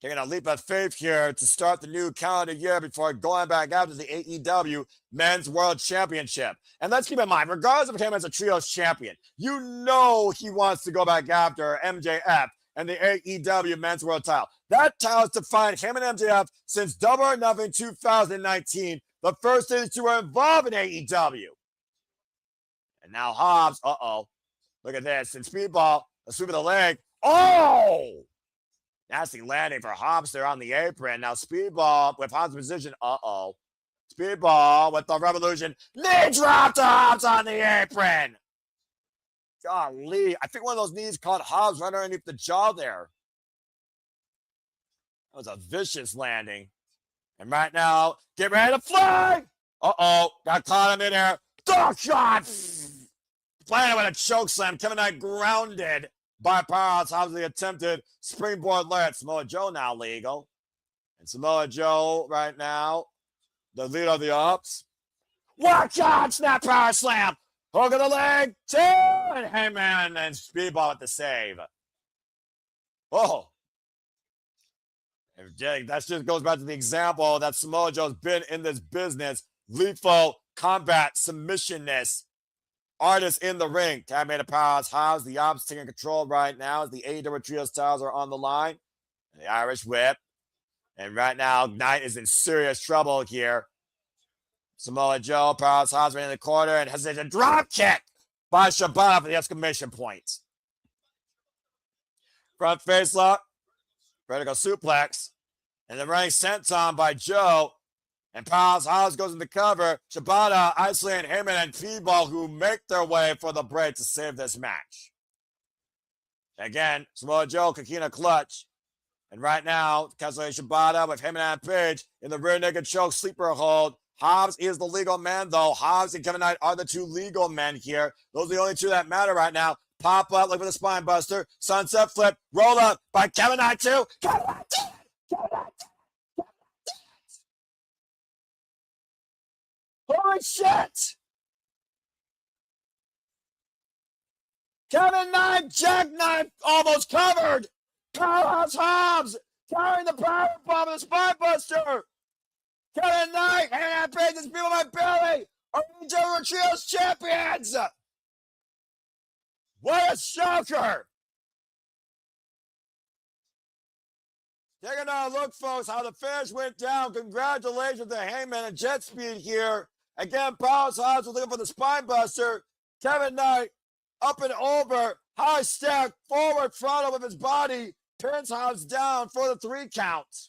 Taking a leap of faith here to start the new calendar year before going back out to the AEW Men's World Championship. And let's keep in mind, regardless of him as a trios champion, you know he wants to go back after MJF and the AEW Men's World title. That title has defined him and MJF since Double or Nothing 2019, the first these two were involved in AEW. And now Hobbs, look at this. And Speedball, a sweep of the leg. Oh! Nasty landing for Hobbs there on the apron. Now Speedball with Hobbs' position. Speedball with the Revolution. Knee drop to Hobbs on the apron. Golly. I think one of those knees caught Hobbs right underneath the jaw there. That was a vicious landing. And right now, get ready to fly. Got caught him in there. Dog shot. Playing with a choke slam. Kevin Knight grounded by Powerhouse. Hobbs attempted springboard lariat. Samoa Joe now legal. And Samoa Joe right now, the leader of the Opps. Watch out! Snap power slam. Hook of the leg. Two. And Hangman and Speedball with the save. Oh. That just goes back to the example that Samoa Joe's been in this business. Lethal combat submissionness. Artist in the ring. Tag made a Powerhouse Hobbs. The Opps taking control right now as the AEW Trio styles are on the line. And the Irish whip. And right now, Knight is in serious trouble here. Samoa Joe, Powerhouse Hobbs right in the corner and has a drop kick by Shibata for the exclamation point. Front face lock. Vertical suplex. And the running senton by Joe. And Powerhouse Hobbs goes in the cover. Shibata isolating Heyman and Speedball, who make their way for the break to save this match. Again, Samoa Joe, Kakina clutch. And right now, cancellation Shibata with Heyman and Page in the rear naked choke sleeper hold. Hobbs is the legal man, though. Hobbs and Kevin Knight are the two legal men here. Those are the only two that matter right now. Pop up, look for the spine buster. Sunset flip, roll up by Kevin Knight too. Kevin Knight did it! Kevin Knight did it! Kevin Knight did it! Holy shit! Kevin Knight, jackknife, almost covered. Powerhouse Hobbs carrying the power bomb and the spine buster. Kevin Knight, and I paid this people my belly. Are AEW Trios champions? What a shocker! Taking another look, folks, how the finish went down. Congratulations to Hangman and Jet Speed here. Again, Powerhouse Hobbs was looking for the spine buster. Kevin Knight up and over, high stack, forward frontal with his body, pins Hobbs down for the 3 count.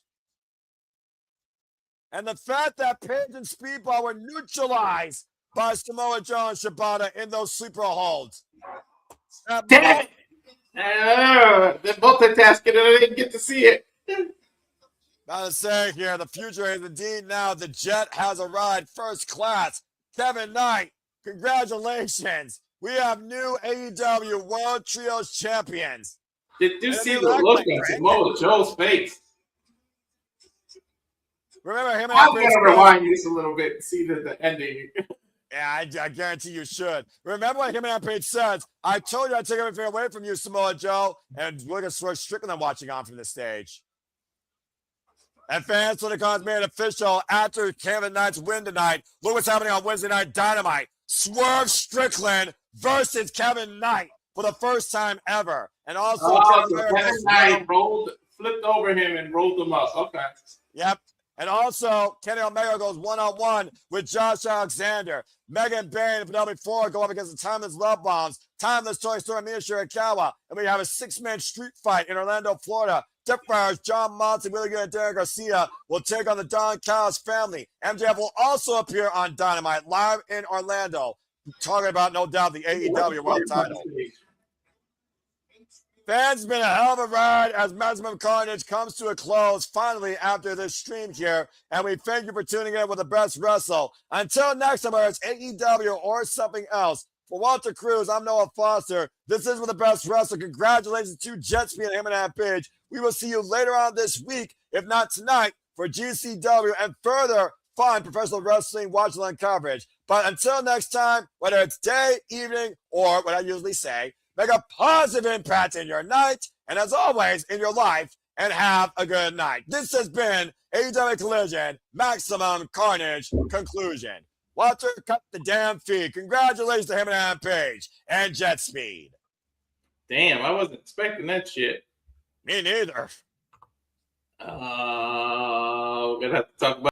And the fact that Page and Speedball were neutralized by Samoa Joe and Shibata in those sleeper holds. Damn it! They're multitasking and I didn't get to see it. Now to say here, the future is indeed now. The Jet has arrived first class. Kevin Knight, congratulations. We have new AEW World Trios champions. Did you see the look on Samoa Joe's face? Remember him and I'm going to rewind this a little bit and see the ending. Yeah, I guarantee you should. Remember what him and Page says? I told you I'd take everything away from you, Samoa Joe. And look at Swerve Strickland watching on from the stage. And fans, Twitter made it official after Kevin Knight's win tonight. Look what's happening on Wednesday Night Dynamite. Swerve Strickland versus Kevin Knight for the first time ever. And also, Kevin Knight flipped over him and rolled him up. Okay. Yep. And also, Kenny Omega goes one-on-one with Josh Alexander. Megan Barry and Penelope Ford go up against the Timeless Love Bombs, Timeless Toy Store, and Mia Shirakawa. And we have a 6-man street fight in Orlando, Florida. Death Friars, John Monson, Willie Good, and Derek Garcia will take on the Don Callis family. MJF will also appear on Dynamite live in Orlando, talking about, no doubt, the AEW World title. Fans, it's been a hell of a ride as Maximum Carnage comes to a close finally after this stream here. And we thank you for tuning in with the best wrestle. Until next time, whether it's AEW or something else, for Walter Cruz, I'm Noah Foster. This is with the best wrestle. Congratulations to Jet Speed and him and Page. We will see you later on this week, if not tonight, for GCW and further fun professional wrestling watch-along coverage. But until next time, whether it's day, evening, or what I usually say, make a positive impact in your night, and as always, in your life, and have a good night. This has been AEW Collision, Maximum Carnage Conclusion. Watcher, cut the damn feed. Congratulations to him and Adam Page and Jet Speed. Damn, I wasn't expecting that shit. Me neither. We're gonna have to talk about